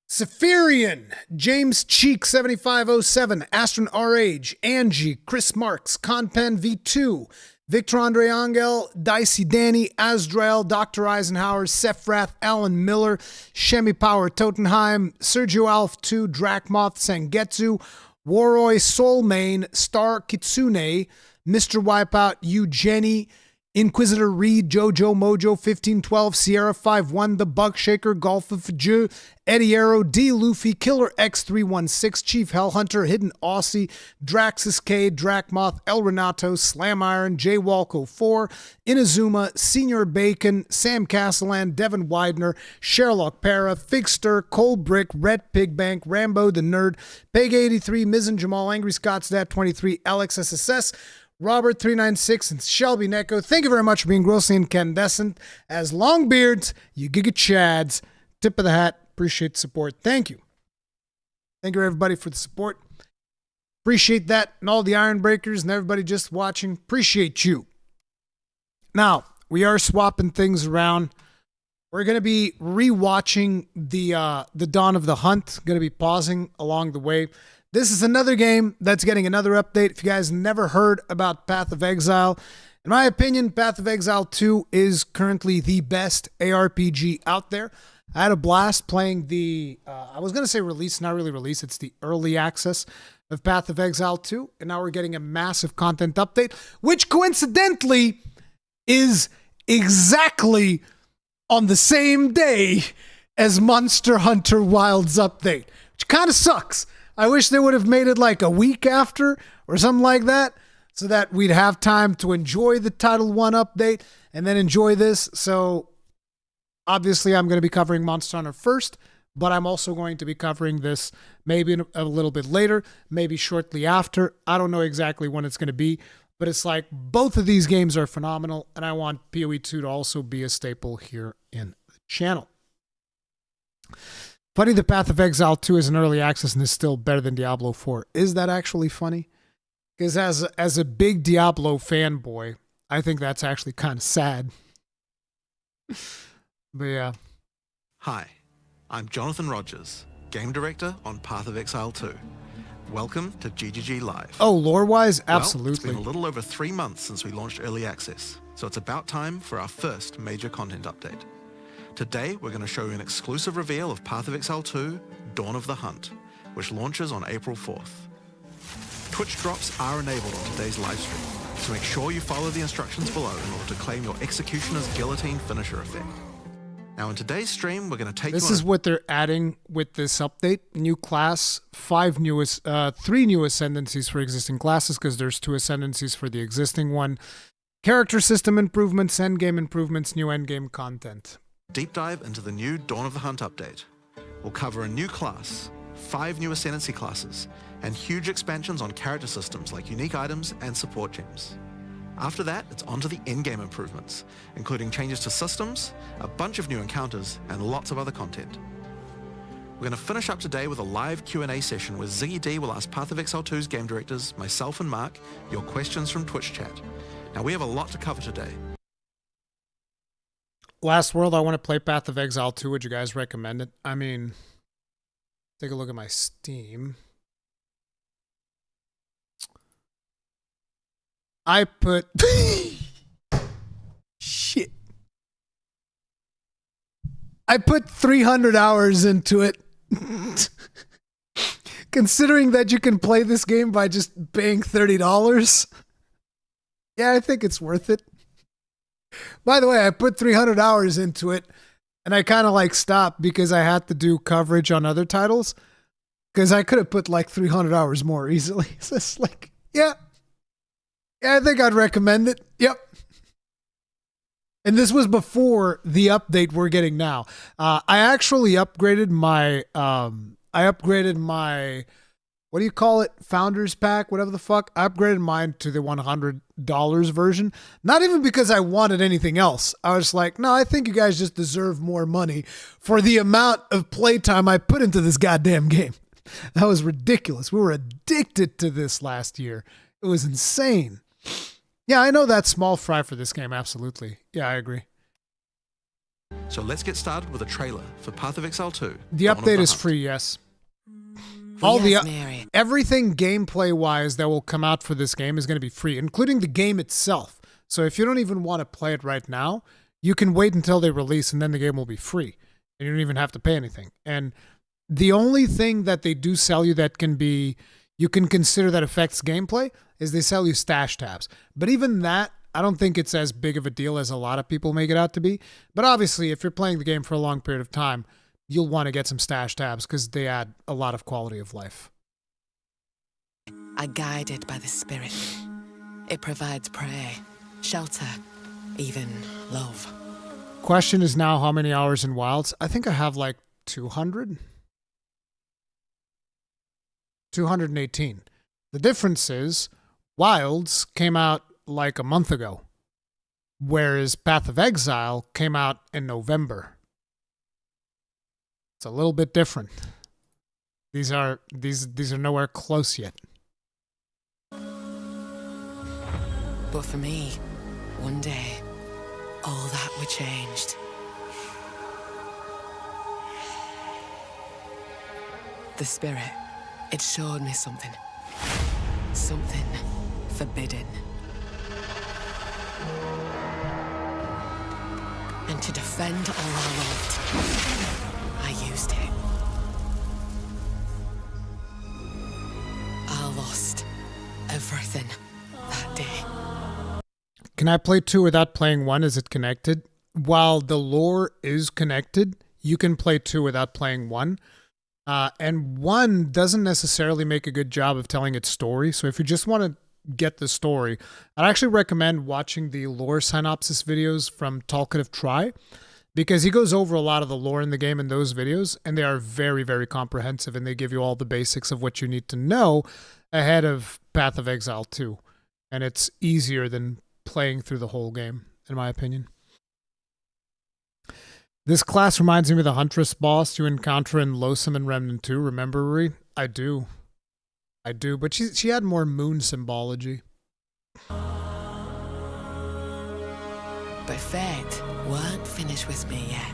Saphirian, James Cheek 7507, Astron R-Age, Angie, Chris Marks, Conpen V2, Victor Andre Angel, Dicey Danny, Azrael, Dr. Eisenhower, Sephiroth, Alan Miller, Shemi Power Totenheim, Sergio Alf 2, Drakmoth, Sangetsu, Waroi Soulmane, Star Kitsune, Mr. Wipeout, Jenny, Inquisitor Reed, Jojo Mojo 1512, Sierra 51, The Bug Shaker, Golf of Fajou, Eddie Arrow, D. Luffy, Killer X316, Chief Hellhunter, Hidden Aussie, Draxus K, Drakmoth, El Renato, Slam Iron, J. Walco 4, Inazuma, Senior Bacon, Sam Castellan, Devin Widener, Sherlock Para, Figster, Cold Brick, Red Pig Bank, Rambo the Nerd, Peg 83, Miz and Jamal, Angry Scott's Dad 23, Alex SSS, Robert 396, and Shelby Neko. Thank you very much for being grossly incandescent. As Longbeards, you Giga Chads. Tip of the hat. Appreciate the support. Thank you. Thank you, everybody, for the support. Appreciate that. And all the Iron Breakers and everybody just watching. Appreciate you. Now, we are swapping things around. We're going to be rewatching the Dawn of the Hunt. Going to be pausing along the way. This is another game that's getting another update. If you guys never heard about Path of Exile, in my opinion, Path of Exile 2 is currently the best ARPG out there. I had a blast playing the, I was going to say release, not really release, it's the early access of Path of Exile 2. And now we're getting a massive content update, which coincidentally is exactly on the same day as Monster Hunter Wilds update, which kind of sucks. I wish they would have made it like a week after or something like that, so that we'd have time to enjoy the Title 1 update and then enjoy this. So obviously I'm going to be covering Monster Hunter first, but I'm also going to be covering this maybe a little bit later, maybe shortly after. I don't know exactly when it's going to be, but it's like both of these games are phenomenal, and I want PoE 2 to also be a staple here in the channel. Funny the Path of Exile 2 is an early access and is still better than Diablo 4. Is that actually funny? Because as a big Diablo fanboy, I think that's actually kind of sad. But yeah. Hi, I'm Jonathan Rogers, Game Director on Path of Exile 2. Welcome to GGG Live. Oh, lore-wise, Well, absolutely. it's been a little over 3 months since we launched Early Access, so it's about time for our first major content update. Today, we're going to show you an exclusive reveal of Path of Exile 2, Dawn of the Hunt, which launches on April 4th. Twitch drops are enabled on today's live stream, so make sure you follow the instructions below in order to claim your Executioner's Guillotine finisher effect. Now in today's stream, we're going to take This is what they're adding with this update. New class, 3 new ascendancies for existing classes, because there's 2 ascendancies for the existing one. Character system improvements, endgame improvements, new endgame content. deep dive into the new Dawn of the Hunt update. We'll cover a new class, 5 new ascendancy classes, and huge expansions on character systems like unique items and support gems. After that, it's on to the endgame improvements, including changes to systems, a bunch of new encounters, and lots of other content. We're going to finish up today with a live Q&A session where Ziggy D will ask Path of Exile 2's game directors, myself and Mark, your questions from Twitch chat. Now we have a lot to cover today. Last World, I want to play Path of Exile 2. Would you guys recommend it? I mean, take a look at my Steam. I put... Shit. I put 300 hours into it. Considering that you can play this game by just paying $30. Yeah, I think it's worth it. By the way, I put 300 hours into it, and I kind of like stopped because I had to do coverage on other titles, because I could have put like 300 hours more easily. So it's like, yeah, I think I'd recommend it. Yep. And this was before the update we're getting now. I actually upgraded my, what do you call it? Founders pack, whatever the fuck. I upgraded mine to the $100 version. Not even because I wanted anything else. I was like, no, I think you guys just deserve more money for the amount of playtime I put into this goddamn game. That was ridiculous. We were addicted to this last year. It was insane. Yeah, I know that's small fry for this game. Absolutely. Yeah, I agree. So let's get started with a trailer for Path of Exile 2. The update is free, yes. Everything gameplay wise that will come out for this game is going to be free, including the game itself. So if you don't even want to play it right now, you can wait until they release and then the game will be free. And you don't even have to pay anything. And the only thing that they do sell you that can be, you can consider that affects gameplay is they sell you stash tabs. But even that, I don't think it's as big of a deal as a lot of people make it out to be. But obviously, if you're playing the game for a long period of time, you'll want to get some stash tabs because they add a lot of quality of life. Are guided by the spirit. It provides prey, shelter, even love. Question is now how many hours in Wilds? I think I have like 200. 218. The difference is Wilds came out like a month ago, whereas Path of Exile came out in November. It's a little bit different. These are nowhere close yet. But for me, one day, all that were changed. The spirit, it showed me something. Something forbidden. And to defend all I loved, I used it. I lost everything that day. Can I play 2 without playing 1? Is it connected? While the lore is connected, you can play 2 without playing 1. And 1 doesn't necessarily make a good job of telling its story. So if you just want to get the story, I'd actually recommend watching the lore synopsis videos from Talkative Try, because he goes over a lot of the lore in the game in those videos, and they are very, very comprehensive, and they give you all the basics of what you need to know ahead of Path of Exile 2. And it's easier than playing through the whole game, in my opinion. This class reminds me of the Huntress boss you encounter in Loathsome and Remnant 2. Remember, Ruri? I do, but she had more moon symbology. But fate weren't finished with me yet.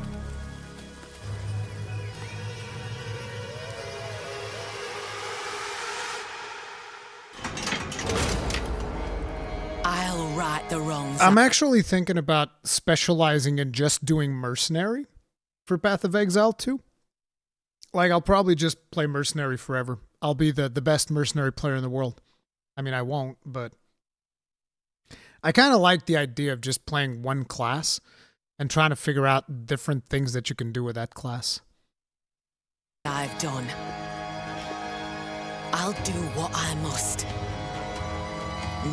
I'll right the wrongs. I'm actually thinking about specializing in just doing Mercenary for Path of Exile 2. Like, I'll probably just play Mercenary forever. I'll be the best Mercenary player in the world. I mean, I won't, but I kind of like the idea of just playing one class and trying to figure out different things that you can do with that class. I've done. I'll do what I must.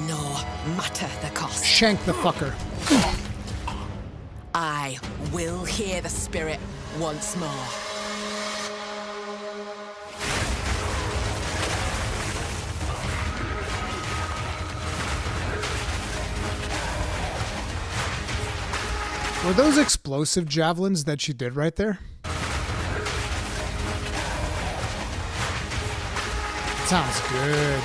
No matter the cost. Shank the fucker. I will hear the spirit once more. Were those explosive javelins that she did right there? Sounds good.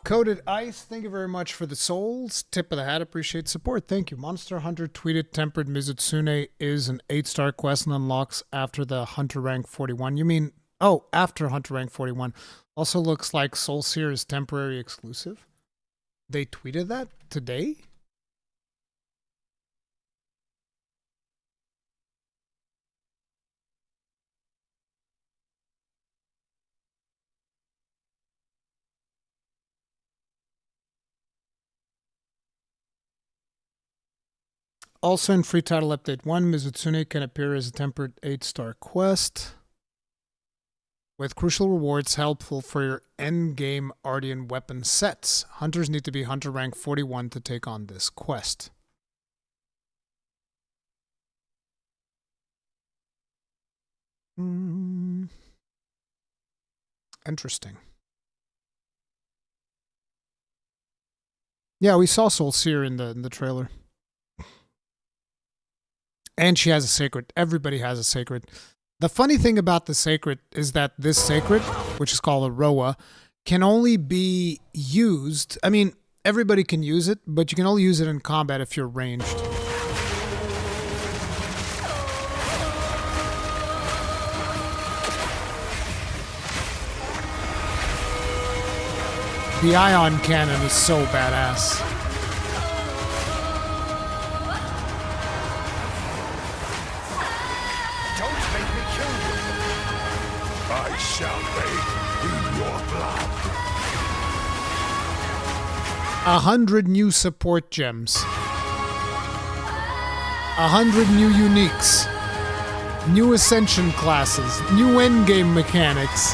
Coated Ice, thank you very much for the souls. Tip of the hat, appreciate support. Thank you. Monster Hunter tweeted Tempered Mizutsune is an 8-star quest and unlocks after the Hunter rank 41. You mean, oh, after Hunter rank 41. Also looks like Soul Seer is temporary exclusive. They tweeted that today? Also in free title update 1, Mizutsune can appear as a tempered 8-star quest with crucial rewards helpful for your endgame Ardean weapon sets. Hunters need to be Hunter rank 41 to take on this quest. Interesting. Yeah, we saw Soul Seer in the trailer. And she has a sacred. Everybody has a sacred. The funny thing about the sacred is that this sacred, which is called a Roa, can only be used. I mean, everybody can use it, but you can only use it in combat if you're ranged. The ion cannon is so badass. Shall bathe in your blood. 100 new support gems. 100 new uniques. New ascension classes. New endgame mechanics.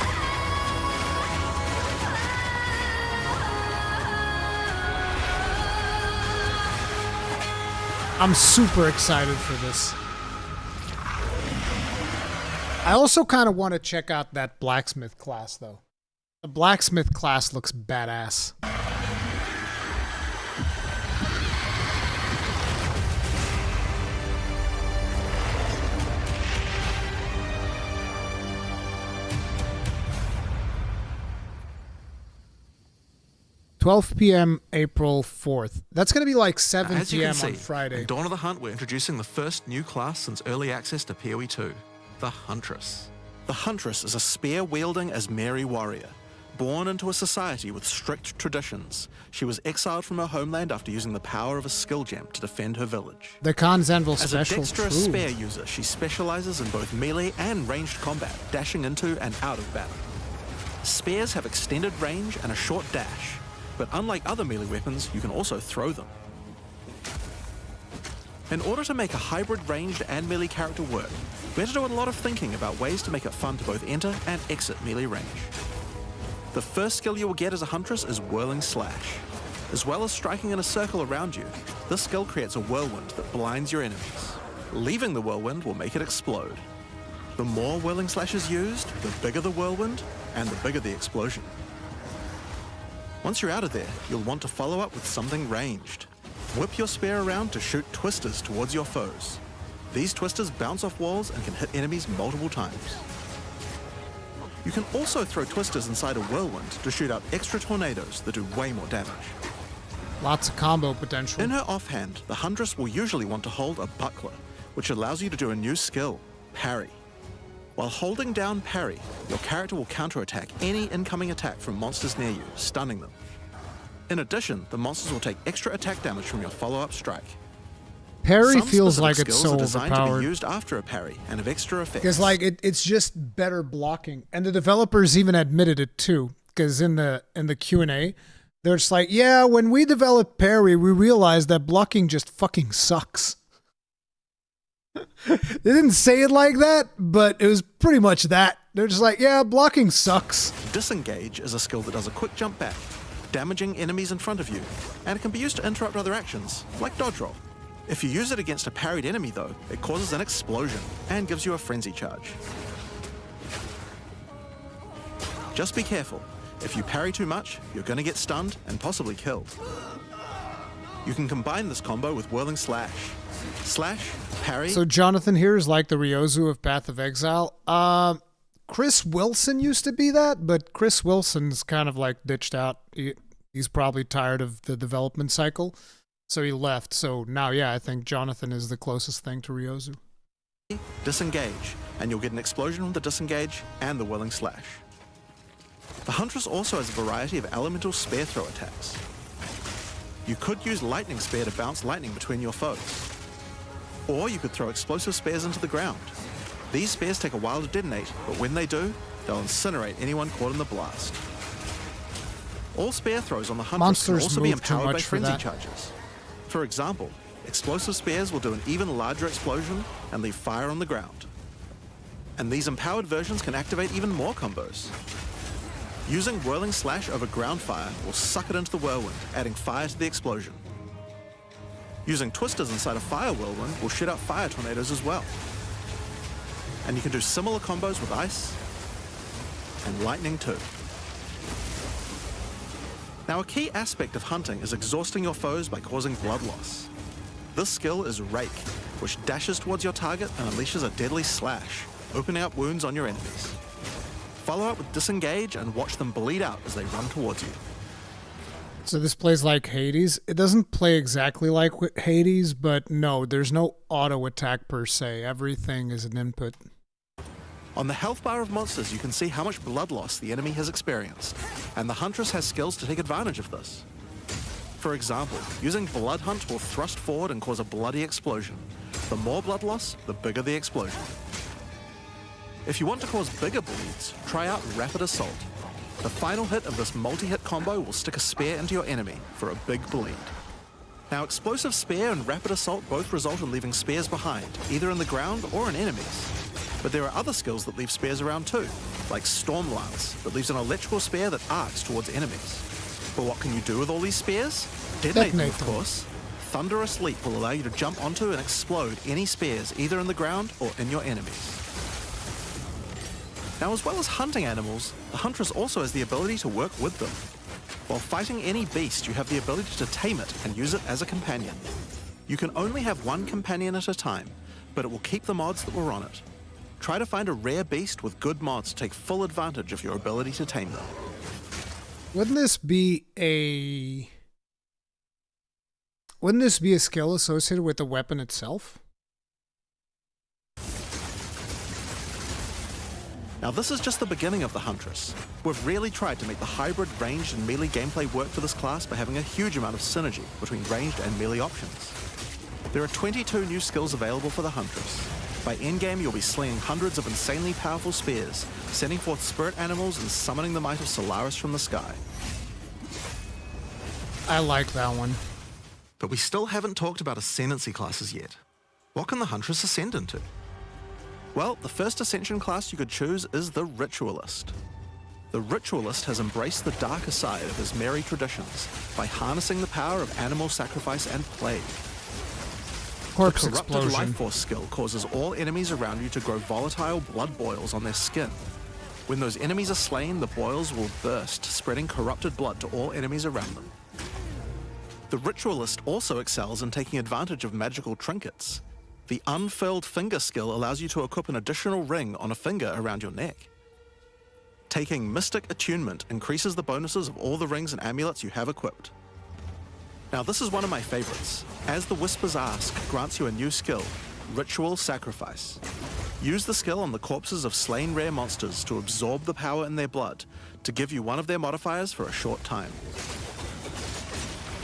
I'm super excited for this. I also kind of want to check out that blacksmith class, though. The blacksmith class looks badass. 12 p.m. April 4th. That's going to be like 7 As you can p.m. see, on Friday. in Dawn of the Hunt, we're introducing the first new class since early access to PoE 2, the Huntress. The Huntress is a spear-wielding Asmeri warrior. Born into a society with strict traditions, she was exiled from her homeland after using the power of a skill gem to defend her village. The Khan's Anvil As a special. dexterous True. spear user, she specializes in both melee and ranged combat, dashing into and out of battle. Spears have extended range and a short dash, but unlike other melee weapons, you can also throw them. In order to make a hybrid ranged and melee character work, we had to do a lot of thinking about ways to make it fun to both enter and exit melee range. The first skill you will get as a Huntress is Whirling Slash. As well as striking in a circle around you, this skill creates a whirlwind that blinds your enemies. Leaving the whirlwind will make it explode. The more Whirling Slash is used, the bigger the whirlwind, and the bigger the explosion. Once you're out of there, you'll want to follow up with something ranged. Whip your spear around to shoot twisters towards your foes. These twisters bounce off walls and can hit enemies multiple times. You can also throw twisters inside a whirlwind to shoot out extra tornadoes that do way more damage. Lots of combo potential. In her offhand, the Huntress will usually want to hold a buckler, which allows you to do a new skill, Parry. While holding down Parry, your character will counterattack any incoming attack from monsters near you, stunning them. In addition, the monsters will take extra attack damage from your follow-up strike. Parry Some feels specific like it's skills so are designed to overpowered. be used after a parry and have extra effects. Because like it's just better blocking, and the developers even admitted it too. Because in the Q&A, they're just like, yeah, when we developed parry, we realized that blocking just fucking sucks. They didn't say it like that, but it was pretty much that. They're just like, yeah, blocking sucks. Disengage is a skill that does a quick jump back, damaging enemies in front of you, and it can be used to interrupt other actions, like dodge roll. If you use it against a parried enemy though, it causes an explosion and gives you a frenzy charge. Just be careful. If you parry too much, you're going to get stunned and possibly killed. You can combine this combo with Whirling Slash. Slash, parry... So Jonathan here is like the Ryozu of Path of Exile. Chris Wilson used to be that, but Chris Wilson's kind of like ditched out. He's probably tired of the development cycle. So he left. So now, yeah, I think Jonathan is the closest thing to Ryozu. Disengage, and you'll get an explosion from the disengage and the Whirling Slash. The Huntress also has a variety of elemental spear throw attacks. You could use Lightning Spear to bounce lightning between your foes. Or you could throw explosive spears into the ground. These spears take a while to detonate, but when they do, they'll incinerate anyone caught in the blast. All spear throws on the Huntress can Monsters also be move too empowered by much for frenzy that. charges. For example, explosive spears will do an even larger explosion and leave fire on the ground. And these empowered versions can activate even more combos. Using Whirling Slash over ground fire will suck it into the whirlwind, adding fire to the explosion. Using twisters inside a fire whirlwind will shoot out fire tornadoes as well. And you can do similar combos with ice and lightning too. Now, a key aspect of hunting is exhausting your foes by causing blood loss. This skill is Rake, which dashes towards your target and unleashes a deadly slash, opening up wounds on your enemies. Follow up with Disengage and watch them bleed out as they run towards you. So this plays like Hades. It doesn't play exactly like Hades, but no, there's no auto attack per se. Everything is an input. On the health bar of monsters, you can see how much blood loss the enemy has experienced, and the Huntress has skills to take advantage of this. For example, using Blood Hunt will thrust forward and cause a bloody explosion. The more blood loss, the bigger the explosion. If you want to cause bigger bleeds, try out Rapid Assault. The final hit of this multi-hit combo will stick a spear into your enemy for a big bleed. Now, Explosive Spear and Rapid Assault both result in leaving spears behind, either in the ground or in enemies. But there are other skills that leave spears around too, like Storm Lance, that leaves an electrical spear that arcs towards enemies. But what can you do with all these spears? Detonate them, of course. Thunderous Leap will allow you to jump onto and explode any spears either in the ground or in your enemies. Now, as well as hunting animals, the Huntress also has the ability to work with them. While fighting any beast, you have the ability to tame it and use it as a companion. You can only have one companion at a time, but it will keep the mods that were on it. Try to find a rare beast with good mods to take full advantage of your ability to tame them. Wouldn't this be a skill associated with the weapon itself? Now this is just the beginning of the Huntress. We've really tried to make the hybrid ranged and melee gameplay work for this class by having a huge amount of synergy between ranged and melee options. There are 22 new skills available for the Huntress. By endgame, you'll be slinging hundreds of insanely powerful spears, sending forth spirit animals and summoning the might of Solaris from the sky. I like that one. But we still haven't talked about ascendancy classes yet. What can the Huntress ascend into? Well, the first ascension class you could choose is the Ritualist. The Ritualist has embraced the darker side of his merry traditions by harnessing the power of animal sacrifice and plague. Corpse The Corrupted explosion. Life Force skill causes all enemies around you to grow volatile blood boils on their skin. When those enemies are slain, the boils will burst, spreading corrupted blood to all enemies around them. The Ritualist also excels in taking advantage of magical trinkets. The Unfurled Finger skill allows you to equip an additional ring on a finger around your neck. Taking Mystic Attunement increases the bonuses of all the rings and amulets you have equipped. Now this is one of my favorites. As the Whispers Ask grants you a new skill, Ritual Sacrifice. Use the skill on the corpses of slain rare monsters to absorb the power in their blood to give you one of their modifiers for a short time.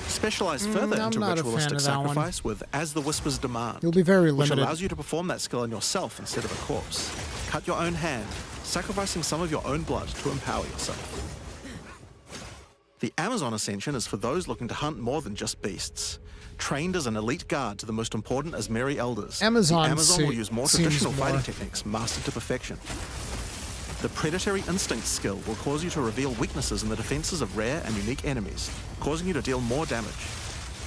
Specialize further I'm into not a fan Ritualistic of that one. Sacrifice with As the Whispers Demand, You'll be very which limited. allows you to perform that skill on yourself instead of a corpse. Cut your own hand, sacrificing some of your own blood to empower yourself. The Amazon Ascension is for those looking to hunt more than just beasts. Trained as an elite guard to the most important Asmeri elders, Amazon the Amazon will use more seems traditional more- fighting techniques mastered to perfection. The Predatory Instinct skill will cause you to reveal weaknesses in the defenses of rare and unique enemies, causing you to deal more damage.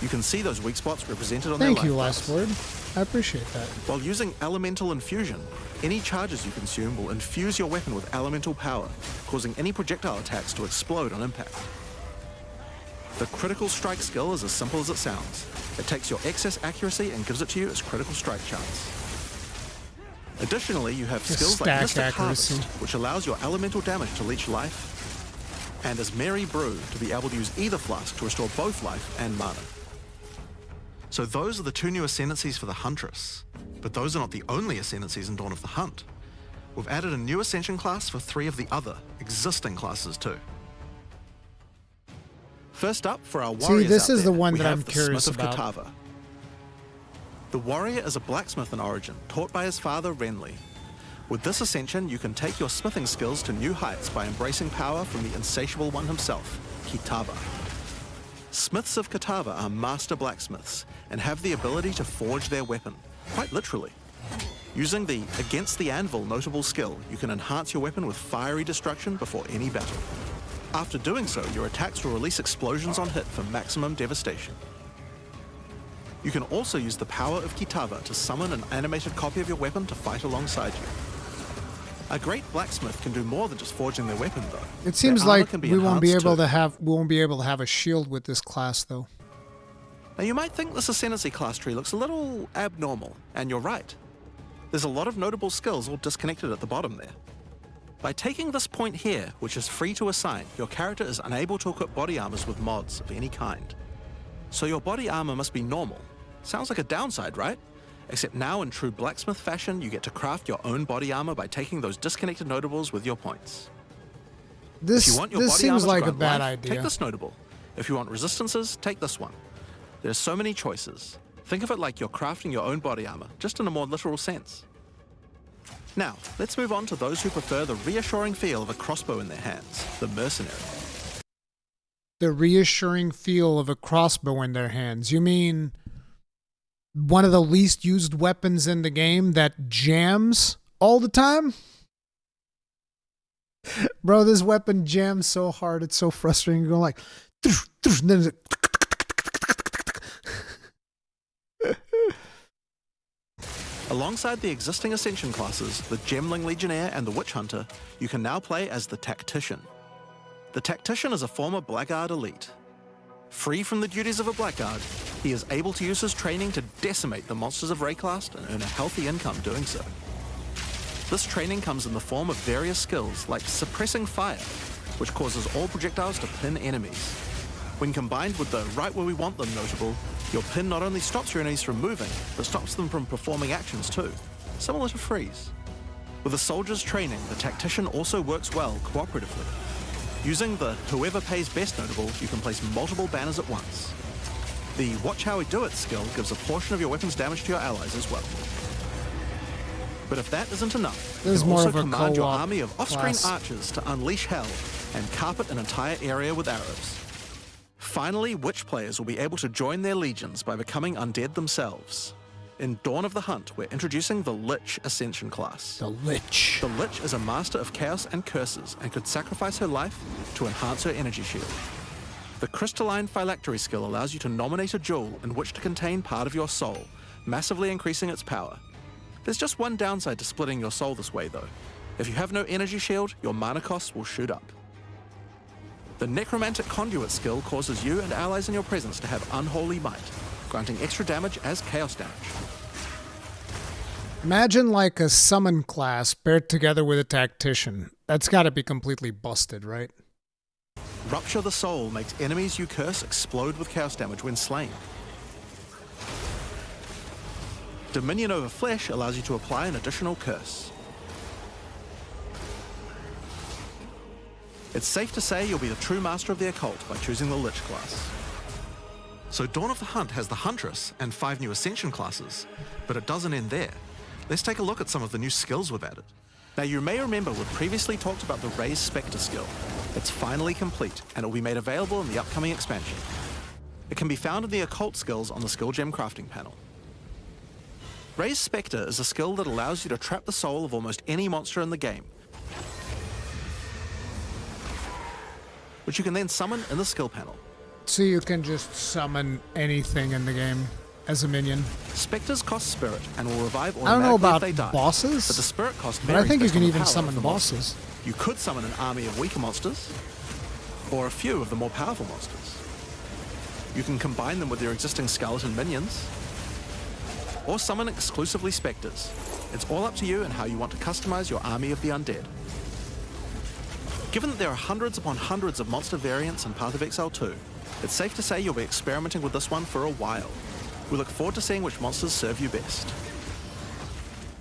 You can see those weak spots represented on Thank their you, life Last bars. Word. I appreciate that. While using Elemental Infusion, any charges you consume will infuse your weapon with elemental power, causing any projectile attacks to explode on impact. The Critical Strike skill is as simple as it sounds. It takes your excess accuracy and gives it to you as critical strike chance. Additionally, you have Just skills like stack Mystic accuracy. Harvest, which allows your elemental damage to leech life, and as Merry Brew to be able to use either flask to restore both life and mana. So those are the two new ascendancies for the Huntress, but those are not the only ascendancies in Dawn of the Hunt. We've added a new ascension class for 3 of the other existing classes too. First up, for our warriors this out is the there, one we that have I'm the curious Smith of about. Kitava. The warrior is a blacksmith in origin, taught by his father Renly. With this ascension, you can take your smithing skills to new heights by embracing power from the insatiable one himself, Kitava. Smiths of Kitava are master blacksmiths and have the ability to forge their weapon, quite literally. Using the Against the Anvil notable skill, you can enhance your weapon with fiery destruction before any battle. After doing so, your attacks will release explosions on hit for maximum devastation. You can also use the power of Kitava to summon an animated copy of your weapon to fight alongside you. A great blacksmith can do more than just forging their weapon, though. It seems Their armor like can be we won't be enhanced able too. to have a shield with this class, though. Now you might think this Ascendancy class tree looks a little abnormal, and you're right. There's a lot of notable skills all disconnected at the bottom there. By taking this point here, which is free to assign, your character is unable to equip body armors with mods of any kind. So your body armor must be normal. Sounds like a downside, right? Except now in true blacksmith fashion, you get to craft your own body armor by taking those disconnected notables with your points. If This you want your this body seems armor to like a grant bad life, idea. take this notable. If you want resistances, take this one. There's so many choices. Think of it like you're crafting your own body armor, just in a more literal sense. Now, let's move on to those who prefer the reassuring feel of a crossbow in their hands, the mercenary. The reassuring feel of a crossbow in their hands. You mean one of the least used weapons in the game that jams all the time? Bro, this weapon jams so hard, it's so frustrating. You're going like, and then it's Alongside the existing Ascension classes, the Gemling Legionnaire and the Witch Hunter, you can now play as the Tactician. The Tactician is a former Blackguard elite. Free from the duties of a Blackguard, he is able to use his training to decimate the monsters of Rayclast and earn a healthy income doing so. This training comes in the form of various skills like suppressing fire, which causes all projectiles to pin enemies. When combined with the right where we want them notable, your pin not only stops your enemies from moving, but stops them from performing actions too, similar to freeze. With a soldier's training, the tactician also works well cooperatively. Using the whoever pays best notable, you can place multiple banners at once. The watch how we do it skill gives a portion of your weapon's damage to your allies as well. But if that isn't enough, you This is can more also of a command your co-op army of off-screen class. archers to unleash hell and carpet an entire area with arrows. Finally, witch players will be able to join their legions by becoming undead themselves. In Dawn of the Hunt, we're introducing the Lich Ascension class. The Lich. The Lich is a master of chaos and curses and could sacrifice her life to enhance her energy shield. The Crystalline Phylactery skill allows you to nominate a jewel in which to contain part of your soul, massively increasing its power. There's just one downside to splitting your soul this way though. If you have no energy shield, your mana costs will shoot up. The Necromantic Conduit skill causes you and allies in your presence to have unholy might, granting extra damage as chaos damage. Imagine like a summon class paired together with a tactician. That's got to be completely busted, right? Rupture the Soul makes enemies you curse explode with chaos damage when slain. Dominion over Flesh allows you to apply an additional curse. It's safe to say you'll be the true master of the occult by choosing the Lich class. So Dawn of the Hunt has the Huntress and 5 new Ascension classes, but it doesn't end there. Let's take a look at some of the new skills we've added. Now you may remember we previously talked about the Raised Spectre skill. It's finally complete and it will be made available in the upcoming expansion. It can be found in the occult skills on the skill gem crafting panel. Raised Spectre is a skill that allows you to trap the soul of almost any monster in the game, which you can then summon in the skill panel. So you can just summon anything in the game as a minion. Spectres cost spirit and will revive I don't know automatically about if they die. bosses, But the spirit cost but I varies think you based can on the even power of summon the monster. bosses. You could summon an army of weaker monsters, or a few of the more powerful monsters. You can combine them with your existing skeleton minions, or summon exclusively spectres. It's all up to you and how you want to customize your army of the undead. Given that there are hundreds upon hundreds of monster variants in Path of Exile 2, it's safe to say you'll be experimenting with this one for a while. We look forward to seeing which monsters serve you best.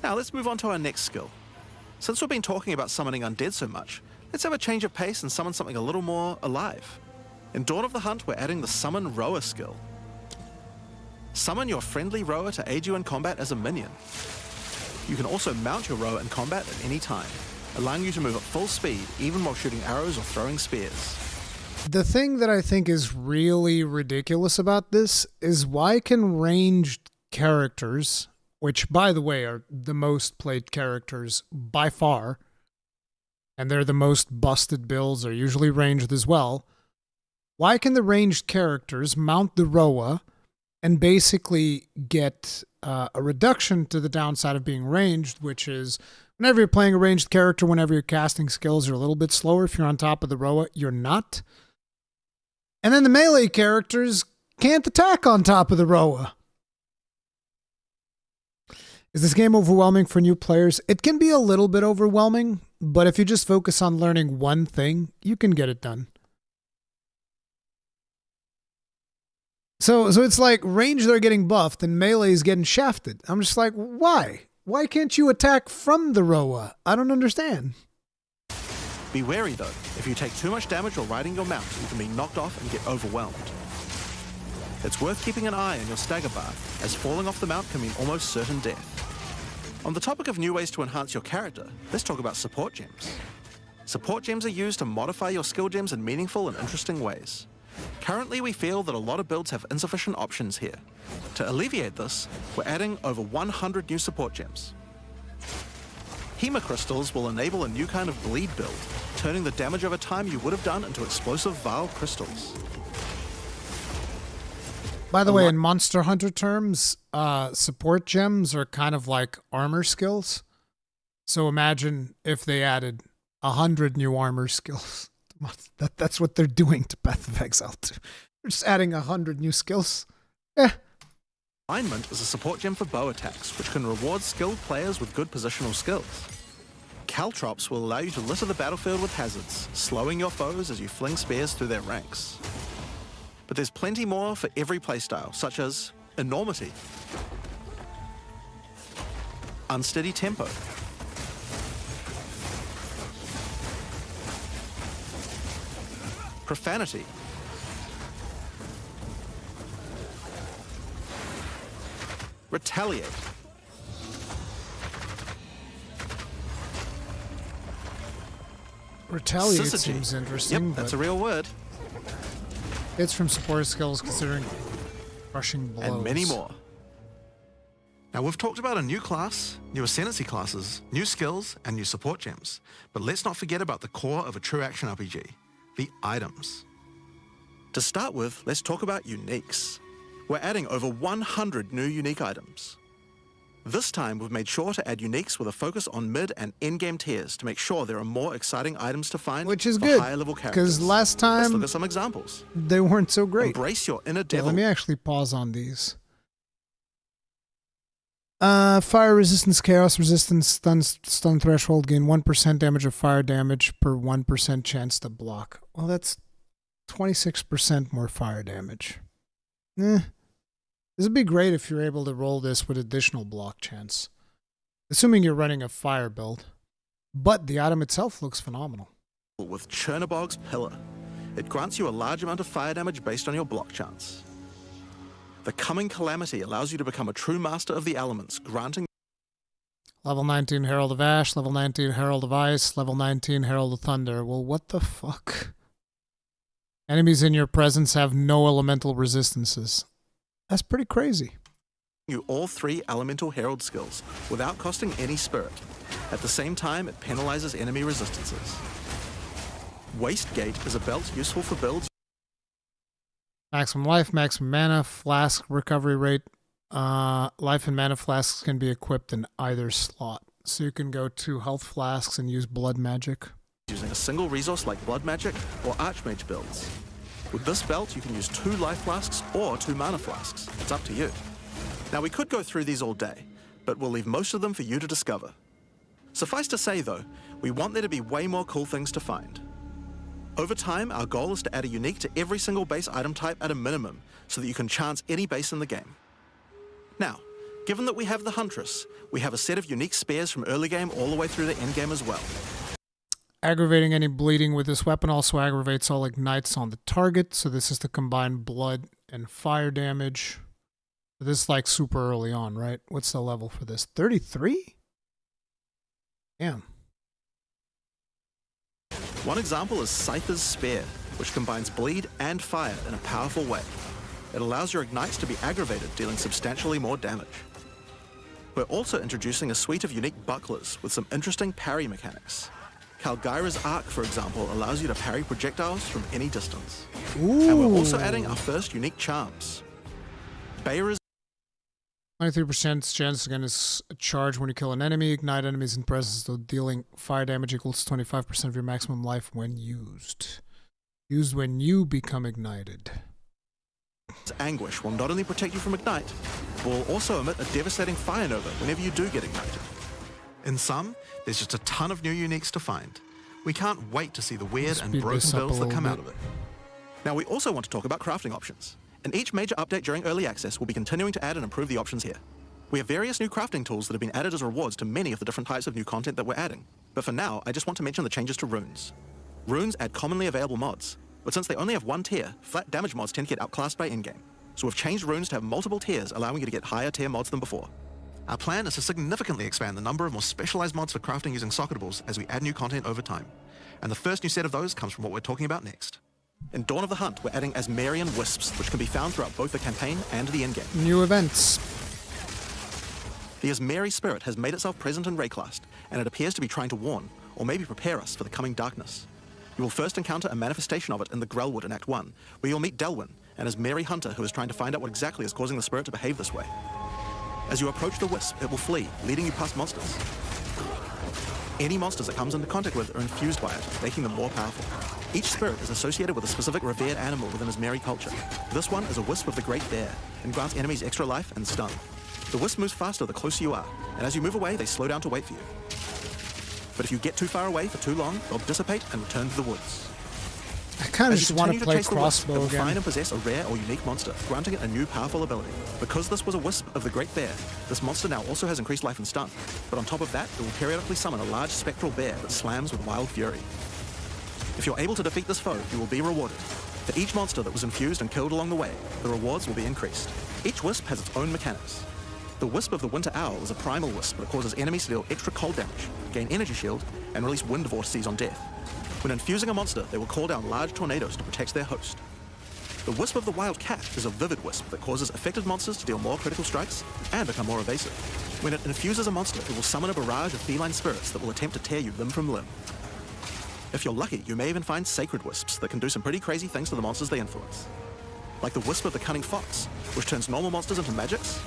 Now let's move on to our next skill. Since we've been talking about summoning undead so much, let's have a change of pace and summon something a little more alive. In Dawn of the Hunt, we're adding the Summon Rower skill. Summon your friendly rower to aid you in combat as a minion. You can also mount your rower in combat at any time, allowing you to move at full speed even while shooting arrows or throwing spears. The thing that I think is really ridiculous about this is why can ranged characters, which by the way are the most played characters by far, and they're the most busted builds, are usually ranged as well, why can the ranged characters mount the Roa and basically get a reduction to the downside of being ranged, which is whenever you're playing a ranged character, whenever you're casting skills, you're a little bit slower. If you're on top of the Roa, you're not. And then the melee characters can't attack on top of the Roa. Is this game overwhelming for new players? It can be a little bit overwhelming, but if you just focus on learning one thing, you can get it done. So it's like ranged are getting buffed and melee is getting shafted. I'm just like, why? Why can't you attack from the Roa? I don't understand. Be wary though, if you take too much damage while riding your mount, you can be knocked off and get overwhelmed. It's worth keeping an eye on your stagger bar, as falling off the mount can mean almost certain death. On the topic of new ways to enhance your character, let's talk about support gems. Support gems are used to modify your skill gems in meaningful and interesting ways. Currently, we feel that a lot of builds have insufficient options here. To alleviate this, we're adding over 100 new support gems. Hema crystals will enable a new kind of bleed build, turning the damage over time you would have done into explosive Vile crystals. By the way, in Monster Hunter terms, support gems are kind of like armor skills. So imagine if they added 100 new armor skills. That's what they're doing to Path of Exile 2. They're just adding 100 new skills. Alignment is a support gem for bow attacks, which can reward skilled players with good positional skills. caltrops will allow you to litter the battlefield with hazards, slowing your foes as you fling spears through their ranks. But there's plenty more for every playstyle, such as enormity, unsteady tempo, profanity, retaliate, Retaliate syzygy. seems interesting, Yep, that's a but real word. it's from support skills considering crushing blows. And many more. Now, we've talked about a new class, new ascendancy classes, new skills, and new support gems. But let's not forget about the core of a true action RPG, the items. To start with, let's talk about uniques. We're adding over 100 new unique items. This time, we've made sure to add uniques with a focus on mid and end-game tiers to make sure there are more exciting items to find Which is for good, higher-level characters. because last Let's time look at some examples. they weren't so great. Embrace your inner Yeah, devil. let me actually pause on these. Fire resistance, chaos resistance, stun threshold, gain 1% damage of fire damage per 1% chance to block. Well, that's 26% more fire damage. This would be great if you're able to roll this with additional block chance. Assuming you're running a fire build. But the item itself looks phenomenal. With Chernobog's Pillar. It grants you a large amount of fire damage based on your block chance. The Coming Calamity allows you to become a true master of the elements, granting Level 19 Herald of Ash, level 19 Herald of Ice, level 19 Herald of Thunder. Well, what the fuck? Enemies in your presence have no elemental resistances. That's pretty crazy. you all 3 elemental herald skills without costing any spirit. At the same time, it penalizes enemy resistances. Waste Gate is a belt useful for builds. Maximum life, maximum mana, flask recovery rate. Life and mana flasks can be equipped in either slot. So you can go 2 health flasks and use blood magic. Using a single resource like blood magic or archmage builds. With this belt, you can use 2 life flasks or 2 mana flasks. It's up to you. Now, we could go through these all day, but we'll leave most of them for you to discover. Suffice to say, though, we want there to be way more cool things to find. Over time, our goal is to add a unique to every single base item type at a minimum, so that you can chance any base in the game. Now, given that we have the Huntress, we have a set of unique spares from early game all the way through to end game as well. Aggravating any bleeding with this weapon also aggravates all ignites on the target, so this is to combine blood and fire damage. This is like super early on, right? What's the level for this? 33? Damn. One example is Scyther's Spear, which combines bleed and fire in a powerful way. It allows your ignites to be aggravated, dealing substantially more damage. We're also introducing a suite of unique bucklers with some interesting parry mechanics. Kalgyra's Arc, for example, allows you to parry projectiles from any distance. Ooh. And we're also adding our first unique charms. Bayra's 23% chance against a charge when you kill an enemy. Ignite enemies in presence, though dealing fire damage equals 25% of your maximum life when used. Used when you become ignited. Anguish will not only protect you from ignite, but will also emit a devastating fire nova whenever you do get ignited. In sum, there's just a ton of new uniques to find. We can't wait to see the weird and Speed broken this up builds a that come little out of it. Now, we also want to talk about crafting options. In each major update during early access, we'll be continuing to add and improve the options here. We have various new crafting tools that have been added as rewards to many of the different types of new content that we're adding. But for now, I just want to mention the changes to runes. Runes add commonly available mods, but since they only have 1 tier, flat damage mods tend to get outclassed by endgame. So we've changed runes to have multiple tiers, allowing you to get higher tier mods than before. Our plan is to significantly expand the number of more specialized mods for crafting using socketables as we add new content over time. And the first new set of those comes from what we're talking about next. In Dawn of the Hunt, we're adding Asmarian Wisps, which can be found throughout both the campaign and the endgame. New events. The Asmari spirit has made itself present in Rayclast, and it appears to be trying to warn, or maybe prepare us for the coming darkness. You will first encounter a manifestation of it in the Grellwood in Act 1, where you'll meet Delwyn, an Asmari hunter who is trying to find out what exactly is causing the spirit to behave this way. As you approach the wisp, it will flee, leading you past monsters. Any monsters it comes into contact with are infused by it, making them more powerful. Each spirit is associated with a specific revered animal within Asmari culture. This one is a wisp of the Great Bear, and grants enemies extra life and stun. The wisp moves faster the closer you are, and as you move away, they slow down to wait for you. But if you get too far away for too long, they'll dissipate and return to the woods. I kind of As you just want to continue play chase the wisp, it crossbow will find again. and possess a rare or unique monster, granting it a new powerful ability. Because this was a wisp of the Great Bear, this monster now also has increased life and stun. But on top of that, it will periodically summon a large spectral bear that slams with wild fury. If you're able to defeat this foe, you will be rewarded. For each monster that was infused and killed along the way, the rewards will be increased. Each wisp has its own mechanics. The Wisp of the Winter Owl is a primal wisp that causes enemies to deal extra cold damage, gain energy shield, and release wind vortices on death. When infusing a monster, they will call down large tornadoes to protect their host. The Wisp of the Wild Cat is a vivid wisp that causes affected monsters to deal more critical strikes and become more evasive. When it infuses a monster, it will summon a barrage of feline spirits that will attempt to tear you limb from limb. If you're lucky, you may even find sacred wisps that can do some pretty crazy things to the monsters they influence. Like the Wisp of the Cunning Fox, which turns normal monsters into magics,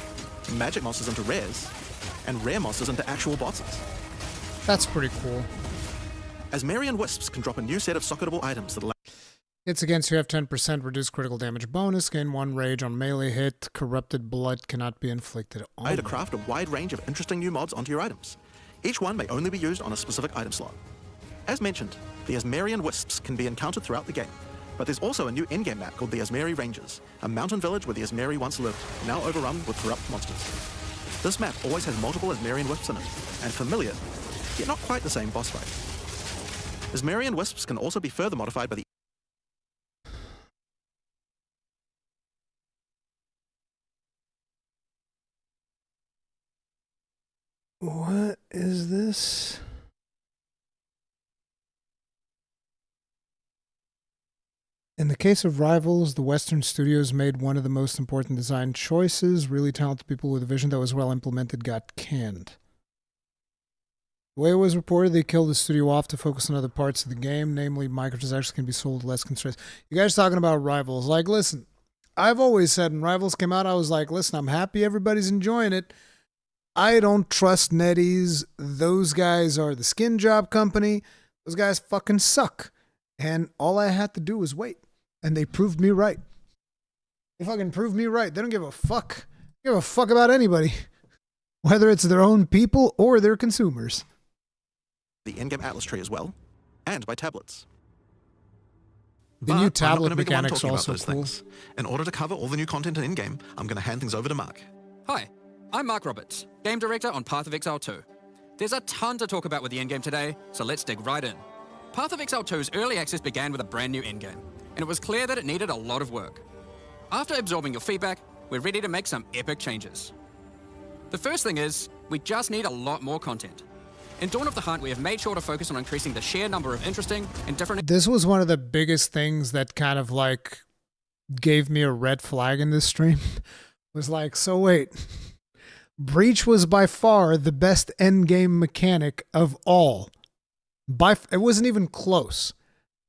magic monsters into rares, and rare monsters into actual bosses. That's pretty cool. Asmarian Wisps can drop a new set of socketable items that allow Hits against you have 10% reduced critical damage bonus, gain 1 rage on melee hit, corrupted blood cannot be inflicted on you to craft a wide range of interesting new mods onto your items. Each one may only be used on a specific item slot. As mentioned, the Asmarian Wisps can be encountered throughout the game, but there's also a new in-game map called the Asmari Ranges, a mountain village where the Asmari once lived, now overrun with corrupt monsters. This map always has multiple Asmarian Wisps in it, and familiar, yet not quite the same boss fight. Asmarian Wisps can also be further modified by the What is this? In the case of Rivals, the Western studios made one of the most important design choices. Really talented people with a vision that was well implemented got canned. The way it was reported, they killed the studio off to focus on other parts of the game, namely microtransactions can be sold less constraints. You guys talking about Rivals. Like, listen, I've always said when Rivals came out, I was like, listen, I'm happy everybody's enjoying it. I don't trust NetEase. Those guys are the skin job company. Those guys fucking suck. And all I had to do was wait. And they proved me right. They fucking proved me right. They don't give a fuck. They don't give a fuck about anybody. Whether it's their own people or their consumers. the in-game Atlas tree as well, and by tablets. The But new I'm not tablet gonna be the one mechanics talking are about also those cool. things. In order to cover all the new content in-game, I'm going to hand things over to Mark. Hi, I'm Mark Roberts, Game Director on Path of Exile 2. There's a ton to talk about with the endgame today, so let's dig right in. Path of Exile 2's early access began with a brand new endgame, and it was clear that it needed a lot of work. After absorbing your feedback, we're ready to make some epic changes. The first thing is, we just need a lot more content. In Dawn of the Hunt, we have made sure to focus on increasing the sheer number of interesting and different... This was one of the biggest things that kind of like gave me a red flag in this stream. Was like, so wait, Breach was by far the best endgame mechanic of all. It wasn't even close.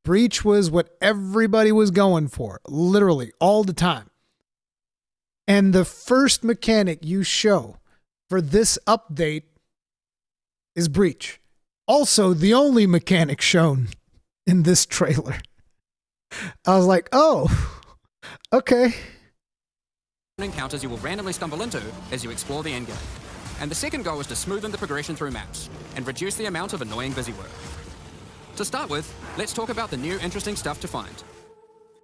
Breach was what everybody was going for, literally all the time. And the first mechanic you show for this update is Breach. Also, the only mechanic shown in this trailer. I was like, oh, okay. encounters you will randomly stumble into as you explore the endgame. And the second goal is to smoothen the progression through maps and reduce the amount of annoying busy work. To start with, let's talk about the new interesting stuff to find.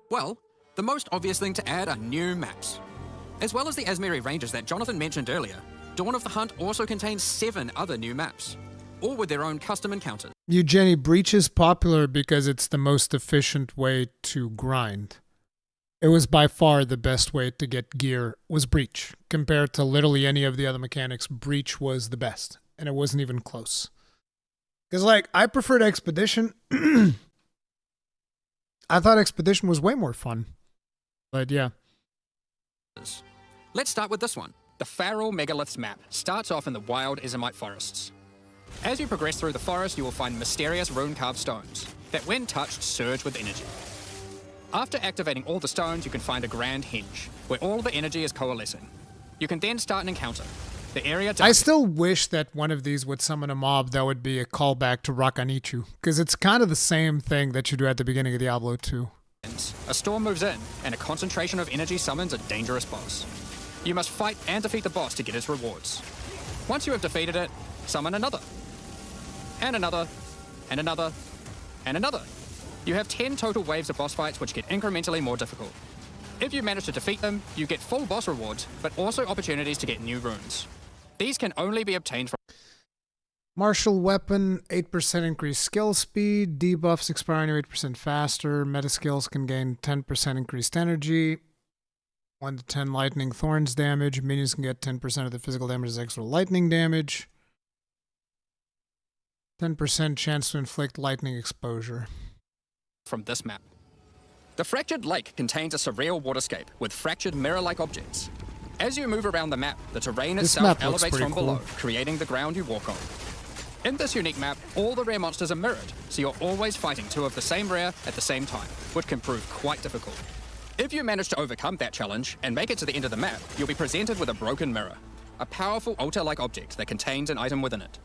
Well, the most obvious thing to add are new maps. As well as the Asmari Ranges that Jonathan mentioned earlier, Dawn of the Hunt also contains 7 other new maps, all with their own custom encounters. Jenny, Breach is popular because it's the most efficient way to grind. It was by far the best way to get gear was Breach. Compared to literally any of the other mechanics, Breach was the best. And it wasn't even close. Because, like, I preferred Expedition. I thought Expedition was way more fun. But, yeah. Let's start with this one. The Feral Megaliths map starts off in the wild Izimite forests. As you progress through the forest, you will find mysterious rune-carved stones that, when touched, surge with energy. After activating all the stones, you can find a grand henge, where all the energy is coalescing. You can then start an encounter. The area... I still wish that one of these would summon a mob that would be a callback to Rakanichu, because it's kind of the same thing that you do at the beginning of Diablo 2. A storm moves in, and a concentration of energy summons a dangerous boss. You must fight and defeat the boss to get its rewards. Once you have defeated it, summon another. and another, and another, and another. You have 10 total waves of boss fights which get incrementally more difficult. If you manage to defeat them, you get full boss rewards, but also opportunities to get new runes. These can only be obtained from Martial weapon, 8% increased skill speed, debuffs expiring 8% faster, meta skills can gain 10% increased energy, 1 to 10 lightning thorns damage, minions can get 10% of the physical damage as extra lightning damage, 10% chance to inflict lightning exposure. from this map. The Fractured Lake contains a surreal waterscape with fractured mirror-like objects. As you move around the map, the terrain This itself map looks elevates pretty from cool. below, creating the ground you walk on. In this unique map, all the rare monsters are mirrored, so you're always fighting two of the same rare at the same time, which can prove quite difficult. If you manage to overcome that challenge and make it to the end of the map, you'll be presented with a broken mirror, a powerful altar-like object that contains an item within it.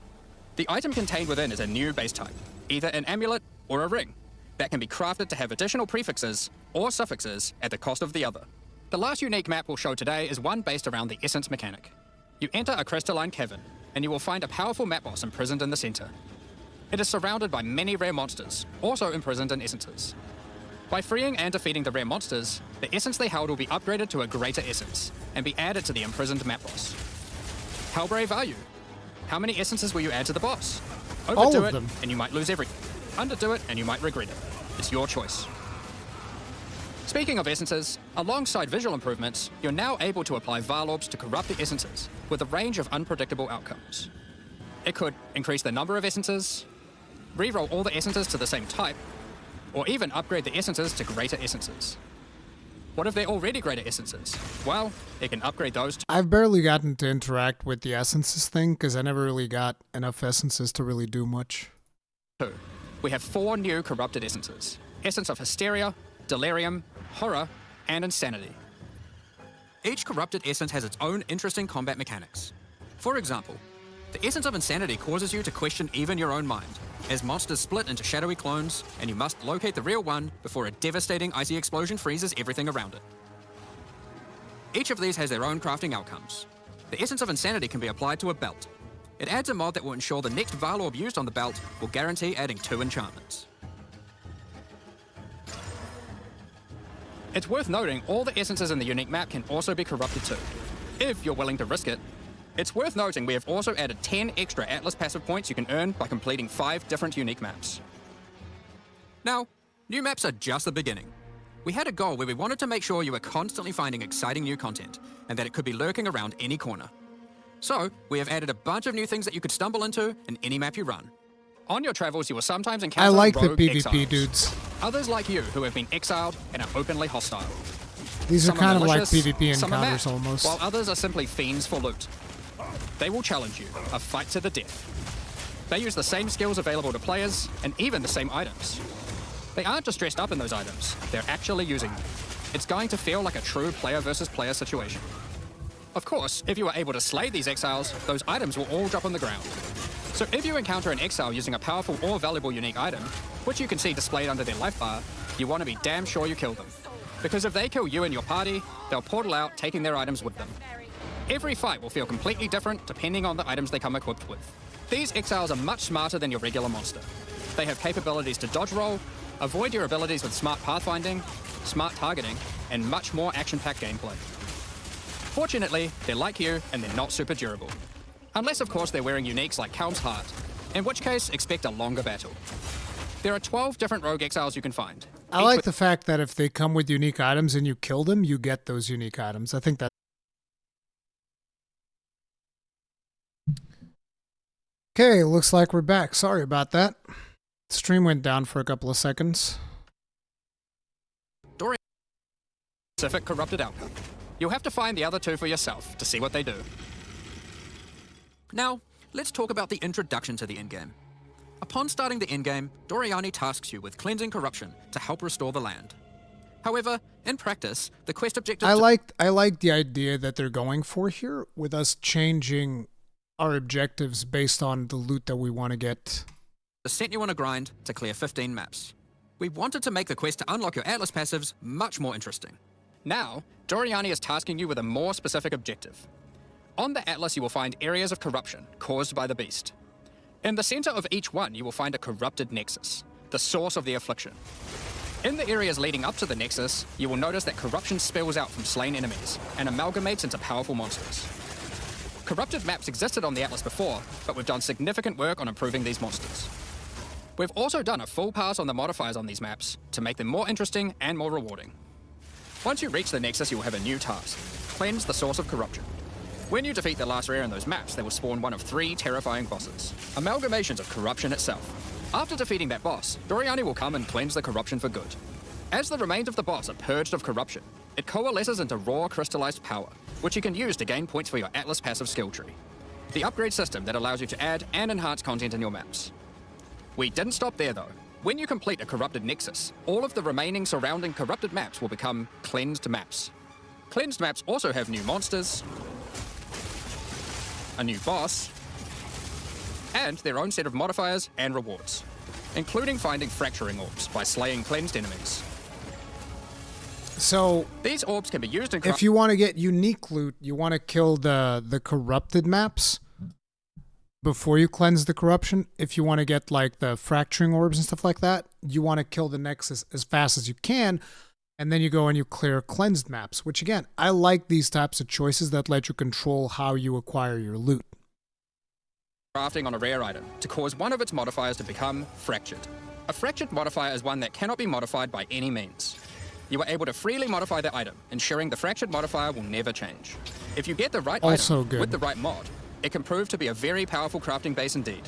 The item contained within is a new base type, either an amulet or a ring, that can be crafted to have additional prefixes or suffixes at the cost of the other. The last unique map we'll show today is one based around the essence mechanic. You enter a crystalline cavern, and you will find a powerful map boss imprisoned in the center. It is surrounded by many rare monsters, also imprisoned in essences. By freeing and defeating the rare monsters, the essence they held will be upgraded to a greater essence, and be added to the imprisoned map boss. How brave are you? How many essences will you add to the boss? All Overdo of it, them. and you might lose everything. Underdo it, and you might regret it. It's your choice. Speaking of essences, alongside visual improvements, you're now able to apply Varlorbs to corrupt the essences with a range of unpredictable outcomes. It could increase the number of essences, reroll all the essences to the same type, or even upgrade the essences to greater essences. What if they're already greater essences? Well, it can upgrade those to I've barely gotten to interact with the essences thing because I never really got enough essences to really do much. 2. We have 4 new corrupted essences. Essence of Hysteria, Delirium, Horror, and Insanity. Each corrupted essence has its own interesting combat mechanics. For example, the Essence of Insanity causes you to question even your own mind, as monsters split into shadowy clones, and you must locate the real one before a devastating icy explosion freezes everything around it. Each of these has their own crafting outcomes. The Essence of Insanity can be applied to a belt. It adds a mod that will ensure the next Varlorb used on the belt will guarantee adding 2 enchantments. It's worth noting all the essences in the unique map can also be corrupted too, if you're willing to risk it. It's worth noting we have also added 10 extra Atlas passive points you can earn by completing 5 different unique maps. Now, new maps are just the beginning. We had a goal where we wanted to make sure you were constantly finding exciting new content, and that it could be lurking around any corner. So, we have added a bunch of new things that you could stumble into in any map you run. On your travels, you will sometimes encounter I like the rogue PvP exiles. dudes. Others like you who have been exiled and are openly hostile. These are Some kind of like malicious, PvP some are encounters mad, almost. while others are simply fiends for loot. They will challenge you, a fight to the death. They use the same skills available to players, and even the same items. They aren't just dressed up in those items, they're actually using them. It's going to feel like a true player versus player situation. Of course, if you are able to slay these exiles, those items will all drop on the ground. So if you encounter an exile using a powerful or valuable unique item, which you can see displayed under their life bar, you want to be damn sure you kill them. Because if they kill you and your party, they'll portal out, taking their items with them. Every fight will feel completely different depending on the items they come equipped with. These exiles are much smarter than your regular monster. They have capabilities to dodge roll, avoid your abilities with smart pathfinding, smart targeting, and much more action-packed gameplay. Fortunately, they're like you, and they're not super durable. Unless, of course, they're wearing uniques like Calm's Heart, in which case, expect a longer battle. There are 12 different rogue exiles you can find. I like the fact that if they come with unique items and you kill them, you get those unique items. I think that. Okay, looks like we're back. Sorry about that. Stream went down for a couple of seconds. Specific corrupted outcome. You'll have to find the other 2 for yourself to see what they do. Now, let's talk about the introduction to the endgame. Upon starting the endgame, Doriani tasks you with cleansing corruption to help restore the land. However, in practice, the quest objective I like the idea that they're going for here with us changing our objectives based on the loot that we want to get. sent you on a grind to clear 15 maps. We wanted to make the quest to unlock your Atlas passives much more interesting. Now, Doriani is tasking you with a more specific objective. On the Atlas, you will find areas of corruption caused by the beast. In the center of each one, you will find a corrupted nexus, the source of the affliction. In the areas leading up to the nexus, you will notice that corruption spills out from slain enemies and amalgamates into powerful monsters. Corrupted maps existed on the Atlas before, but we've done significant work on improving these monsters. We've also done a full pass on the modifiers on these maps to make them more interesting and more rewarding. Once you reach the nexus, you will have a new task: cleanse the source of corruption. When you defeat the last rare in those maps, they will spawn one of 3 terrifying bosses, amalgamations of corruption itself. After defeating that boss, Doriani will come and cleanse the corruption for good. As the remains of the boss are purged of corruption, it coalesces into raw crystallized power, which you can use to gain points for your Atlas passive skill tree, the upgrade system that allows you to add and enhance content in your maps. We didn't stop there though. When you complete a corrupted nexus, all of the remaining surrounding corrupted maps will become cleansed maps. Cleansed maps also have new monsters, a new boss, and their own set of modifiers and rewards, including finding fracturing orbs by slaying cleansed enemies. So These orbs can be used in if you want to get unique loot, you want to kill the corrupted maps before you cleanse the corruption. If you want to get like the fracturing orbs and stuff like that, you want to kill the nexus as fast as you can, and then you go and you clear cleansed maps, which again, I like these types of choices that let you control how you acquire your loot. crafting on a rare item to cause one of its modifiers to become fractured. A fractured modifier is one that cannot be modified by any means. You are able to freely modify the item, ensuring the fractured modifier will never change. If you get the right Also item good. with the right mod, it can prove to be a very powerful crafting base indeed.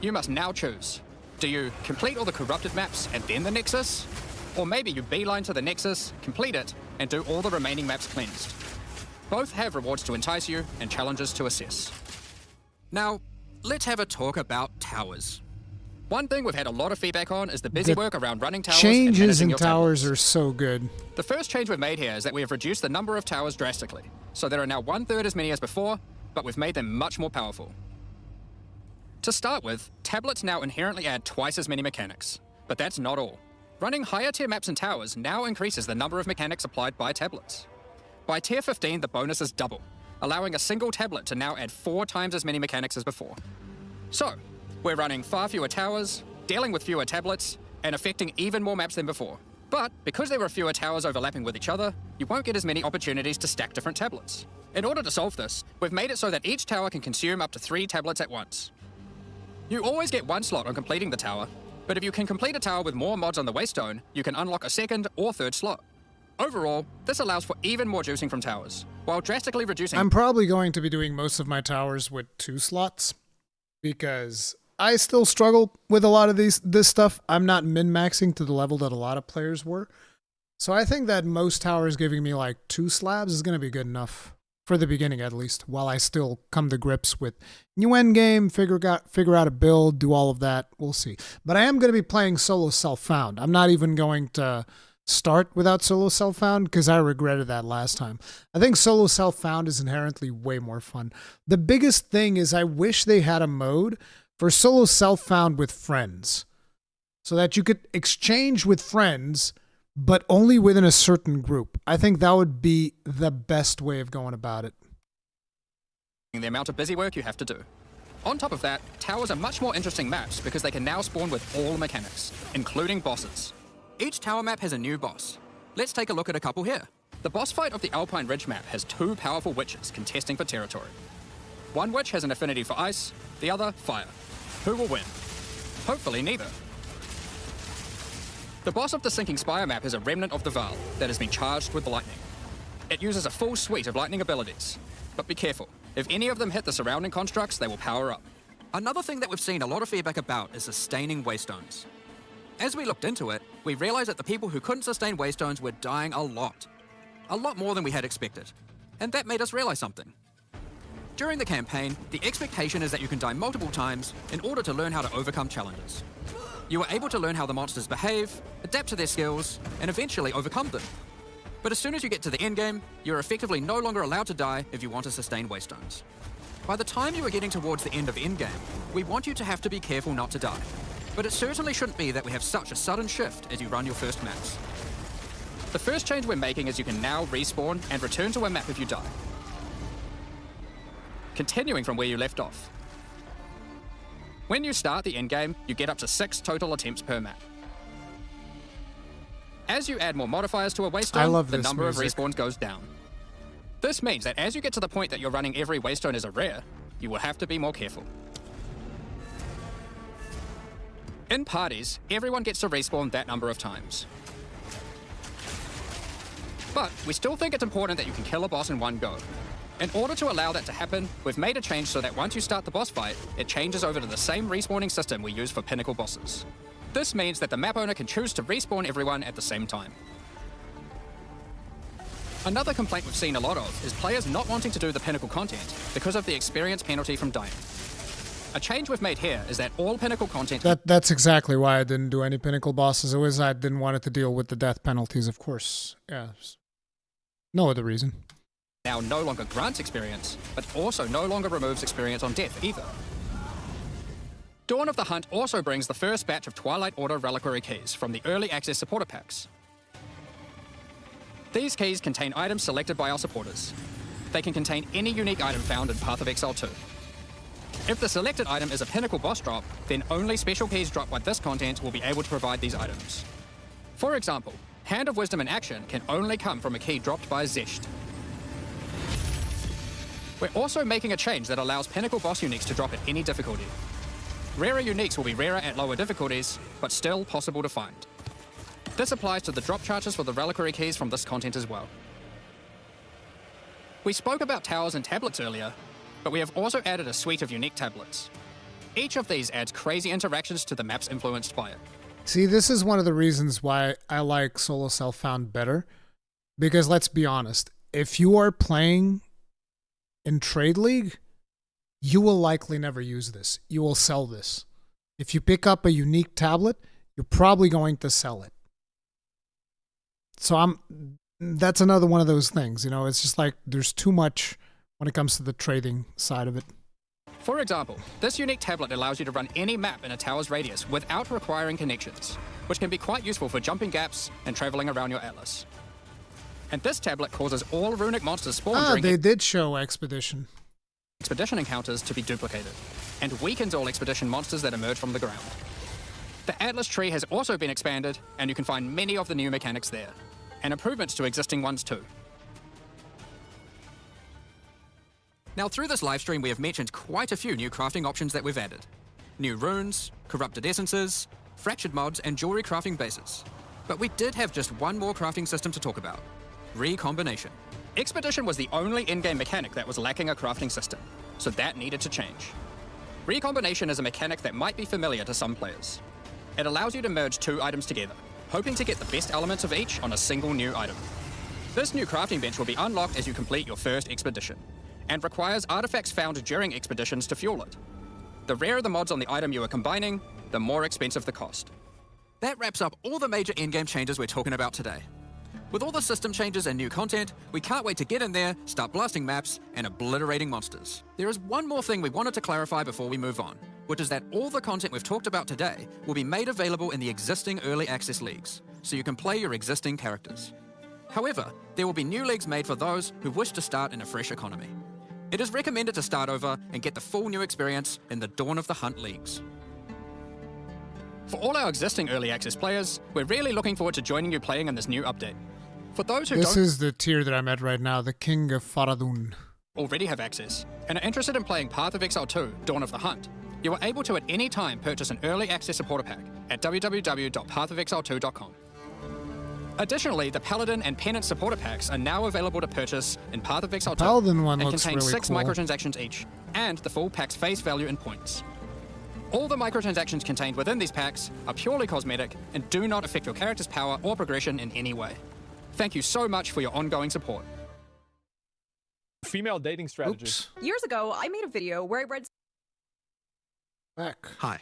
You must now choose. Do you complete all the corrupted maps and then the Nexus? Or maybe you beeline to the Nexus, complete it, and do all the remaining maps cleansed. Both have rewards to entice you and challenges to assess. Now, let's have a talk about towers. One thing we've had a lot of feedback on is the busy work around running towers and Changes managing in your towers tablets. are so good. The first change we've made here is that we have reduced the number of towers drastically. So there are now 1/3 as many as before, but we've made them much more powerful. To start with, tablets now inherently add twice as many mechanics. But that's not all. Running higher tier maps and towers now increases the number of mechanics applied by tablets. By tier 15, the bonus is double, allowing a single tablet to now add 4 times as many mechanics as before. So, we're running far fewer towers, dealing with fewer tablets, and affecting even more maps than before. But because there are fewer towers overlapping with each other, you won't get as many opportunities to stack different tablets. In order to solve this, we've made it so that each tower can consume up to 3 tablets at once. You always get 1 slot on completing the tower, but if you can complete a tower with more mods on the waystone, you can unlock a 2nd or 3rd slot. Overall, this allows for even more juicing from towers, while drastically reducing... I'm probably going to be doing most of my towers with 2 slots, because I still struggle with a lot of this stuff. I'm not min-maxing to the level that a lot of players were. So I think that most towers giving me like 2 slabs is going to be good enough. For the beginning, at least, while I still come to grips with new endgame, figure out a build, do all of that. We'll see. But I am going to be playing solo self-found. I'm not even going to start without solo self-found because I regretted that last time. I think solo self-found is inherently way more fun. The biggest thing is I wish they had a mode for solo self-found with friends, so that you could exchange with friends, but only within a certain group. I think that would be the best way of going about it. the amount of busy work you have to do. On top of that, towers are much more interesting maps because they can now spawn with all mechanics, including bosses. Each tower map has a new boss. Let's take a look at a couple here. The boss fight of the Alpine Ridge map has 2 powerful witches contesting for territory. One witch has an affinity for ice, the other fire. Who will win? Hopefully neither. The boss of the Sinking Spire map is a remnant of the Val that has been charged with lightning. It uses a full suite of lightning abilities, but be careful. If any of them hit the surrounding constructs, they will power up. Another thing that we've seen a lot of feedback about is sustaining waystones. As we looked into it, we realized that the people who couldn't sustain waystones were dying a lot more than we had expected. And that made us realize something. During the campaign, the expectation is that you can die multiple times in order to learn how to overcome challenges. You are able to learn how the monsters behave, adapt to their skills, and eventually overcome them. But as soon as you get to the endgame, you're effectively no longer allowed to die if you want to sustain waystones. By the time you are getting towards the end of endgame, we want you to have to be careful not to die. But it certainly shouldn't be that we have such a sudden shift as you run your first maps. The first change we're making is you can now respawn and return to a map if you die. Continuing from where you left off. When you start the endgame, you get up to 6 total attempts per map. As you add more modifiers to a waystone, the number of respawns goes down. This means that as you get to the point that you're running every waystone as a rare, you will have to be more careful. In parties, everyone gets to respawn that number of times. But we still think it's important that you can kill a boss in one go. In order to allow that to happen, we've made a change so that once you start the boss fight, it changes over to the same respawning system we use for pinnacle bosses. This means that the map owner can choose to respawn everyone at the same time. Another complaint we've seen a lot of is players not wanting to do the pinnacle content because of the experience penalty from dying. A change we've made here is that all pinnacle content... That's exactly why I didn't do any pinnacle bosses. It was I didn't want it to deal with the death penalties, of course. Yeah. No other reason. Now no longer grants experience, but also no longer removes experience on death either. Dawn of the Hunt also brings the first batch of Twilight Order reliquary keys from the early access supporter packs. These keys contain items selected by our supporters. They can contain any unique item found in Path of Exile 2. If the selected item is a pinnacle boss drop, then only special keys dropped by this content will be able to provide these items. For example, Hand of Wisdom in action can only come from a key dropped by Zesht. We're also making a change that allows pinnacle boss uniques to drop at any difficulty. Rarer uniques will be rarer at lower difficulties, but still possible to find. This applies to the drop charges for the reliquary keys from this content as well. We spoke about towers and tablets earlier, but we have also added a suite of unique tablets. Each of these adds crazy interactions to the maps influenced by it. See, this is one of the reasons why I like Solo Self-Found better. Because let's be honest, if you are playing in Trade League, you will likely never use this. You will sell this. If you pick up a unique tablet, you're probably going to sell it. So that's another one of those things, you know, it's just like there's too much when it comes to the trading side of it. For example, this unique tablet allows you to run any map in a tower's radius without requiring connections, which can be quite useful for jumping gaps and traveling around your atlas. And this tablet causes all runic monsters spawn they did show Expedition encounters to be duplicated, and weakens all Expedition monsters that emerge from the ground. The Atlas tree has also been expanded, and you can find many of the new mechanics there, and improvements to existing ones too. Now through this livestream we have mentioned quite a few new crafting options that we've added. New runes, corrupted essences, fractured mods, and jewelry crafting bases. But we did have just one more crafting system to talk about: recombination. Expedition was the only in-game mechanic that was lacking a crafting system, so that needed to change. Recombination is a mechanic that might be familiar to some players. It allows you to merge 2 items together, hoping to get the best elements of each on a single new item. This new crafting bench will be unlocked as you complete your first expedition, and requires artifacts found during expeditions to fuel it. The rarer the mods on the item you are combining, the more expensive the cost. That wraps up all the major in-game changes we're talking about today. With all the system changes and new content, we can't wait to get in there, start blasting maps, and obliterating monsters. There is one more thing we wanted to clarify before we move on, which is that all the content we've talked about today will be made available in the existing early access leagues, so you can play your existing characters. However, there will be new leagues made for those who wish to start in a fresh economy. It is recommended to start over and get the full new experience in the Dawn of the Hunt leagues. For all our existing early access players, we're really looking forward to joining you playing in this new update. For those who This is the tier that I'm at right now, the King of Faradun. already have access and are interested in playing Path of Exile 2, Dawn of the Hunt, you are able to at any time purchase an early access supporter pack at www.pathofexile2.com. Additionally, the Paladin and Penance supporter packs are now available to purchase in Path of Exile 2 Paladin one and looks contain really 6 cool. microtransactions each, and the full pack's face value in points. All the microtransactions contained within these packs are purely cosmetic and do not affect your character's power or progression in any way. Thank you so much for your ongoing support. Female dating strategy. Oops. Years ago, I made a video where I read Back. Hi,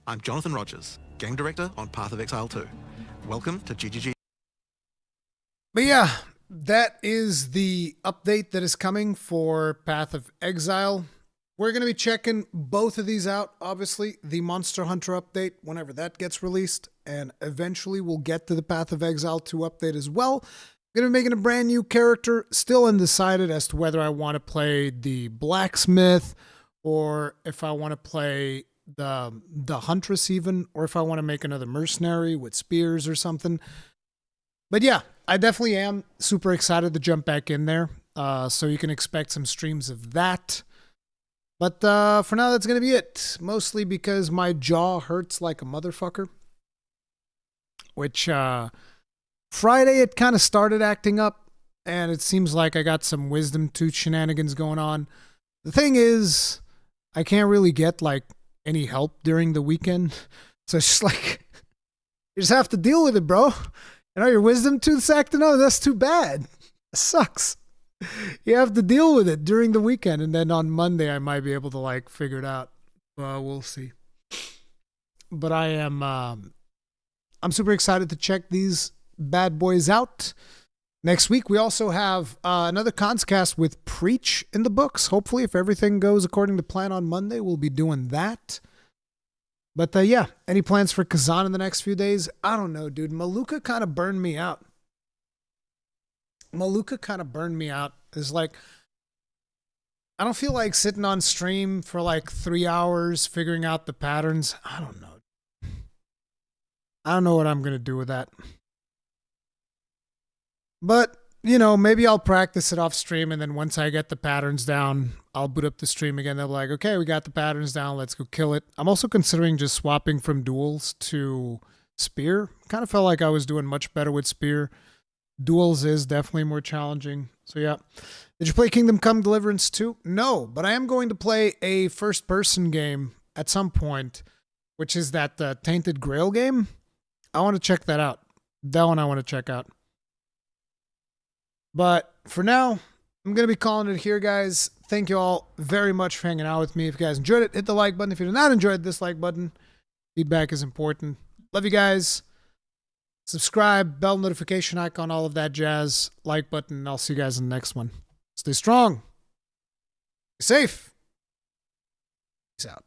I'm Jonathan Rogers, Game Director on Path of Exile 2. Welcome to GGG. But yeah, that is the update that is coming for Path of Exile. We're going to be checking both of these out, obviously. The Monster Hunter update, whenever that gets released. And eventually we'll get to the Path of Exile 2 update as well. I'm going to be making a brand new character. Still undecided as to whether I want to play the Blacksmith or if I want to play the Huntress even, or if I want to make another mercenary with spears or something. But yeah, I definitely am super excited to jump back in there. So you can expect some streams of that. But for now, that's going to be it. Mostly because my jaw hurts like a motherfucker. Which Friday, it kind of started acting up. And it seems like I got some wisdom tooth shenanigans going on. The thing is, I can't really get like any help during the weekend. So it's just like, you just have to deal with it, bro. You know, your wisdom tooth's acting up. That's too bad. It sucks. You have to deal with it during the weekend. And then on Monday, I might be able to like figure it out. We'll see. But I'm super excited to check these bad boys out. Next week, we also have another Conscast with Preach in the books. Hopefully, if everything goes according to plan on Monday, we'll be doing that. But yeah, any plans for Kazan in the next few days? I don't know, dude. Maluka kind of burned me out. It's like, I don't feel like sitting on stream for like 3 hours figuring out the patterns. I don't know. I don't know what I'm going to do with that. But, you know, maybe I'll practice it off stream, and then once I get the patterns down, I'll boot up the stream again. They'll be like, okay, we got the patterns down. Let's go kill it. I'm also considering just swapping from duels to spear. Kind of felt like I was doing much better with spear. Duels is definitely more challenging. So, yeah. Did you play Kingdom Come Deliverance 2? No, but I am going to play a first-person game at some point, which is that Tainted Grail game. I want to check that out. That one I want to check out. But for now, I'm going to be calling it here, guys. Thank you all very much for hanging out with me. If you guys enjoyed it, hit the like button. If you did not enjoy it, dislike button. Feedback is important. Love you guys. Subscribe, bell notification icon, all of that jazz. Like button, and I'll see you guys in the next one. Stay strong. Stay safe. Peace out.